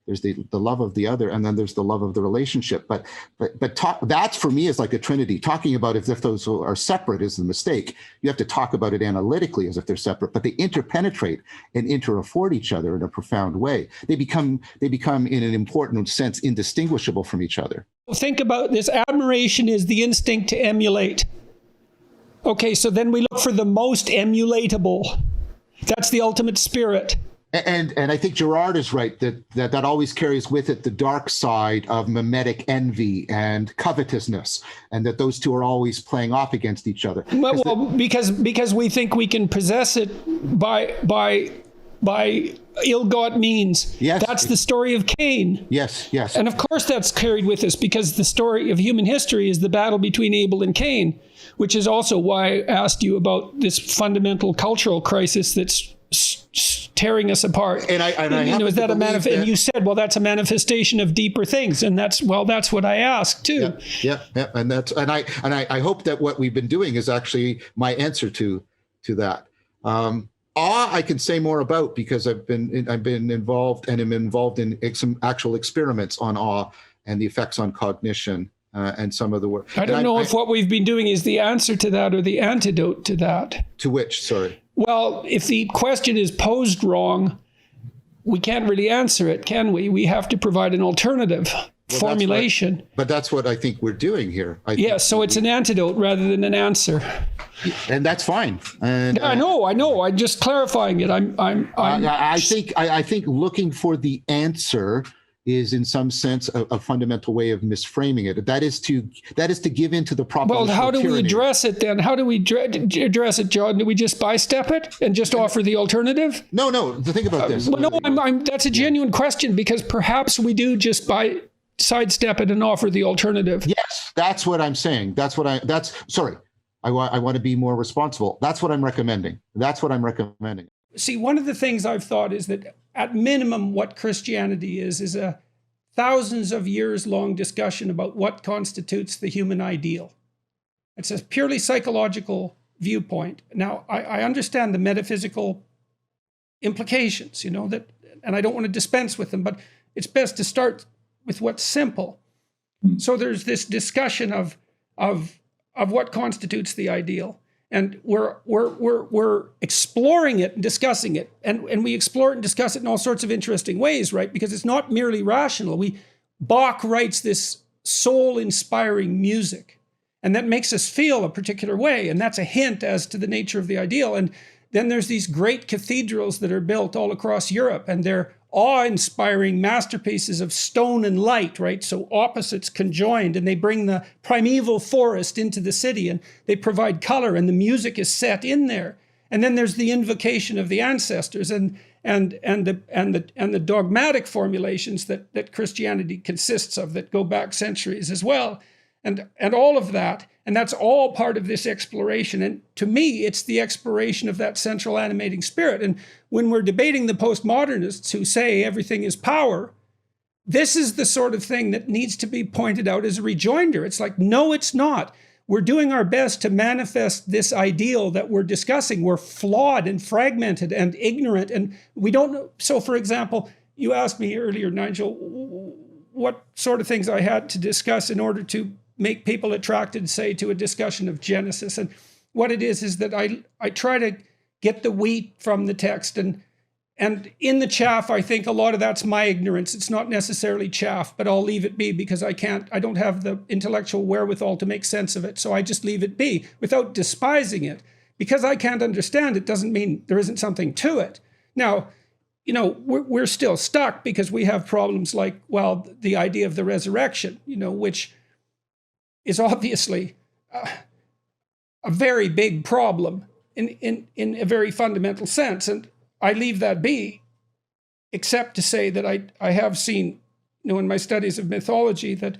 There's the love of the other, and then there's the love of the relationship. But that for me is like a trinity. Talking about as if those are separate is the mistake. You have to talk about it analytically as if they're separate, but they interpenetrate and interafford each other in a profound way. They become in an important sense indistinguishable from each other. Think about this. Admiration is the instinct to emulate. Okay, so then we look for the most emulatable. That's the ultimate spirit. And I think Gerard is right that always carries with it the dark side of mimetic envy and covetousness, and that those two are always playing off against each other. Well, because we think we can possess it by ill-got means. Yes. That's the story of Cain. Yes. And of course that's carried with us because the story of human history is the battle between Abel and Cain, which is also why I asked you about this fundamental cultural crisis that's tearing us apart. And is that a manifest? And you said, well, that's a manifestation of deeper things, and that's what I asked too. Yeah. And I hope that what we've been doing is actually my answer to that. Awe, I can say more about because I've been involved and am involved in some actual experiments on awe and the effects on cognition and some of the work. I don't know if what we've been doing is the answer to that or the antidote to that. To which, sorry? Well, if the question is posed wrong, we can't really answer it, can we? We have to provide an alternative formulation. But that's what I think we're doing here. So it's an antidote rather than an answer. And that's fine. And I know. I'm just clarifying it. I think looking for the answer is in some sense a fundamental way of misframing it. That is to give into the proposition. Well, how do we address it then? How do we address it, John? Do we just bystep it and just offer the alternative? No. Think about this. That's a genuine question, because perhaps we do just sidestep it and offer the alternative. Yes, that's what I'm saying. Sorry. I want to be more responsible. That's what I'm recommending. See, one of the things I've thought is that at minimum, what Christianity is a thousands of years long discussion about what constitutes the human ideal. It's a purely psychological viewpoint. Now, I understand the metaphysical implications, that, and I don't want to dispense with them, but it's best to start with what's simple. So there's this discussion of what constitutes the ideal. And we're exploring it and discussing it. And we explore it and discuss it in all sorts of interesting ways, right? Because it's not merely rational. Bach writes this soul-inspiring music, and that makes us feel a particular way. And that's a hint as to the nature of the ideal. And then there's these great cathedrals that are built all across Europe, and they're awe-inspiring masterpieces of stone and light, right? So opposites conjoined, and they bring the primeval forest into the city, and they provide color, and the music is set in there. And then there's the invocation of the ancestors and the dogmatic formulations that Christianity consists of that go back centuries as well, and all of that. And that's all part of this exploration. And to me, it's the exploration of that central animating spirit. And when we're debating the postmodernists who say everything is power, this is the sort of thing that needs to be pointed out as a rejoinder. It's like, no, it's not. We're doing our best to manifest this ideal that we're discussing. We're flawed and fragmented and ignorant, and we don't know. So, for example, you asked me earlier, Nigel, what sort of things I had to discuss in order to make people attracted, say, to a discussion of Genesis. And what it is that I try to get the wheat from the text. And in the chaff, I think a lot of that's my ignorance. It's not necessarily chaff, but I'll leave it be because I don't have the intellectual wherewithal to make sense of it. So I just leave it be without despising it. Because I can't understand it doesn't mean there isn't something to it. Now, we're still stuck because we have problems like, well, the idea of the resurrection, which is obviously a very big problem in a very fundamental sense. And I leave that be, except to say that I have seen, in my studies of mythology, that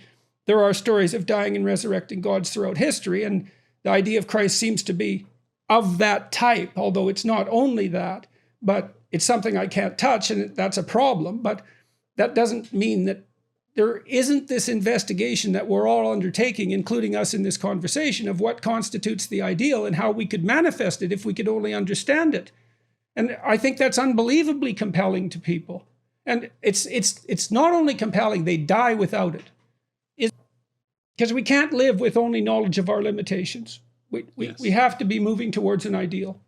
there are stories of dying and resurrecting gods throughout history. And the idea of Christ seems to be of that type, although it's not only that, but it's something I can't touch, and that's a problem. But that doesn't mean that there isn't this investigation that we're all undertaking, including us in this conversation, of what constitutes the ideal and how we could manifest it if we could only understand it. And I think that's unbelievably compelling to people. And it's not only compelling, they die without it. Because we can't live with only knowledge of our limitations. We have to be moving towards an ideal.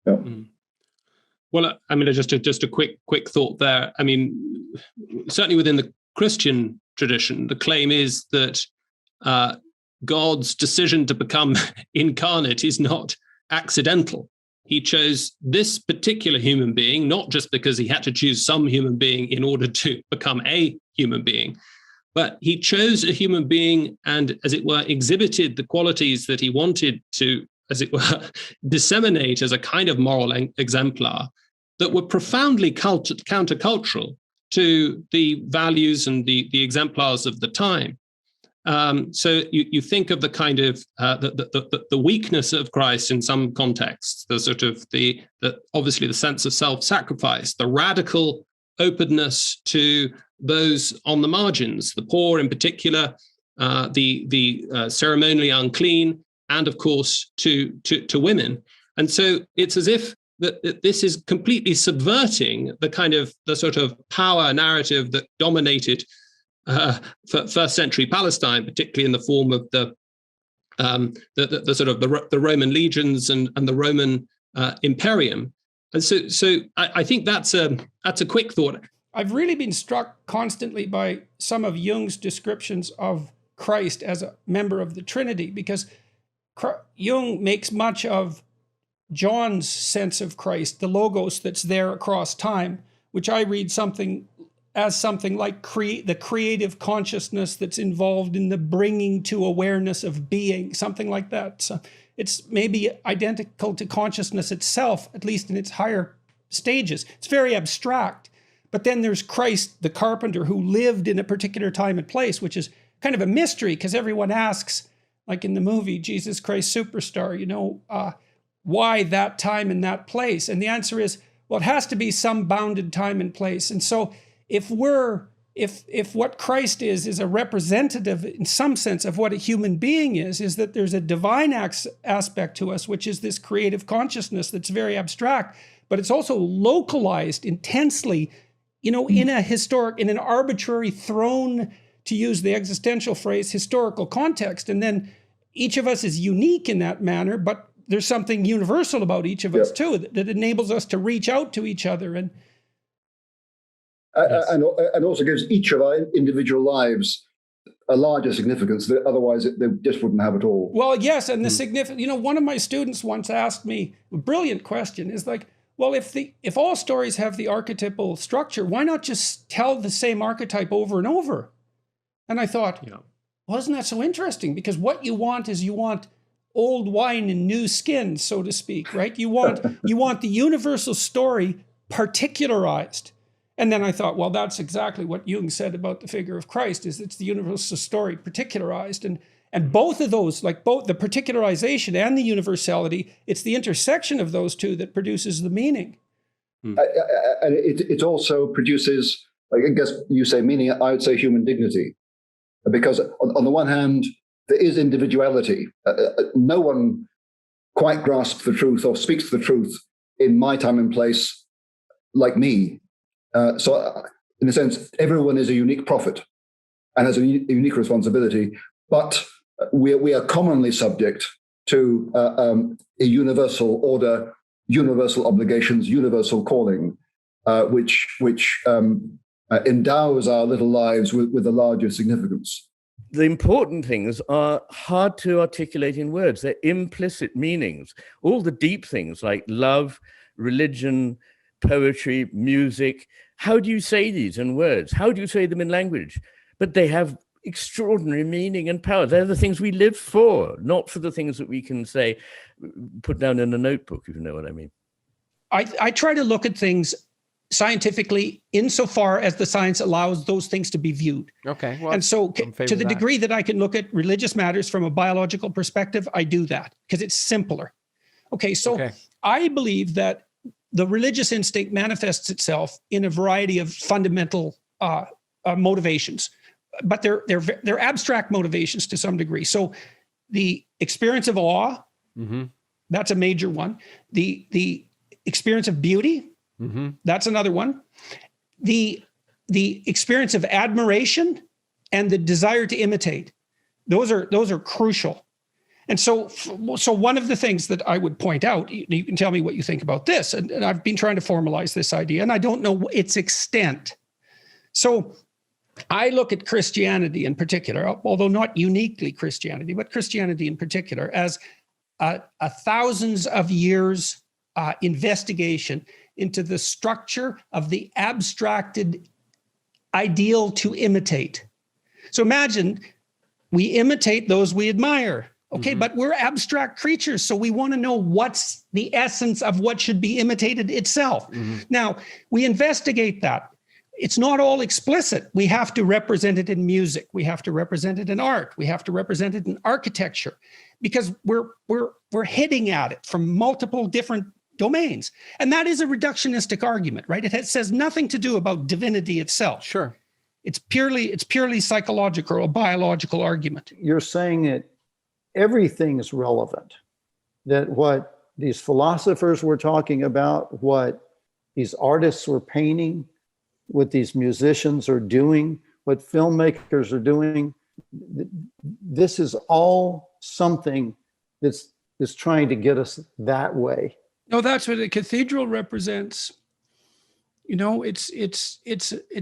Yeah. Mm. Well, I mean, just a quick thought there. I mean, certainly within the Christian tradition, the claim is that God's decision to become incarnate is not accidental. He chose this particular human being, not just because he had to choose some human being in order to become a human being, but he chose a human being and, as it were, exhibited the qualities that he wanted to, as it were, disseminate as a kind of moral exemplar that were profoundly countercultural to the values and the exemplars of the time. So you think of the kind of the weakness of Christ in some contexts, the sort of the obviously the sense of self-sacrifice, the radical openness to those on the margins, the poor in particular, the ceremonially unclean, and of course to women. And so it's as if that this is completely subverting the sort of power narrative that dominated first century Palestine, particularly in the form of the sort of the Roman legions and the Roman imperium. And so I think that's a quick thought. I've really been struck constantly by some of Jung's descriptions of Christ as a member of the Trinity, because Jung makes much of John's sense of Christ, the logos that's there across time, which I read something like the creative consciousness that's involved in the bringing to awareness of being, something like that. So it's maybe identical to consciousness itself, at least in its higher stages. It's very abstract. But then there's Christ, the carpenter, who lived in a particular time and place, which is kind of a mystery, because everyone asks, like in the movie Jesus Christ Superstar, why that time and that place? And the answer is, well, it has to be some bounded time and place. And so if what Christ is a representative in some sense of what a human being is that there's a divine aspect to us, which is this creative consciousness that's very abstract, but it's also localized intensely, in an arbitrary thrown, to use the existential phrase, historical context. And then each of us is unique in that manner, but there's something universal about each of us too, that enables us to reach out to each other. And also gives each of our individual lives a larger significance that otherwise they just wouldn't have at all. Well, yes, and the significance, one of my students once asked me a brilliant question, is like, well, if all stories have the archetypal structure, why not just tell the same archetype over and over? And I thought, well, isn't that so interesting? Because what you want is old wine in new skins, so to speak, right? You want the universal story particularized. And then I thought, well, that's exactly what Jung said about the figure of Christ, is it's the universal story particularized. And both of those, like both the particularization and the universality, it's the intersection of those two that produces the meaning. And it also produces, I guess you say meaning, I would say human dignity. Because on the one hand, there is individuality. No one quite grasps the truth or speaks the truth in my time and place like me. So in a sense, everyone is a unique prophet and has a unique responsibility, but we are commonly subject to a universal order, universal obligations, universal calling, which endows our little lives with a larger significance. The important things are hard to articulate in words. They're implicit meanings. All the deep things like love, religion, poetry, music. How do you say these in words? How do you say them in language? But they have extraordinary meaning and power. They're the things we live for, not for the things that we can say, put down in a notebook, if you know what I mean. I try to look at things scientifically insofar as the science allows those things to be viewed. Okay. Well, and so to the degree that I can look at religious matters from a biological perspective, I do that because it's simpler. Okay. So I believe that the religious instinct manifests itself in a variety of fundamental motivations, but they're abstract motivations to some degree. So the experience of awe, that's a major one. The experience of beauty, that's another one. The experience of admiration and the desire to imitate, those are crucial. And so one of the things that I would point out, you can tell me what you think about this, and I've been trying to formalize this idea, and I don't know its extent. So I look at Christianity in particular, although not uniquely Christianity, but Christianity in particular, as a thousands of years investigation into the structure of the abstracted ideal to imitate. So imagine we imitate those we admire. Okay, but we're abstract creatures, so we want to know what's the essence of what should be imitated itself. Now, we investigate that. It's not all explicit. We have to represent it in music. We have to represent it in art. We have to represent it in architecture, because we're hitting at it from multiple different domains. And that is a reductionistic argument, right? It says nothing to do about divinity itself. Sure. It's purely psychological or a biological argument. You're saying that everything is relevant, that what these philosophers were talking about, what these artists were painting, what these musicians are doing, what filmmakers are doing, this is all something that's trying to get us that way. No, that's what a cathedral represents. You know, it's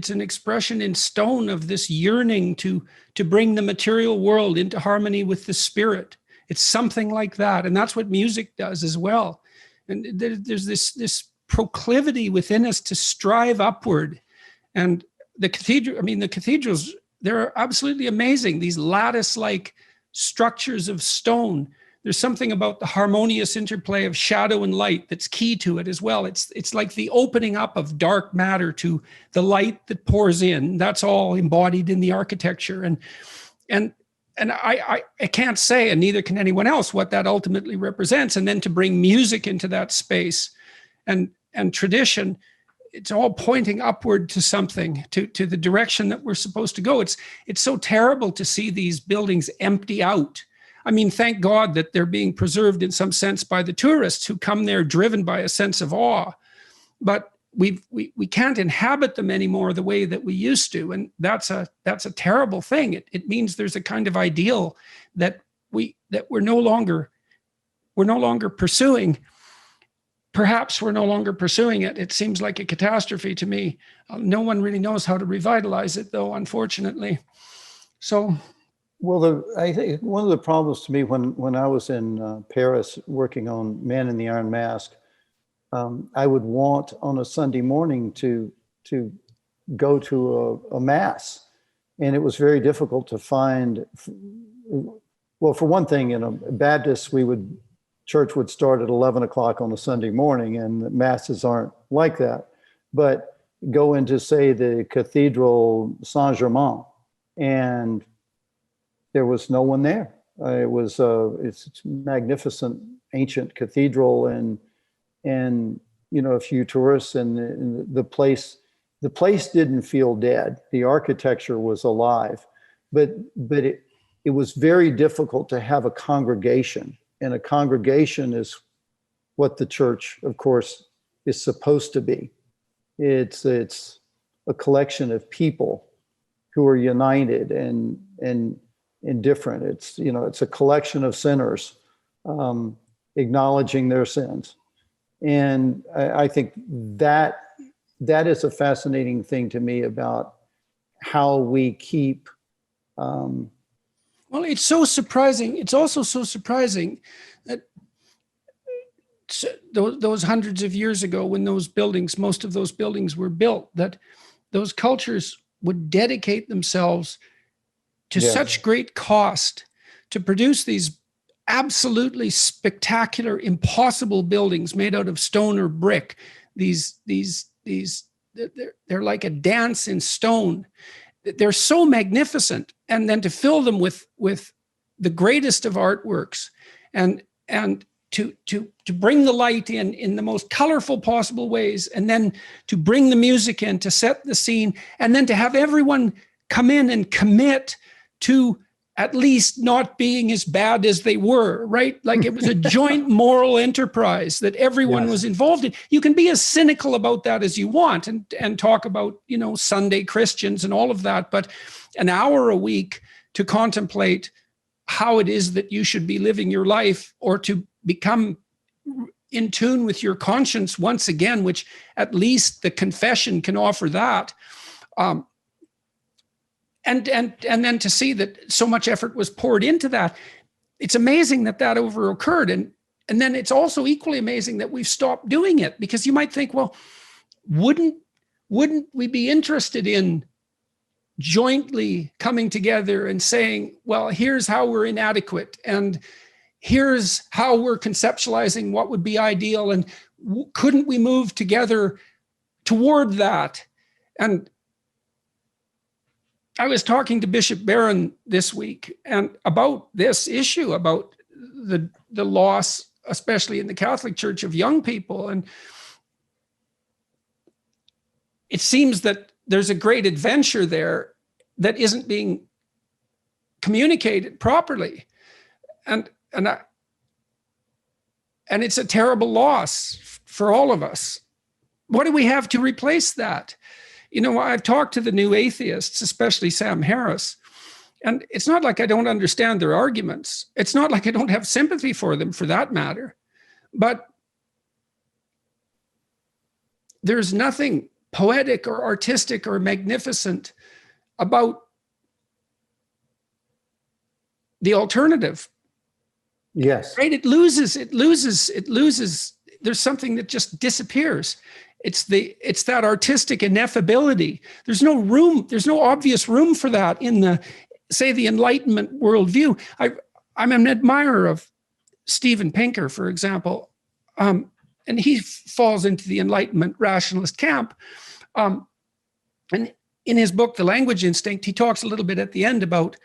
an expression in stone of this yearning to bring the material world into harmony with the spirit. It's something like that, and that's what music does as well. And there's this proclivity within us to strive upward. And the cathedrals, they're absolutely amazing. These lattice-like structures of stone. There's something about the harmonious interplay of shadow and light that's key to it as well. It's like the opening up of dark matter to the light that pours in. That's all embodied in the architecture. And I can't say, and neither can anyone else, what that ultimately represents. And then to bring music into that space and tradition, it's all pointing upward to something, to the direction that we're supposed to go. It's so terrible to see these buildings empty out. I mean, thank God that they're being preserved in some sense by the tourists who come there driven by a sense of awe. But we can't inhabit them anymore the way that we used to, and that's a terrible thing. It means there's a kind of ideal that we're no longer pursuing. Perhaps we're no longer pursuing it. It seems like a catastrophe to me. No one really knows how to revitalize it, though, unfortunately. So. Well, I think one of the problems to me when I was in Paris working on Man in the Iron Mask, I would want on a Sunday morning to go to a mass, and it was very difficult to find. Well, for one thing, in a Baptist, church would start at 11 o'clock on a Sunday morning, and the masses aren't like that. But go into, say, the Cathedral Saint-Germain, and there was no one there. It's a magnificent ancient cathedral, and a few tourists, and the place didn't feel dead. The architecture was alive, but it was very difficult to have a congregation, and a congregation is what the church, of course, is supposed to be. It's a collection of people who are united and indifferent. It's a collection of sinners acknowledging their sins. And I think that is a fascinating thing to me about how we keep. Well, it's so surprising. It's also so surprising that those hundreds of years ago, when most of those buildings were built, that those cultures would dedicate themselves to such great cost to produce these absolutely spectacular, impossible buildings made out of stone or brick. They're like a dance in stone. They're so magnificent, and then to fill them with the greatest of artworks, and to bring the light in the most colorful possible ways, and then to bring the music in to set the scene, and then to have everyone come in and commit to at least not being as bad as they were, right? Like it was a joint moral enterprise that everyone was involved in. You can be as cynical about that as you want and talk about, Sunday Christians and all of that, but an hour a week to contemplate how it is that you should be living your life, or to become in tune with your conscience once again, which at least the confession can offer that. And then to see that so much effort was poured into that, it's amazing that over occurred. And then it's also equally amazing that we've stopped doing it, because you might think, well, wouldn't we be interested in jointly coming together and saying, well, here's how we're inadequate, and here's how we're conceptualizing what would be ideal, and couldn't we move together toward that? And I was talking to Bishop Barron this week and about this issue, about the loss, especially in the Catholic Church, of young people. And it seems that there's a great adventure there that isn't being communicated properly. And it's a terrible loss for all of us. What do we have to replace that? You know, I've talked to the new atheists, especially Sam Harris, and it's not like I don't understand their arguments. It's not like I don't have sympathy for them, for that matter. But there's nothing poetic or artistic or magnificent about the alternative. Yes. Right? It loses. There's something that just disappears. It's that artistic ineffability. There's no room. There's no obvious room for that in the Enlightenment worldview. I'm an admirer of Steven Pinker, for example, and he falls into the Enlightenment rationalist camp. And in his book, The Language Instinct, he talks a little bit at the end about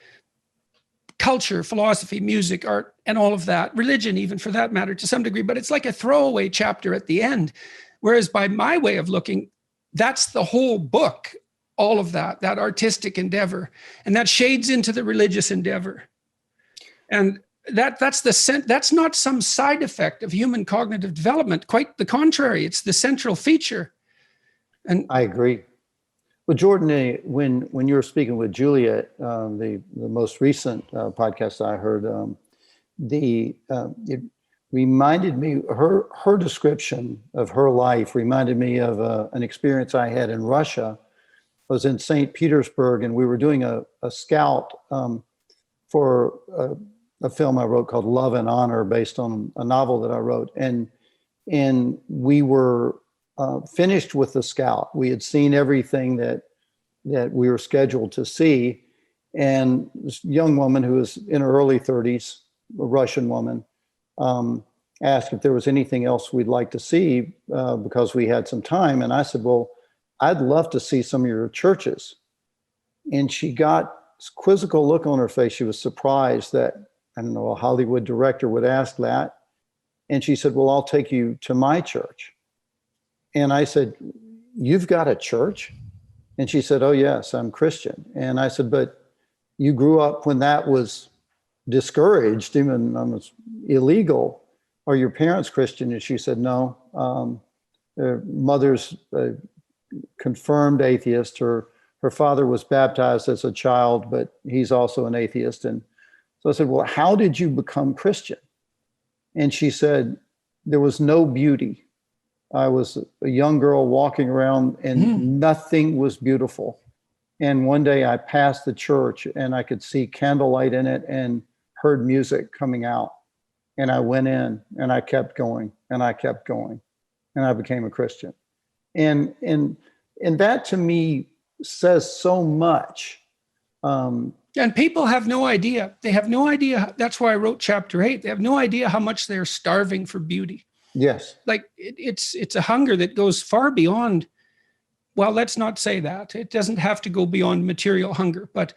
culture, philosophy, music, art, and all of that, religion, even for that matter, to some degree. But it's like a throwaway chapter at the end. Whereas by my way of looking, that's the whole book, all of that artistic endeavor, and that shades into the religious endeavor. And that's not some side effect of human cognitive development. Quite the contrary, it's the central feature. And I agree. Well, Jordan, when you were speaking with Juliet, the most recent podcast I heard, it reminded me, her description of her life reminded me of an experience I had in Russia. I was in St. Petersburg, and we were doing a scout for a film I wrote called Love and Honor, based on a novel that I wrote. And we were finished with the scout. We had seen everything that we were scheduled to see. And this young woman who was in her early 30s, a Russian woman, asked if there was anything else we'd like to see because we had some time. And I said, well, I'd love to see some of your churches. And she got this quizzical look on her face. She was surprised that, I don't know, a Hollywood director would ask that. And she said, well, I'll take you to my church. And I said, you've got a church? And she said, oh, yes, I'm Christian. And I said, but you grew up when that was discouraged, even almost illegal. Are your parents Christian? And she said, no. Their mother's a confirmed atheist. Her father was baptized as a child, but he's also an atheist. And so I said, well, how did you become Christian? And she said, there was no beauty. I was a young girl walking around and nothing was beautiful. And one day I passed the church and I could see candlelight in it and heard music coming out. And I went in and I kept going and I kept going and I became a Christian. And that to me says so much. And people have no idea. They have no idea. That's why I wrote chapter 8. They have no idea how much they're starving for beauty. Yes. Like it's a hunger that goes far beyond, well, let's not say that. It doesn't have to go beyond material hunger, but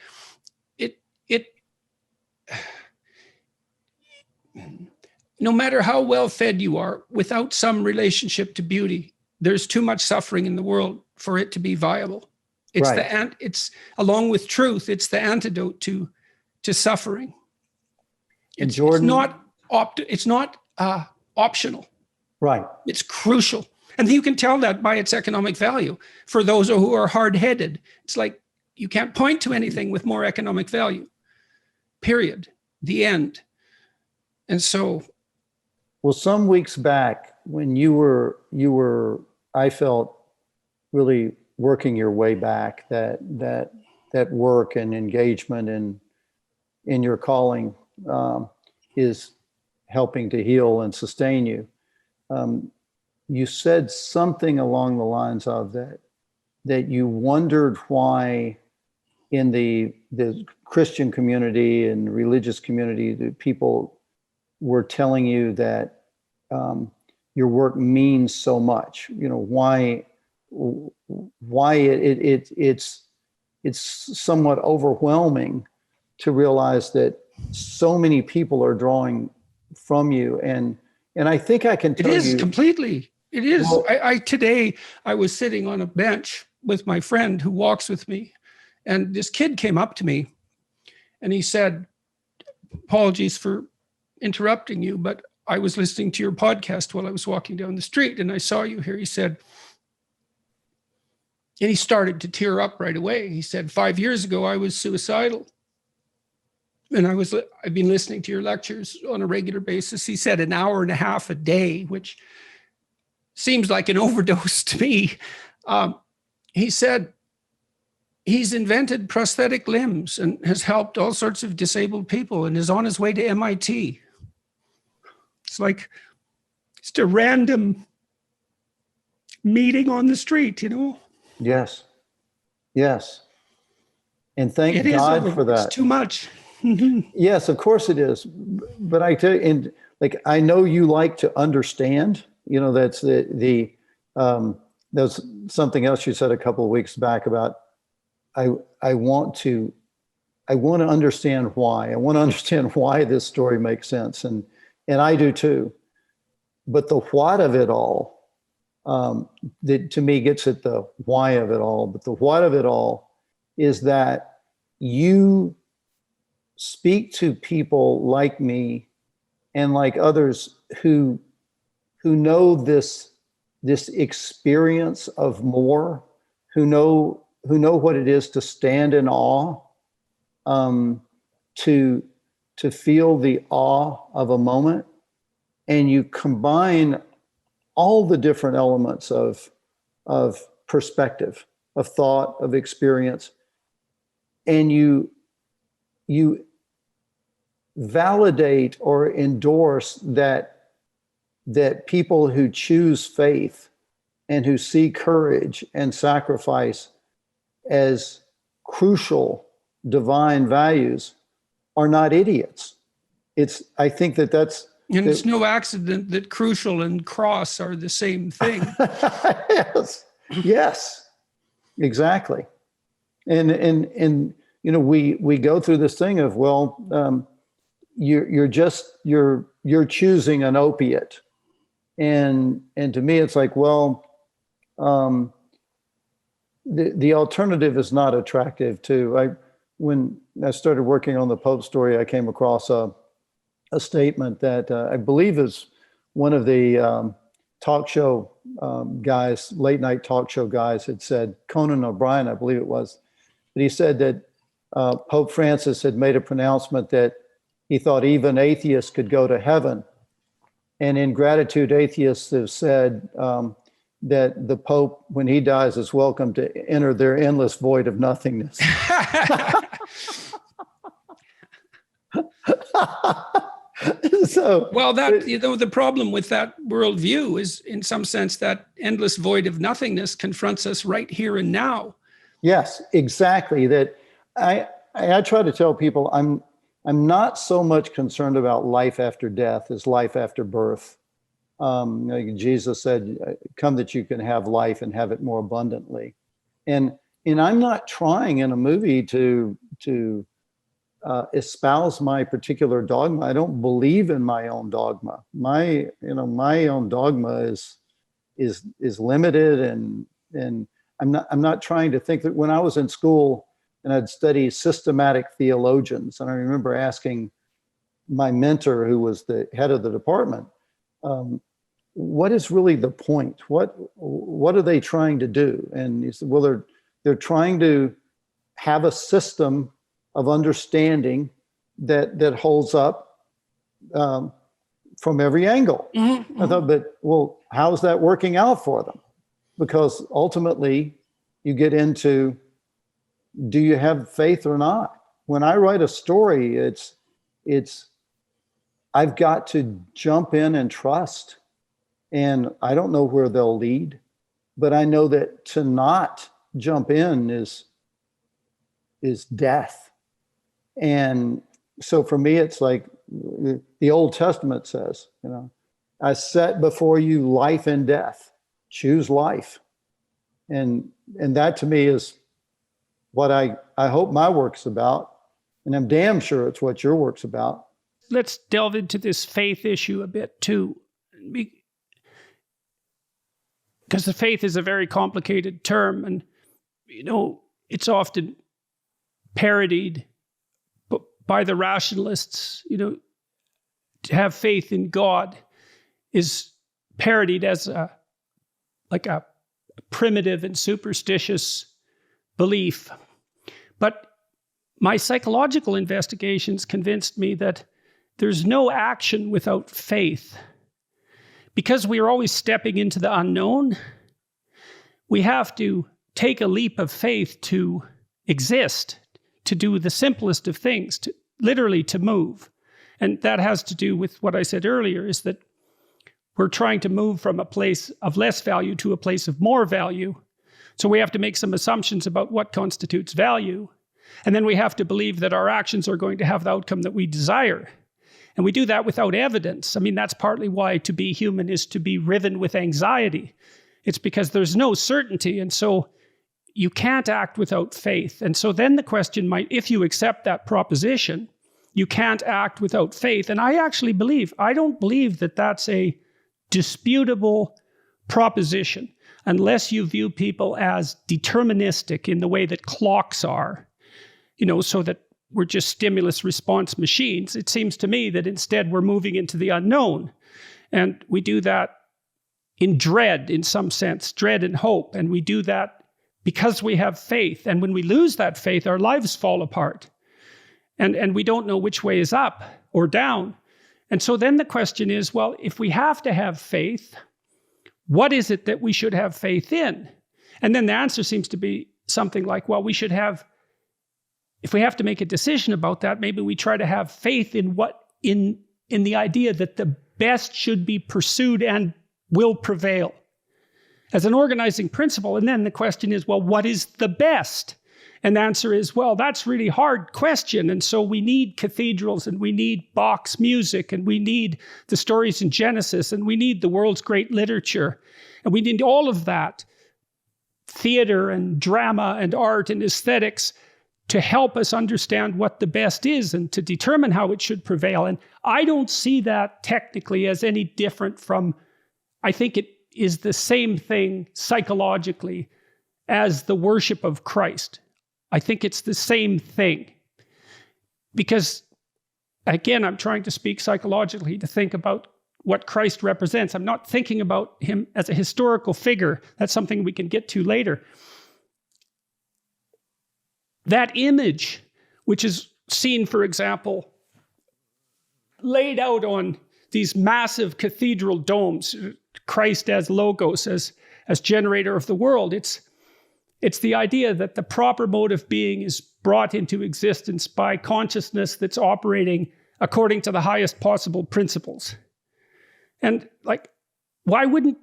no matter how well fed you are, without some relationship to beauty, there's too much suffering in the world for it to be viable. It's right. It's along with truth, it's the antidote to suffering. It's not optional. Right. It's crucial. And you can tell that by its economic value. For those who are hard-headed, it's like you can't point to anything with more economic value. Period. The end. And so, well, some weeks back when you were, I felt, really working your way back, that work and engagement in your calling is helping to heal and sustain you. You said something along the lines of that you wondered why in the Christian community and religious community, the people were telling you that your work means so much. You know, why it's somewhat overwhelming to realize that so many people are drawing from you. And I think I can tell you. It is completely. It is. Well, today I was sitting on a bench with my friend who walks with me, and this kid came up to me and he said, apologies for interrupting you, but I was listening to your podcast while I was walking down the street and I saw you here. He said, And he started to tear up right away. He said, 5 years ago, I was suicidal. And I've been listening to your lectures on a regular basis. He said an hour and a half a day, which seems like an overdose to me. He said he's invented prosthetic limbs and has helped all sorts of disabled people and is on his way to MIT. It's like just a random meeting on the street, you know? Yes. Yes. And thank God for that. It's too much. Yes, of course it is. But I tell you, and like, I know you like to understand, you know, that's there's something else you said a couple of weeks back about, I want to understand why. I want to understand why this story makes sense. And I do too. But the what of it all, that to me gets at the why of it all. But the what of it all is that you speak to people like me and like others who know this experience of more, who know what it is to stand in awe, to feel the awe of a moment, and you combine all the different elements of perspective, of thought, of experience, and you validate or endorse that people who choose faith and who see courage and sacrifice as crucial divine values are not idiots. I think that's. And it's no accident that crucial and cross are the same thing. Yes, exactly. And you know, we go through this thing of, well, you're choosing an opiate. And to me, it's like, well, the alternative is not attractive too. When I started working on the Pope story, I came across a statement that I believe is one of the talk show guys, late night talk show guys, had said, Conan O'Brien, I believe it was, but he said that Pope Francis had made a pronouncement that he thought even atheists could go to heaven. And in gratitude, atheists have said that the Pope, when he dies, is welcome to enter their endless void of nothingness. So, well, the problem with that worldview is, in some sense, that endless void of nothingness confronts us right here and now. Yes, exactly. That I try to tell people I'm not so much concerned about life after death as life after birth. Like Jesus said, "Come that you can have life and have it more abundantly." And I'm not trying in a movie to espouse my particular dogma. I don't believe in my own dogma. My own dogma is limited, and I'm not trying to think that. When I was in school and I'd study systematic theologians, and I remember asking my mentor, who was the head of the department, what is really the point? What are they trying to do? And he said, well, they're trying to have a system of understanding that holds up from every angle. Mm-hmm. I thought, but well, how's that working out for them? Because ultimately you get into, do you have faith or not? When I write a story, it's I've got to jump in and trust. And I don't know where they'll lead, but I know that to not jump in is death. And so for me, it's like the Old Testament says, I set before you life and death. Choose life. And that to me is what I hope my work's about. And I'm damn sure it's what your work's about. Let's delve into this faith issue a bit too. Because the faith is a very complicated term, and it's often parodied by the rationalists. To have faith in God is parodied as a primitive and superstitious belief. But my psychological investigations convinced me that there's no action without faith. Because we are always stepping into the unknown, we have to take a leap of faith to exist, to do the simplest of things, literally to move. And that has to do with what I said earlier, is that we're trying to move from a place of less value to a place of more value. So we have to make some assumptions about what constitutes value. And then we have to believe that our actions are going to have the outcome that we desire. And we do that without evidence. I mean, that's partly why to be human is to be riven with anxiety. It's because there's no certainty. And so you can't act without faith. And so then the question might, if you accept that proposition, you can't act without faith. And I don't believe that that's a disputable proposition unless you view people as deterministic in the way that clocks are, so that we're just stimulus response machines. It seems to me that instead we're moving into the unknown. And we do that in dread, in some sense, dread and hope. And we do that because we have faith. And when we lose that faith, our lives fall apart. And we don't know which way is up or down. And so then the question is, well, if we have to have faith, what is it that we should have faith in? And then the answer seems to be something like, well, if we have to make a decision about that, maybe we try to have faith in the idea that the best should be pursued and will prevail as an organizing principle. And then the question is, well, what is the best? And the answer is, well, that's a really hard question. And so we need cathedrals, and we need Bach's music, and we need the stories in Genesis, and we need the world's great literature. And we need all of that, theater and drama and art and aesthetics, to help us understand what the best is and to determine how it should prevail. And I don't see that technically as any different from, I think it is the same thing psychologically as the worship of Christ. I think it's the same thing. Because, again, I'm trying to speak psychologically to think about what Christ represents. I'm not thinking about him as a historical figure. That's something we can get to later. That image, which is seen, for example, laid out on these massive cathedral domes, Christ as logos, as generator of the world, it's the idea that the proper mode of being is brought into existence by consciousness that's operating according to the highest possible principles. And and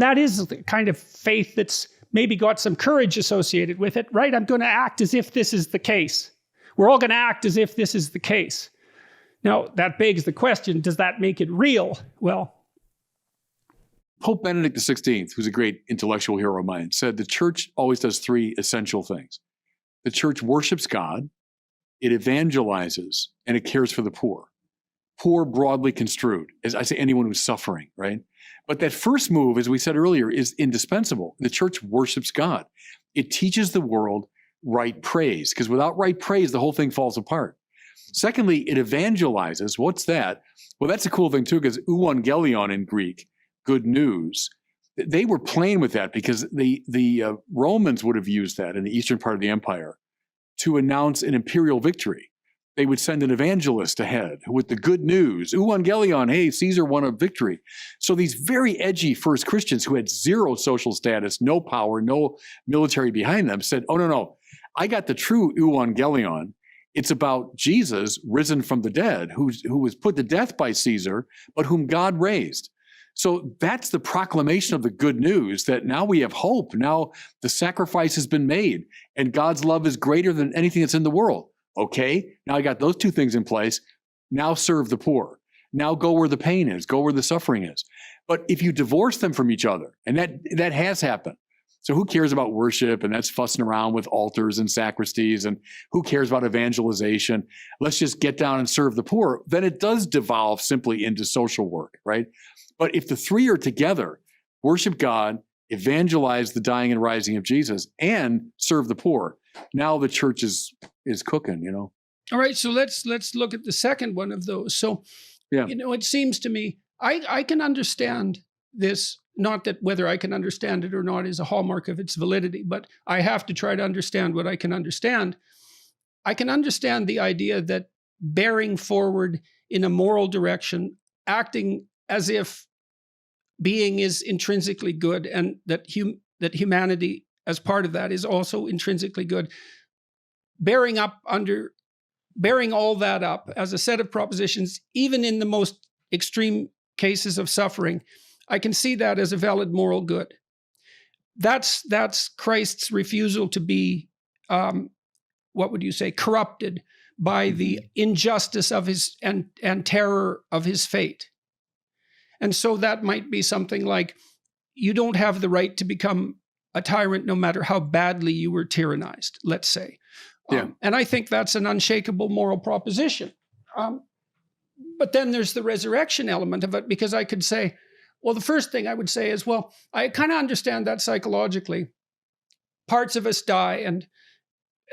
that is the kind of faith that's maybe got some courage associated with it, right? I'm going to act as if this is the case. We're all going to act as if this is the case. Now, that begs the question, does that make it real? Well, Pope Benedict XVI, who's a great intellectual hero of mine, said the church always does three essential things. The church worships God, it evangelizes, and it cares for the poor. Poor broadly construed, as I say, anyone who's suffering, right? But that first move, as we said earlier, is indispensable. The church worships God. It teaches the world right praise, because without right praise, the whole thing falls apart. Secondly, it evangelizes. What's that? Well, that's a cool thing too, because euangelion in Greek, good news, they were playing with that because the Romans would have used that in the eastern part of the empire to announce an imperial victory. They would send an evangelist ahead with the good news. Euangelion, hey, Caesar won a victory. So these very edgy first Christians who had zero social status, no power, no military behind them said, oh, no, I got the true Euangelion. It's about Jesus risen from the dead, who was put to death by Caesar, but whom God raised. So that's the proclamation of the good news, that now we have hope. Now the sacrifice has been made, and God's love is greater than anything that's in the world. Okay, now I got those two things in place. Now serve the poor. Now go where the pain is, go where the suffering is. But if you divorce them from each other, and that has happened. So who cares about worship? And that's fussing around with altars and sacristies, and who cares about evangelization? Let's just get down and serve the poor. Then it does devolve simply into social work, right? But if the three are together, worship God, evangelize the dying and rising of Jesus, and serve the poor, now the church is cooking, All right, so let's look at the second one of those. So, yeah. It seems to me, I can understand this Not that whether I can understand it or not is a hallmark of its validity, but I have to try to understand what I can understand. I can understand the idea that bearing forward in a moral direction, acting as if being is intrinsically good, and that humanity as part of that is also intrinsically good. Bearing all that up as a set of propositions, even in the most extreme cases of suffering, I can see that as a valid moral good. That's Christ's refusal to be, what would you say, corrupted by the injustice of his and terror of his fate. And so that might be something like, you don't have the right to become a tyrant no matter how badly you were tyrannized, let's say. And I think that's an unshakable moral proposition. But then there's the resurrection element of it, because I could say, well, the first thing I would say is, well, I kind of understand that psychologically. Parts of us die, and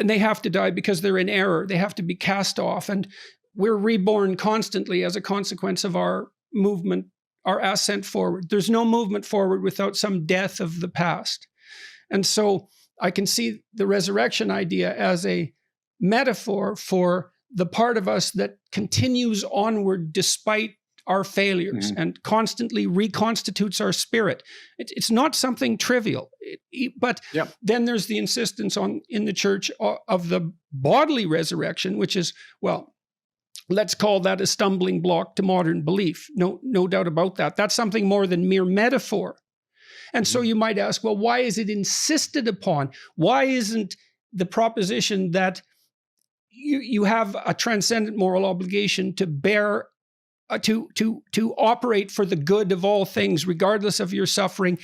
they have to die because they're in error. They have to be cast off, and we're reborn constantly as a consequence of our movement, our ascent forward. There's no movement forward without some death of the past. And so I can see the resurrection idea as a metaphor for the part of us that continues onward despite our failures and constantly reconstitutes our spirit. It's not something trivial, but then there's the insistence in the church of the bodily resurrection, which is, well, let's call that a stumbling block to modern belief. No doubt about that. That's something more than mere metaphor. And so you might ask, well, why is it insisted upon? Why isn't the proposition that you have a transcendent moral obligation to bear, to operate for the good of all things, regardless of your suffering,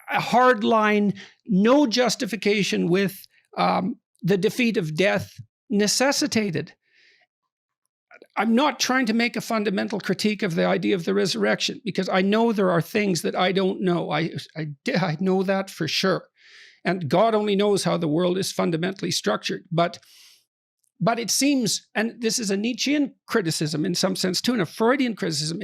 a hard line, no justification with the defeat of death necessitated? I'm not trying to make a fundamental critique of the idea of the resurrection, because I know there are things that I don't know. I know that for sure. And God only knows how the world is fundamentally structured. But it seems, and this is a Nietzschean criticism in some sense too, and a Freudian criticism,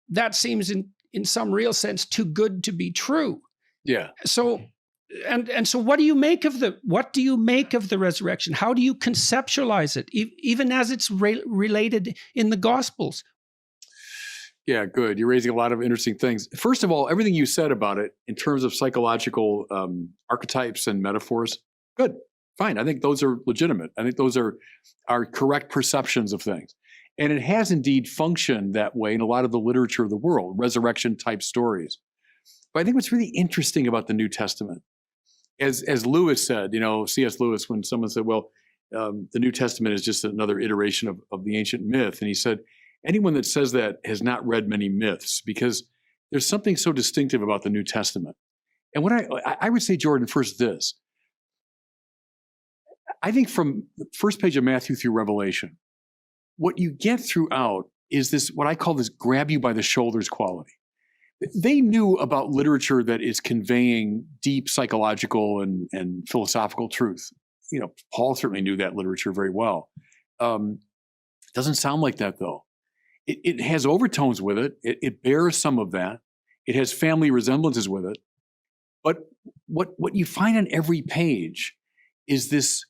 that seems in some real sense too good to be true. Yeah. So, and so what do you make of the resurrection? How do you conceptualize it, even as it's related in the Gospels? Yeah, good. You're raising a lot of interesting things. First of all, everything you said about it in terms of psychological archetypes and metaphors, good, fine. I think those are legitimate. I think those are correct perceptions of things. And it has indeed functioned that way in a lot of the literature of the world, resurrection type stories. But I think what's really interesting about the New Testament, as Lewis said, C.S. Lewis, when someone said, well, the New Testament is just another iteration of the ancient myth. And he said, anyone that says that has not read many myths, because there's something so distinctive about the New Testament. And what I would say, Jordan, first this. I think from the first page of Matthew through Revelation, what you get throughout is this, what I call this grab you by the shoulders quality. They knew about literature that is conveying deep psychological and philosophical truth. Paul certainly knew that literature very well. Doesn't sound like that, though. It has overtones with it. It bears some of that. It has family resemblances with it. But what you find on every page is this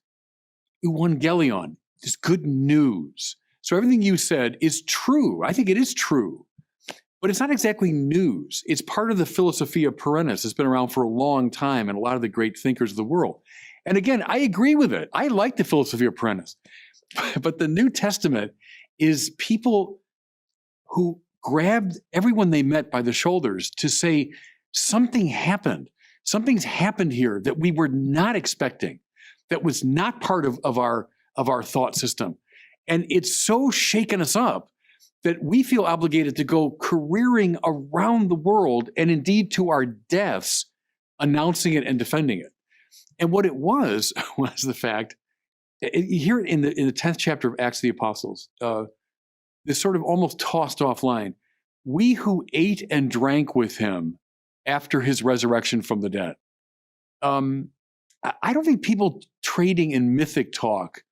euangelion, this good news. So everything you said is true. I think it is true. But it's not exactly news. It's part of the Philosophia Perennis. It's been around for a long time and a lot of the great thinkers of the world. And again, I agree with it. I like the Philosophia Perennis. But the New Testament is people who grabbed everyone they met by the shoulders to say, something happened. Something's happened here that we were not expecting, that was not part of our thought system. And it's so shaken us up that we feel obligated to go careering around the world and indeed to our deaths, announcing it and defending it. And what it was the fact, here in the 10th chapter of Acts of the Apostles, this sort of almost tossed off line, we who ate and drank with him after his resurrection from the dead. I don't think people trading in mythic talk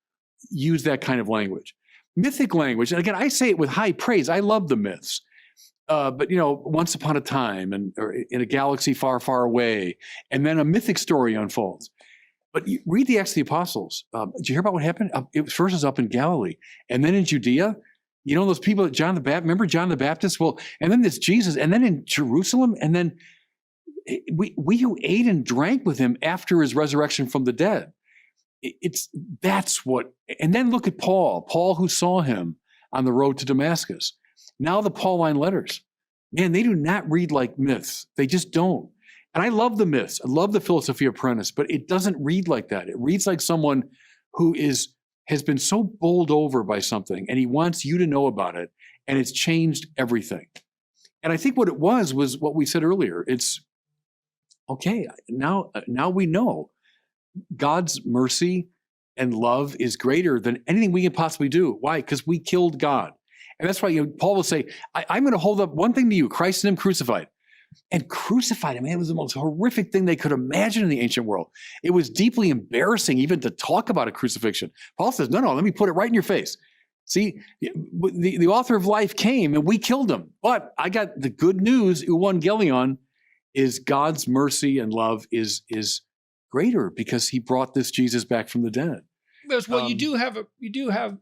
use that kind of language. Mythic language, and again, I say it with high praise. I love the myths. but once upon a time, or in a galaxy far, far away, and then a mythic story unfolds. But you read the Acts of the Apostles. Did you hear about what happened? It first was up in Galilee, and then in Judea. Those people at John the Baptist. Remember John the Baptist? Well, and then there's Jesus, and then in Jerusalem, and then we who ate and drank with him after his resurrection from the dead. That's what. And then look at Paul who saw him on the road to Damascus. Now the Pauline letters, man, they do not read like myths. They just don't. And I love the myths. I love the Philosophia Apprentice, but it doesn't read like that. It reads like someone who has been so bowled over by something, and he wants you to know about it, and it's changed everything. And I think what it was what we said earlier. It's okay. Now we know God's mercy and love is greater than anything we can possibly do. Why? Because we killed God. And that's why Paul will say, I'm going to hold up one thing to you, Christ and him crucified. And crucified him, man, it was the most horrific thing they could imagine in the ancient world. It was deeply embarrassing even to talk about a crucifixion. Paul says, no, let me put it right in your face. See, the author of life came and we killed him. But I got the good news, Evangelion, is God's mercy and love is greater because he brought this Jesus back from the dead. Well, you do have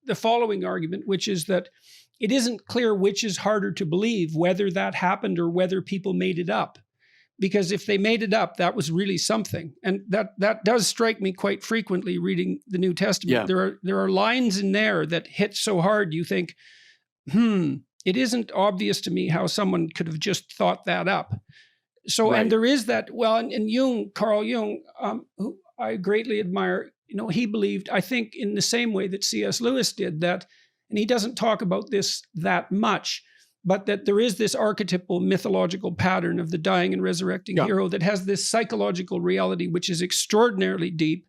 the following argument, which is that it isn't clear which is harder to believe, whether that happened or whether people made it up. Because if they made it up, that was really something. And that does strike me quite frequently reading the New Testament. Yeah. There are lines in there that hit so hard you think, it isn't obvious to me how someone could have just thought that up. So, right. And there is that, and Jung, Carl Jung, who I greatly admire, he believed, I think in the same way that C.S. Lewis did, that, and he doesn't talk about this that much, but that there is this archetypal mythological pattern of the dying and resurrecting hero that has this psychological reality, which is extraordinarily deep,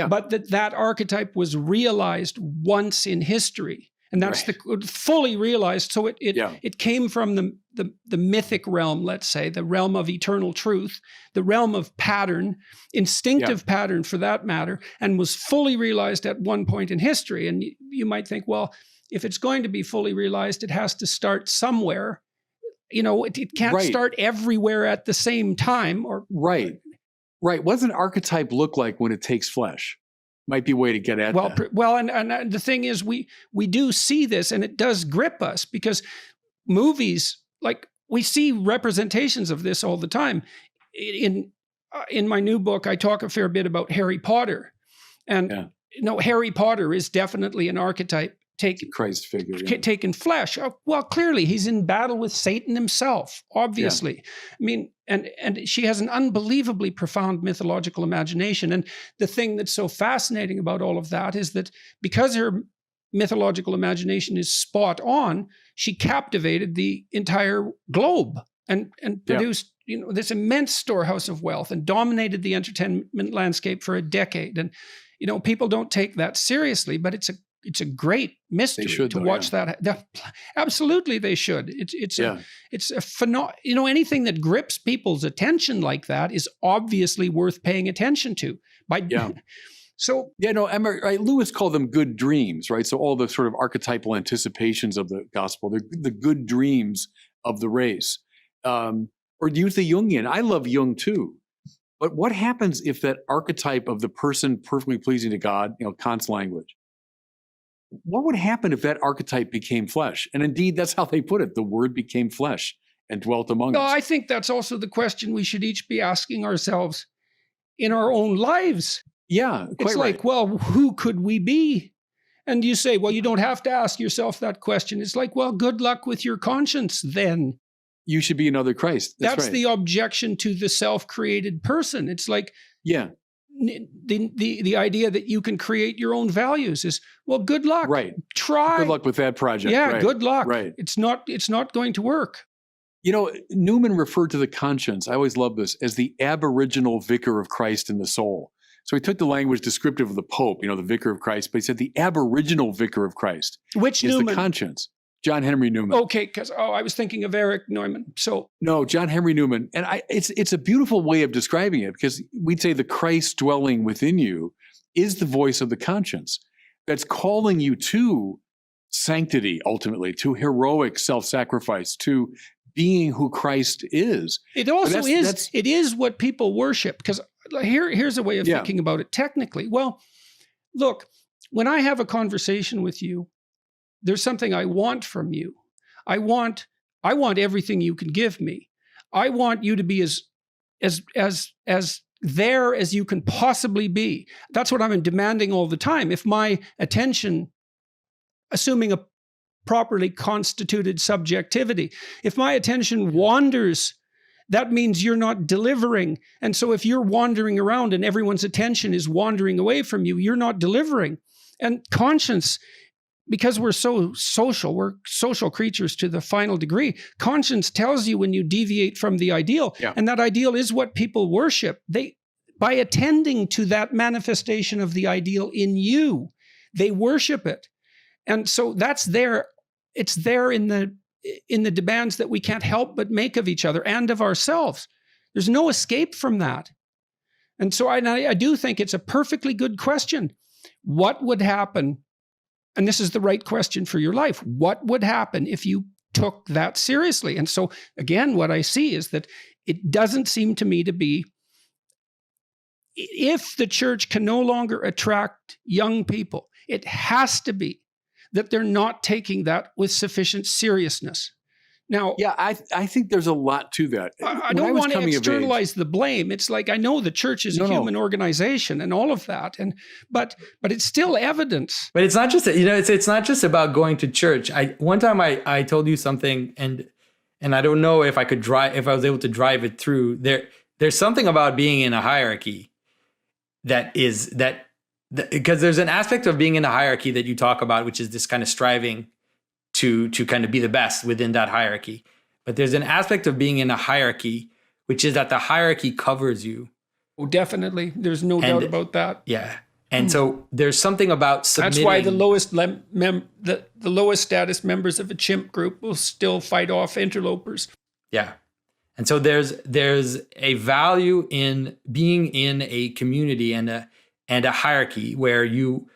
but that archetype was realized once in history. And that's fully realized. So it came from the mythic realm, let's say, the realm of eternal truth, the realm of pattern, instinctive pattern for that matter, and was fully realized at one point in history. And you might think, well, if it's going to be fully realized, it has to start somewhere. It can't start everywhere at the same time. Right. What does an archetype look like when it takes flesh? Might be a way to get at that. Well, and the thing is, we do see this, and it does grip us because movies, like we see representations of this all the time. In my new book, I talk a fair bit about Harry Potter, and Harry Potter is definitely an archetype taken Christ figure, taken flesh. Well, clearly he's in battle with Satan himself. Obviously, I mean. And she has an unbelievably profound mythological imagination. And the thing that's so fascinating about all of that is that because her mythological imagination is spot on, she captivated the entire globe and produced this immense storehouse of wealth and dominated the entertainment landscape for a decade. And people don't take that seriously, but it's a great mystery to watch that. Absolutely, they should. It's a phenomenon. Anything that grips people's attention like that is obviously worth paying attention to. So Lewis called them good dreams, right? So all the sort of archetypal anticipations of the gospel, they're the good dreams of the race. Or use the Jungian. I love Jung too. But what happens if that archetype of the person perfectly pleasing to God, Kant's language, what would happen if that archetype became flesh? And indeed, that's how they put it. The word became flesh and dwelt among us. I think that's also the question we should each be asking ourselves in our own lives. Yeah, it's like, well, who could we be? And you say, well, you don't have to ask yourself that question. It's like, well, good luck with your conscience then. You should be another Christ. That's the objection to the self-created person. It's like, the idea that you can create your own values is, well, good luck. Right. Try. Good luck with that project. Yeah, good luck. Right. It's not going to work. Newman referred to the conscience, I always love this, as the aboriginal vicar of Christ in the soul. So he took the language descriptive of the Pope, the vicar of Christ, but he said the aboriginal vicar of Christ. Which is Newman? The conscience. John Henry Newman. Okay, because I was thinking of Eric Neumann. So no, John Henry Newman, and it's a beautiful way of describing it because we'd say the Christ dwelling within you is the voice of the conscience that's calling you to sanctity, ultimately, to heroic self-sacrifice, to being who Christ is. It also is. It is what people worship. Because here's a way of thinking about it technically. Well, look, when I have a conversation with you, there's something I want from you. I want everything you can give me. I want you to be as there as you can possibly be. That's what I'm demanding all the time. If my attention, assuming a properly constituted subjectivity, if my attention wanders, that means you're not delivering. And so if you're wandering around and everyone's attention is wandering away from you, you're not delivering. And conscience, because we're so social, we're social creatures to the final degree, conscience tells you when you deviate from the ideal. Yeah. And that ideal is what people worship. By attending to that manifestation of the ideal in you, they worship it. And so that's there. It's there in the demands that we can't help but make of each other and of ourselves. There's no escape from that. And so I do think it's a perfectly good question. What would happen? And this is the right question for your life. What would happen if you took that seriously? And so again, what I see is that it doesn't seem to me to be, if the church can no longer attract young people, it has to be that they're not taking that with sufficient seriousness. Now, yeah, I think there's a lot to that. I don't want to externalize the blame. It's like, I know the church is a human organization and all of that, but it's still evidence. But it's not just it's not just about going to church. One time I told you something, and I don't know if I was able to drive it through. There's something about being in a hierarchy because there's an aspect of being in a hierarchy that you talk about, which is this kind of striving to kind of be the best within that hierarchy. But there's an aspect of being in a hierarchy, which is that the hierarchy covers you. Oh, definitely. There's no doubt about that. Yeah. And so there's something about submitting. That's why the lowest status members of a chimp group will still fight off interlopers. Yeah. And so there's a value in being in a community and a hierarchy where you,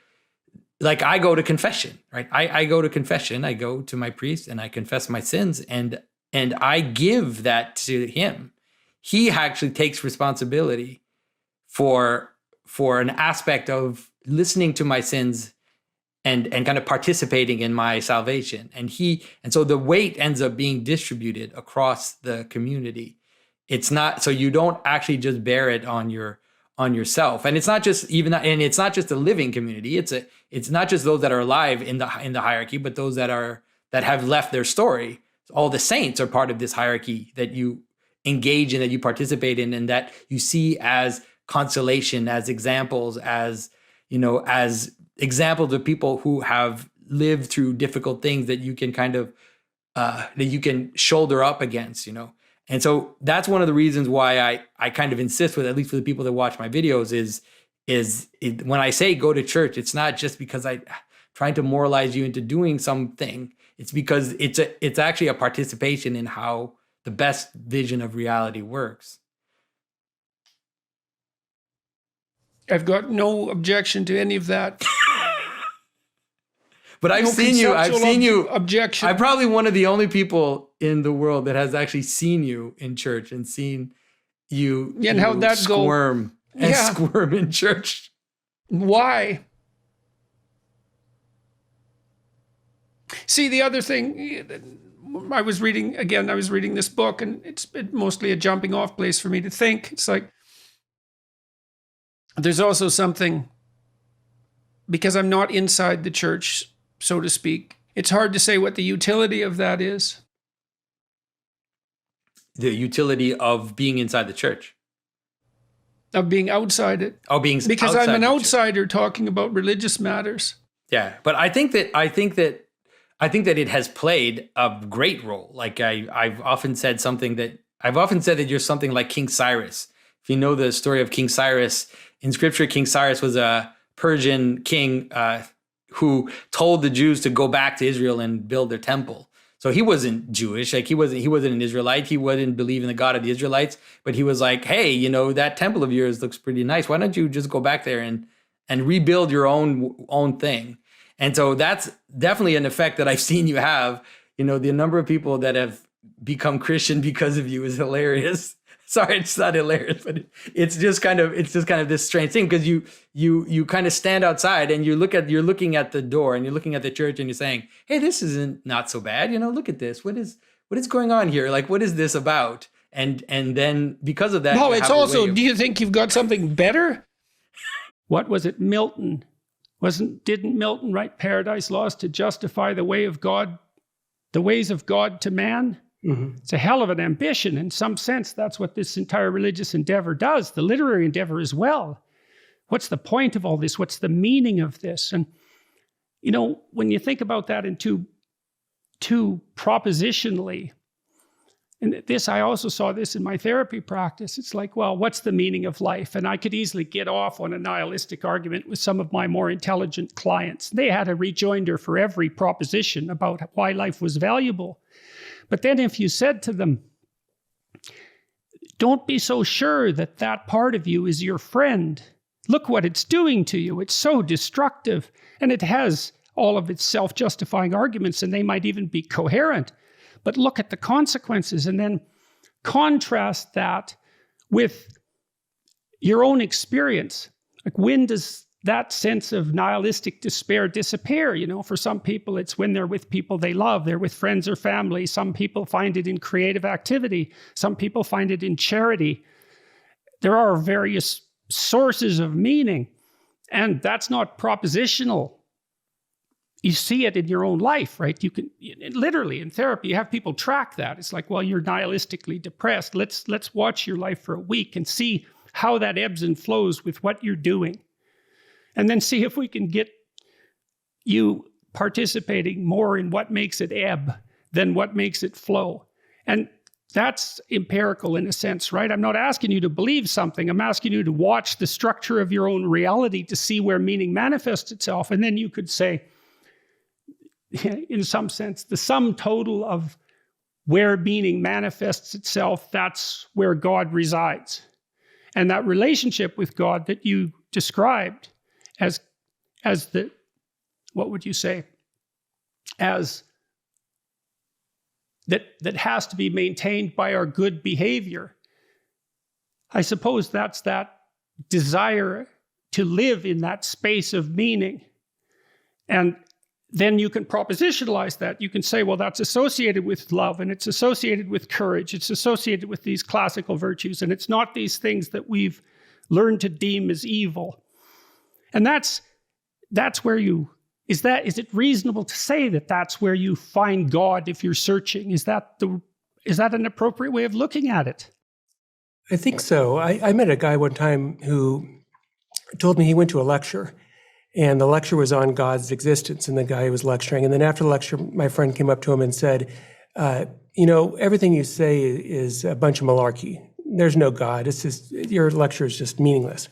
like, I go to confession, right? I go to confession, I go to my priest and I confess my sins, and I give that to him. He actually takes responsibility for an aspect of listening to my sins and kind of participating in my salvation. And so the weight ends up being distributed across the community. It's not, so you don't actually just bear it on yourself. And it's not just it's not just a living community. It's not just those that are alive in the hierarchy, but those that have left their story. All the saints are part of this hierarchy that you engage in, that you participate in, and that you see as consolation, as examples, as examples of people who have lived through difficult things that you can kind of that you can shoulder up against, And so that's one of the reasons why I kind of insist with, at least for the people that watch my videos, is when I say go to church, it's not just because I'm trying to moralize you into doing something. It's because it's actually a participation in how the best vision of reality works. I've got no objection to any of that. But I've seen you. Objection. I'm probably one of the only people in the world that has actually seen you in church and seen you, and how that squirm squirm in church. Why? See, the other thing, I was reading this book, and it's mostly a jumping off place for me to think. It's like, there's also something, because I'm not inside the church, so to speak, it's hard to say what the utility of that is. The utility of being inside the church. Of being outside it. Because I'm an outsider talking about religious matters. Yeah, but I think that it has played a great role. Like I've often said that you're something like King Cyrus. If you know the story of King Cyrus, in scripture, King Cyrus was a Persian king who told the Jews to go back to Israel and build their temple. So he wasn't Jewish, like he wasn't an Israelite. He wouldn't believe in the God of the Israelites, but he was like, hey, that temple of yours looks pretty nice. Why don't you just go back there and rebuild your own thing? And so that's definitely an effect that I've seen you have. You know, the number of people that have become Christian because of you is hilarious. Sorry, it's not hilarious, but it's just kind of this strange thing, because you kind of stand outside and you're looking at the door and you're looking at the church and you're saying, hey, this isn't not so bad. You know, look at this. What is going on here? Like, what is this about? And then because of that, no, it's also, do you think you've got something better? What was it? Milton. Didn't Milton write Paradise Lost to justify the way of God, the ways of God to man? Mm-hmm. It's a hell of an ambition. In some sense, that's what this entire religious endeavor does, the literary endeavor as well. What's the point of all this? What's the meaning of this? And, you know, when you think about that in too propositionally, and this, I also saw this in my therapy practice. It's like, well, what's the meaning of life? And I could easily get off on a nihilistic argument with some of my more intelligent clients. They had a rejoinder for every proposition about why life was valuable. But then if you said to them, don't be so sure that that part of you is your friend. Look what it's doing to you. It's so destructive. And it has all of its self-justifying arguments, and they might even be coherent. But look at the consequences, and then contrast that with your own experience. Like, when does that sense of nihilistic despair disappear? You know, for some people, it's when they're with people they love. They're with friends or family. Some people find it in creative activity. Some people find it in charity. There are various sources of meaning, and that's not propositional. You see it in your own life, right? You can literally in therapy, you have people track that. It's like, well, you're nihilistically depressed. Let's watch your life for a week and see how that ebbs and flows with what you're doing. And then see if we can get you participating more in what makes it ebb than what makes it flow. And that's empirical in a sense, right? I'm not asking you to believe something. I'm asking you to watch the structure of your own reality to see where meaning manifests itself. And then you could say, in some sense, the sum total of where meaning manifests itself, that's where God resides. And that relationship with God that you described as the, what would you say, as that has to be maintained by our good behavior. I suppose that's that desire to live in that space of meaning. And then you can propositionalize that. You can say, well, that's associated with love, and it's associated with courage. It's associated with these classical virtues, and it's not these things that we've learned to deem as evil. And that's where is it reasonable to say that that's where you find God if you're searching? Is that an appropriate way of looking at it? I think so. I met a guy one time who told me he went to a lecture, and the lecture was on God's existence, and the guy was lecturing. And then after the lecture, my friend came up to him and said, you know, everything you say is a bunch of malarkey. There's no God. It's just, your lecture is just meaningless.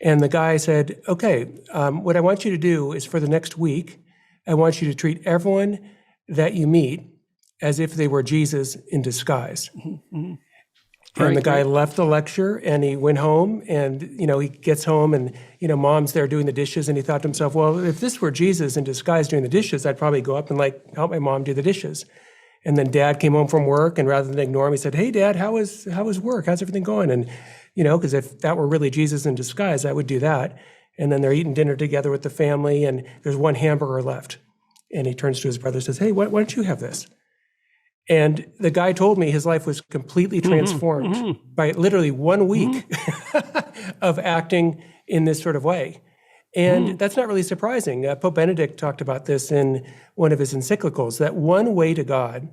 And the guy said, okay, what I want you to do is for the next week, I want you to treat everyone that you meet as if they were Jesus in disguise. Mm-hmm. And the guy left the lecture and he went home, and, you know, he gets home and, you know, mom's there doing the dishes, and he thought to himself, well, if this were Jesus in disguise doing the dishes, I'd probably go up and help my mom do the dishes. And then dad came home from work, and rather than ignore him, he said, hey dad, how was work? How's everything going? And, you know, because if that were really Jesus in disguise, I would do that. And then they're eating dinner together with the family, and there's one hamburger left. And he turns to his brother and says, hey, why don't you have this? And the guy told me his life was completely transformed by literally 1 week of acting in this sort of way. And that's not really surprising. Pope Benedict talked about this in one of his encyclicals, that one way to God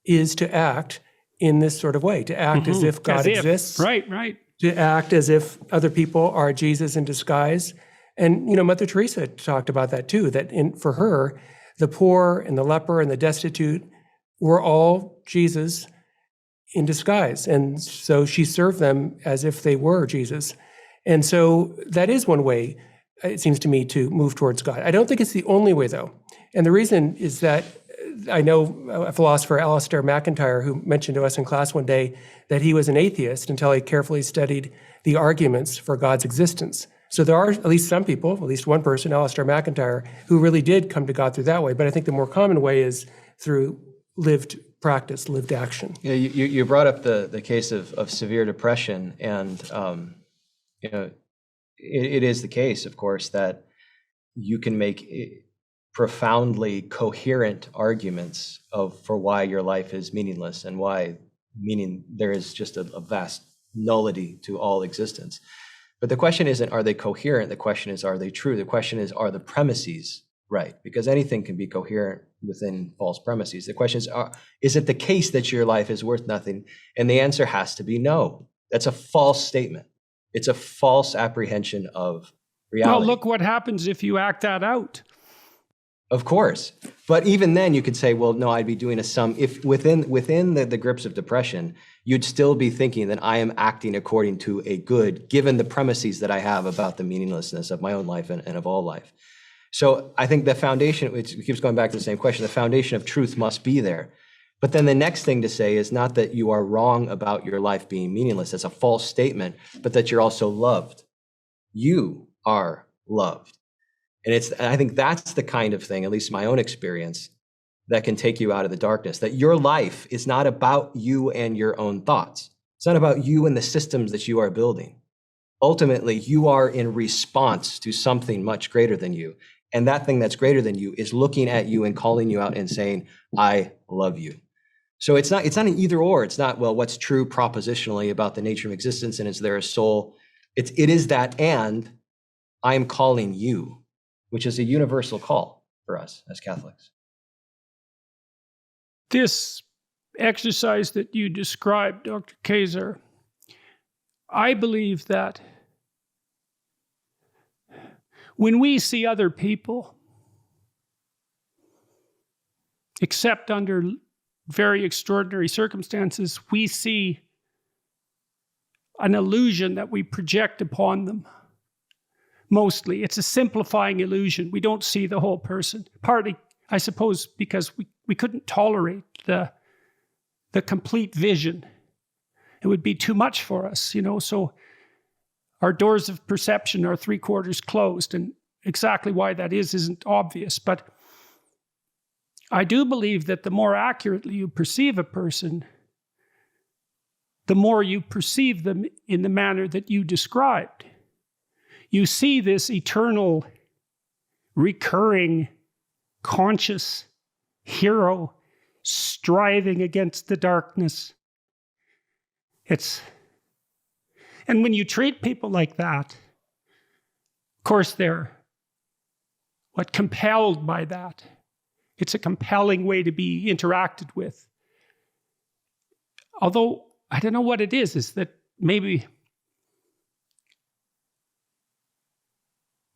is to act in this sort of way, to act as if God exists. Right. To act as if other people are Jesus in disguise. And, you know, Mother Teresa talked about that too, that for her, the poor and the leper and the destitute were all Jesus in disguise. And so she served them as if they were Jesus. And so that is one way, it seems to me, to move towards God. I don't think it's the only way, though. And the reason is that I know a philosopher, Alistair MacIntyre, who mentioned to us in class one day that he was an atheist until he carefully studied the arguments for God's existence. So there are at least some people, at least one person, Alistair McIntyre, who really did come to God through that way. But I think the more common way is through lived practice, lived action. Yeah, you brought up the case of severe depression, and you know, it is the case, of course, that you can make profoundly coherent arguments for why your life is meaningless and why there is just a vast nullity to all existence. But the question isn't, are they coherent? The question is, are they true? The question is, are the premises right? Because anything can be coherent within false premises. The question is it the case that your life is worth nothing? And the answer has to be no. That's a false statement. It's a false apprehension of reality. Well, look what happens if you act that out. Of course. But even then you could say, well, no, I'd be doing a sum. If within the grips of depression, you'd still be thinking that I am acting according to a good, given the premises that I have about the meaninglessness of my own life and of all life. So I think the foundation, which keeps going back to the same question, the foundation of truth must be there. But then the next thing to say is not that you are wrong about your life being meaningless. That's a false statement, but that you're also loved. You are loved. And I think that's the kind of thing, at least my own experience, that can take you out of the darkness, that your life is not about you and your own thoughts. It's not about you and the systems that you are building. Ultimately, you are in response to something much greater than you. And that thing that's greater than you is looking at you and calling you out and saying, I love you. So it's not an either or. It's not, well, what's true propositionally about the nature of existence and is there a soul? It is that, and I am calling you, which is a universal call for us as Catholics. This exercise that you described, Dr. Kaczor, I believe that when we see other people, except under very extraordinary circumstances, we see an illusion that we project upon them. Mostly, it's a simplifying illusion. We don't see the whole person. Partly, I suppose, because we couldn't tolerate the complete vision. It would be too much for us, so our doors of perception are 3/4 closed, and exactly why that isn't obvious. But I do believe that the more accurately you perceive a person, the more you perceive them in the manner that you described. You see this eternal, recurring, conscious hero striving against the darkness. And when you treat people like that, of course they're compelled by that. It's a compelling way to be interacted with. Although, I don't know what it is that maybe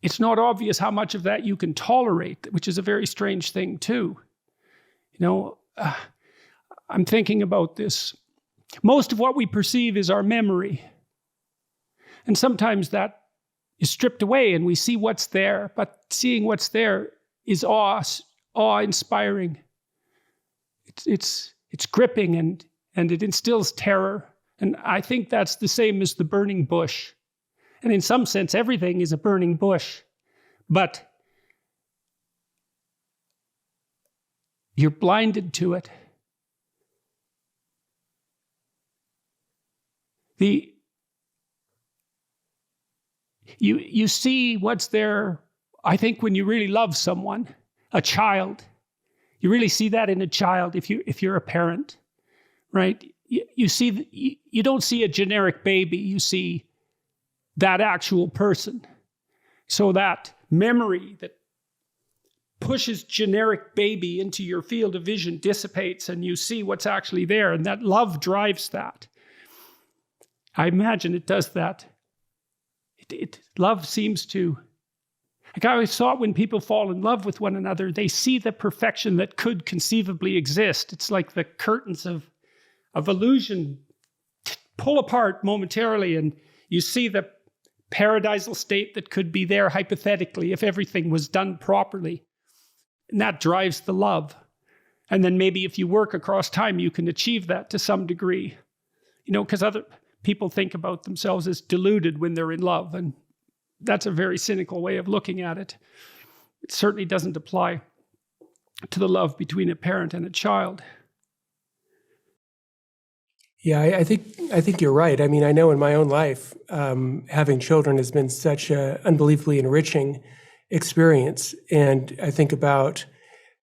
it's not obvious how much of that you can tolerate, which is a very strange thing too. I'm thinking about this. Most of what we perceive is our memory. And sometimes that is stripped away and we see what's there, but seeing what's there is awe-inspiring. It's gripping and it instills terror. And I think that's the same as the burning bush. And in some sense, everything is a burning bush. But you're blinded to it. You see what's there, I think, when you really love someone, a child. You really see that in a child if you're a parent, right? You don't see a generic baby, you see that actual person. So that memory that pushes generic baby into your field of vision dissipates and you see what's actually there, and that love drives that. I imagine it does that. Love seems to, I always thought when people fall in love with one another, they see the perfection that could conceivably exist. It's like the curtains of illusion pull apart momentarily and you see the paradisal state that could be there hypothetically if everything was done properly. And that drives the love. And then maybe if you work across time, you can achieve that to some degree. Because other people think about themselves as deluded when they're in love. And that's a very cynical way of looking at it. It certainly doesn't apply to the love between a parent and a child. Yeah, I think you're right. I mean, I know in my own life, having children has been such an unbelievably enriching experience. And I think about,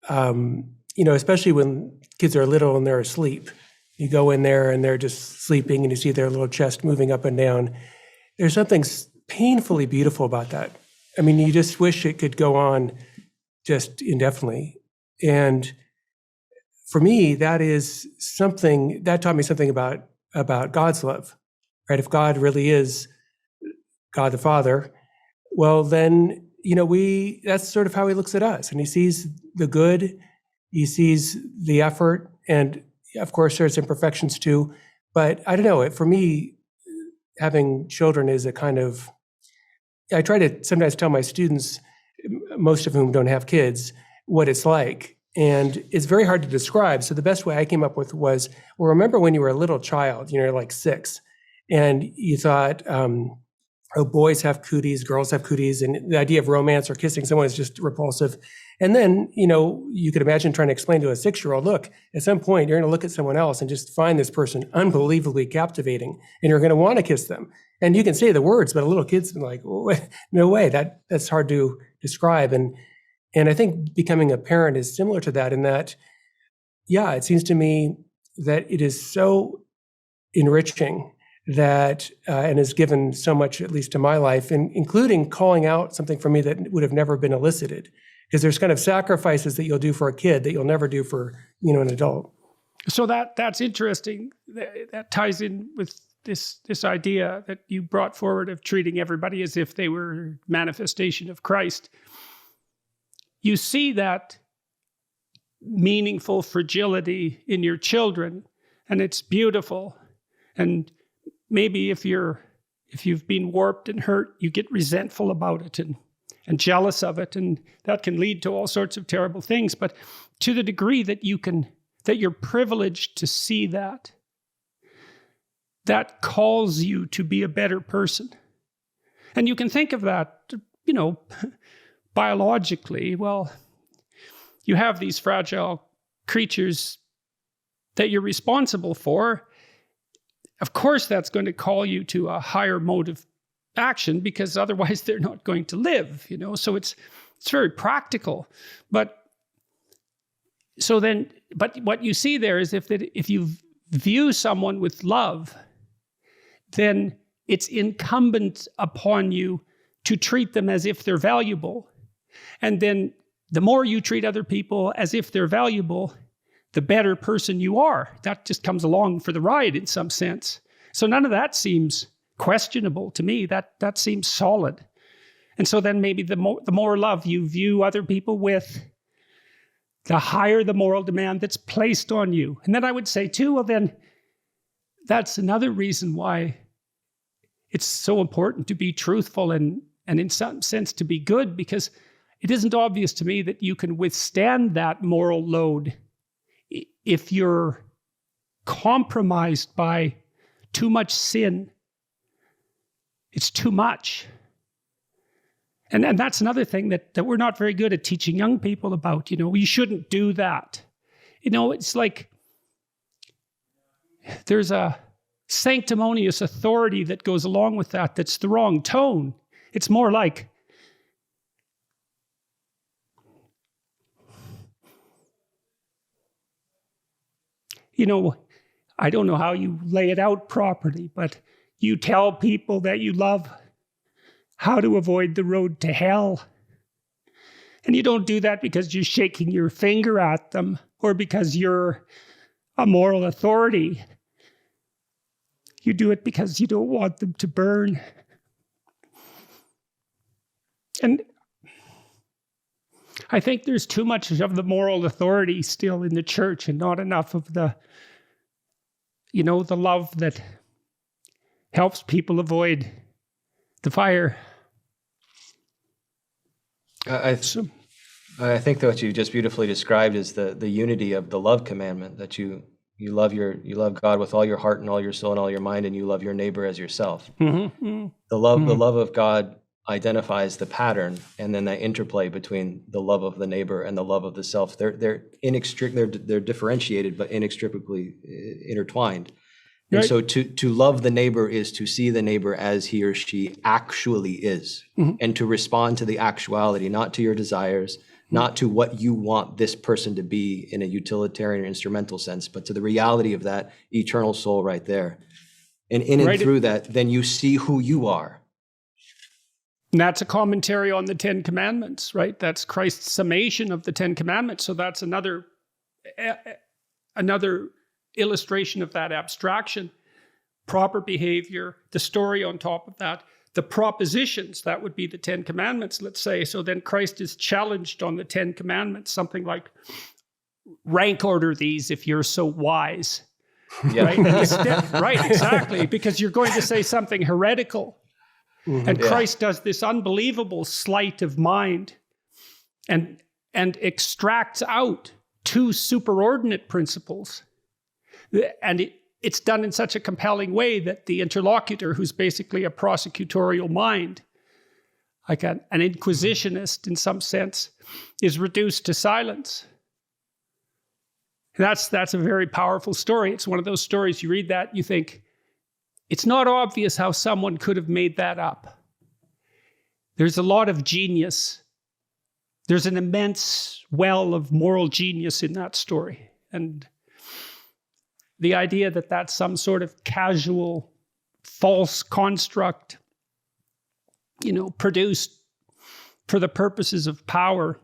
especially when kids are little and they're asleep. You go in there and they're just sleeping and you see their little chest moving up and down. There's something painfully beautiful about that. I mean, you just wish it could go on just indefinitely. And for me, that is something that taught me something about God's love, right? If God really is God the Father, well, then, that's sort of how he looks at us. And he sees the good, he sees the effort, and of course, there's imperfections too. But I don't know, for me, having children is a kind of, I try to sometimes tell my students, most of whom don't have kids, what it's like. And it's very hard to describe. So the best way I came up with was, well, remember when you were a little child, like 6, and you thought, boys have cooties, girls have cooties, and the idea of romance or kissing someone is just repulsive. And then, you could imagine trying to explain to a 6-year-old, look, at some point you're going to look at someone else and just find this person unbelievably captivating, and you're going to want to kiss them. And you can say the words, but a little kid's like, no way, that's hard to describe. And I think becoming a parent is similar to that in that, it seems to me that it is so enriching that, and has given so much, at least to my life, including calling out something for me that would have never been elicited. Because there's kind of sacrifices that you'll do for a kid that you'll never do for, an adult. So that's interesting. That ties in with this idea that you brought forward of treating everybody as if they were manifestation of Christ. You see that meaningful fragility in your children, and it's beautiful. And maybe if you've been warped and hurt, you get resentful about it and jealous of it, and that can lead to all sorts of terrible things. But to the degree that you're privileged to see that calls you to be a better person. And you can think of that, biologically. Well, you have these fragile creatures that you're responsible for. Of course, that's going to call you to a higher mode of action, because otherwise they're not going to live, So it's very practical. But what you see there is if you view someone with love, then it's incumbent upon you to treat them as if they're valuable. And then the more you treat other people as if they're valuable, the better person you are. That just comes along for the ride in some sense. So none of that seems questionable to me. That seems solid. And so then maybe the more love you view other people with, the higher the moral demand that's placed on you. And then I would say too, well then, that's another reason why it's so important to be truthful and in some sense to be good, because it isn't obvious to me that you can withstand that moral load if you're compromised by too much sin. It's too much. And that's another thing that we're not very good at teaching young people about. You shouldn't do that. It's like there's a sanctimonious authority that goes along with that that's the wrong tone. It's more like, I don't know how you lay it out properly, but you tell people that you love how to avoid the road to hell. And you don't do that because you're shaking your finger at them or because you're a moral authority. You do it because you don't want them to burn. And I think there's too much of the moral authority still in the church and not enough of the love that helps people avoid the fire. I think that what you just beautifully described is the unity of the love commandment, that you love God with all your heart and all your soul and all your mind, and you love your neighbor as yourself. Mm-hmm. The love of God identifies the pattern, and then that interplay between the love of the neighbor and the love of the self. They're differentiated but inextricably intertwined. And Right. so to love the neighbor is to see the neighbor as he or she actually is, and to respond to the actuality, not to your desires, not to what you want this person to be in a utilitarian or instrumental sense, but to the reality of that eternal soul right there. And in and Right. through that, then you see who you are. And that's a commentary on the Ten Commandments, right? That's Christ's summation of the Ten Commandments. So that's another illustration of that abstraction. Proper behavior, the story on top of that, the propositions, that would be the Ten Commandments, let's say. So then Christ is challenged on the Ten Commandments, something like, rank order these if you're so wise. Yeah. Right? Right, exactly, because you're going to say something heretical. And Christ does this unbelievable sleight of mind and extracts out two superordinate principles. And it's done in such a compelling way that the interlocutor, who's basically a prosecutorial mind, like an inquisitionist in some sense, is reduced to silence. That's a very powerful story. It's one of those stories, you read that, you think, it's not obvious how someone could have made that up. There's a lot of genius. There's an immense well of moral genius in that story. And the idea that that's some sort of casual, false construct, produced for the purposes of power.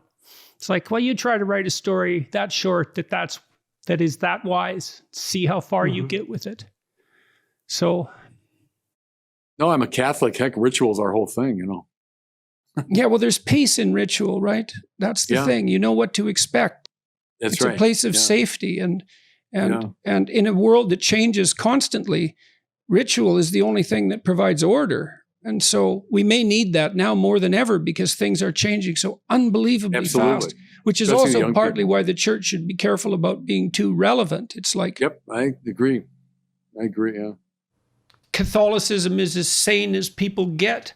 It's like, well, you try to write a story that short that is that wise. See how far you get with it. So. No, I'm a Catholic. Heck, ritual's our whole thing, Yeah, well, there's peace in ritual, right? That's the thing. You know what to expect. It's right. A place of safety. And in a world that changes constantly, ritual is the only thing that provides order. And so we may need that now more than ever because things are changing so unbelievably fast, which is Especially also partly why the church should be careful about being too relevant. It's like... Yep, I agree, yeah. Catholicism is as sane as people get.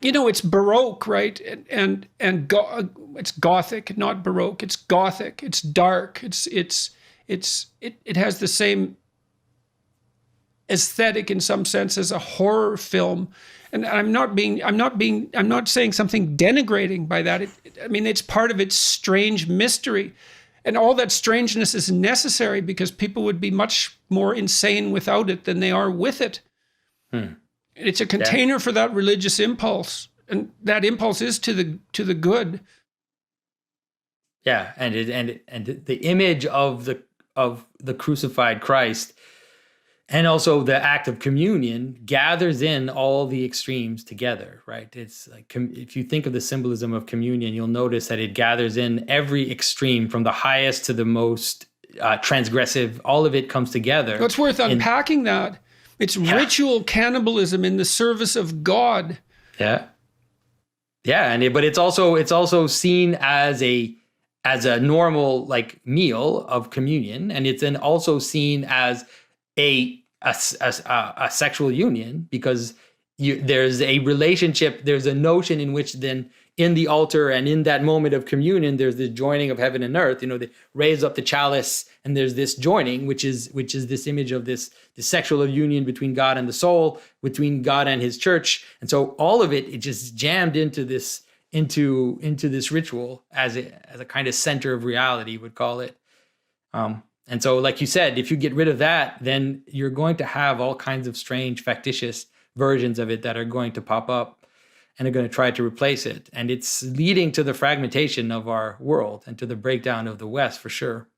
It's Baroque, right? And it's Gothic, not Baroque. It's Gothic. It's dark. It has the same aesthetic in some sense as a horror film. And I'm not saying something denigrating by that. It's part of its strange mystery. And all that strangeness is necessary because people would be much more insane without it than they are with it. It's a container for that religious impulse, and that impulse is to the good. Yeah, and the image of the crucified Christ, and also the act of communion, gathers in all the extremes together, right? It's like, if you think of the symbolism of communion, you'll notice that it gathers in every extreme from the highest to the most transgressive. All of it comes together. It's worth unpacking that. It's ritual cannibalism in the service of God. Yeah. But it's also seen as a normal meal of communion, and it's then also seen as a sexual union because there's a relationship, there's a notion in which then in the altar and in that moment of communion, there's the joining of heaven and earth. They raise up the chalice and there's this joining, which is this image of this sexual union between God and the soul, between God and his church. And so all of it just jammed into this ritual as a kind of center of reality, would call it. And so, like you said, if you get rid of that, then you're going to have all kinds of strange, factitious versions of it that are going to pop up and are going to try to replace it. And it's leading to the fragmentation of our world and to the breakdown of the West, for sure.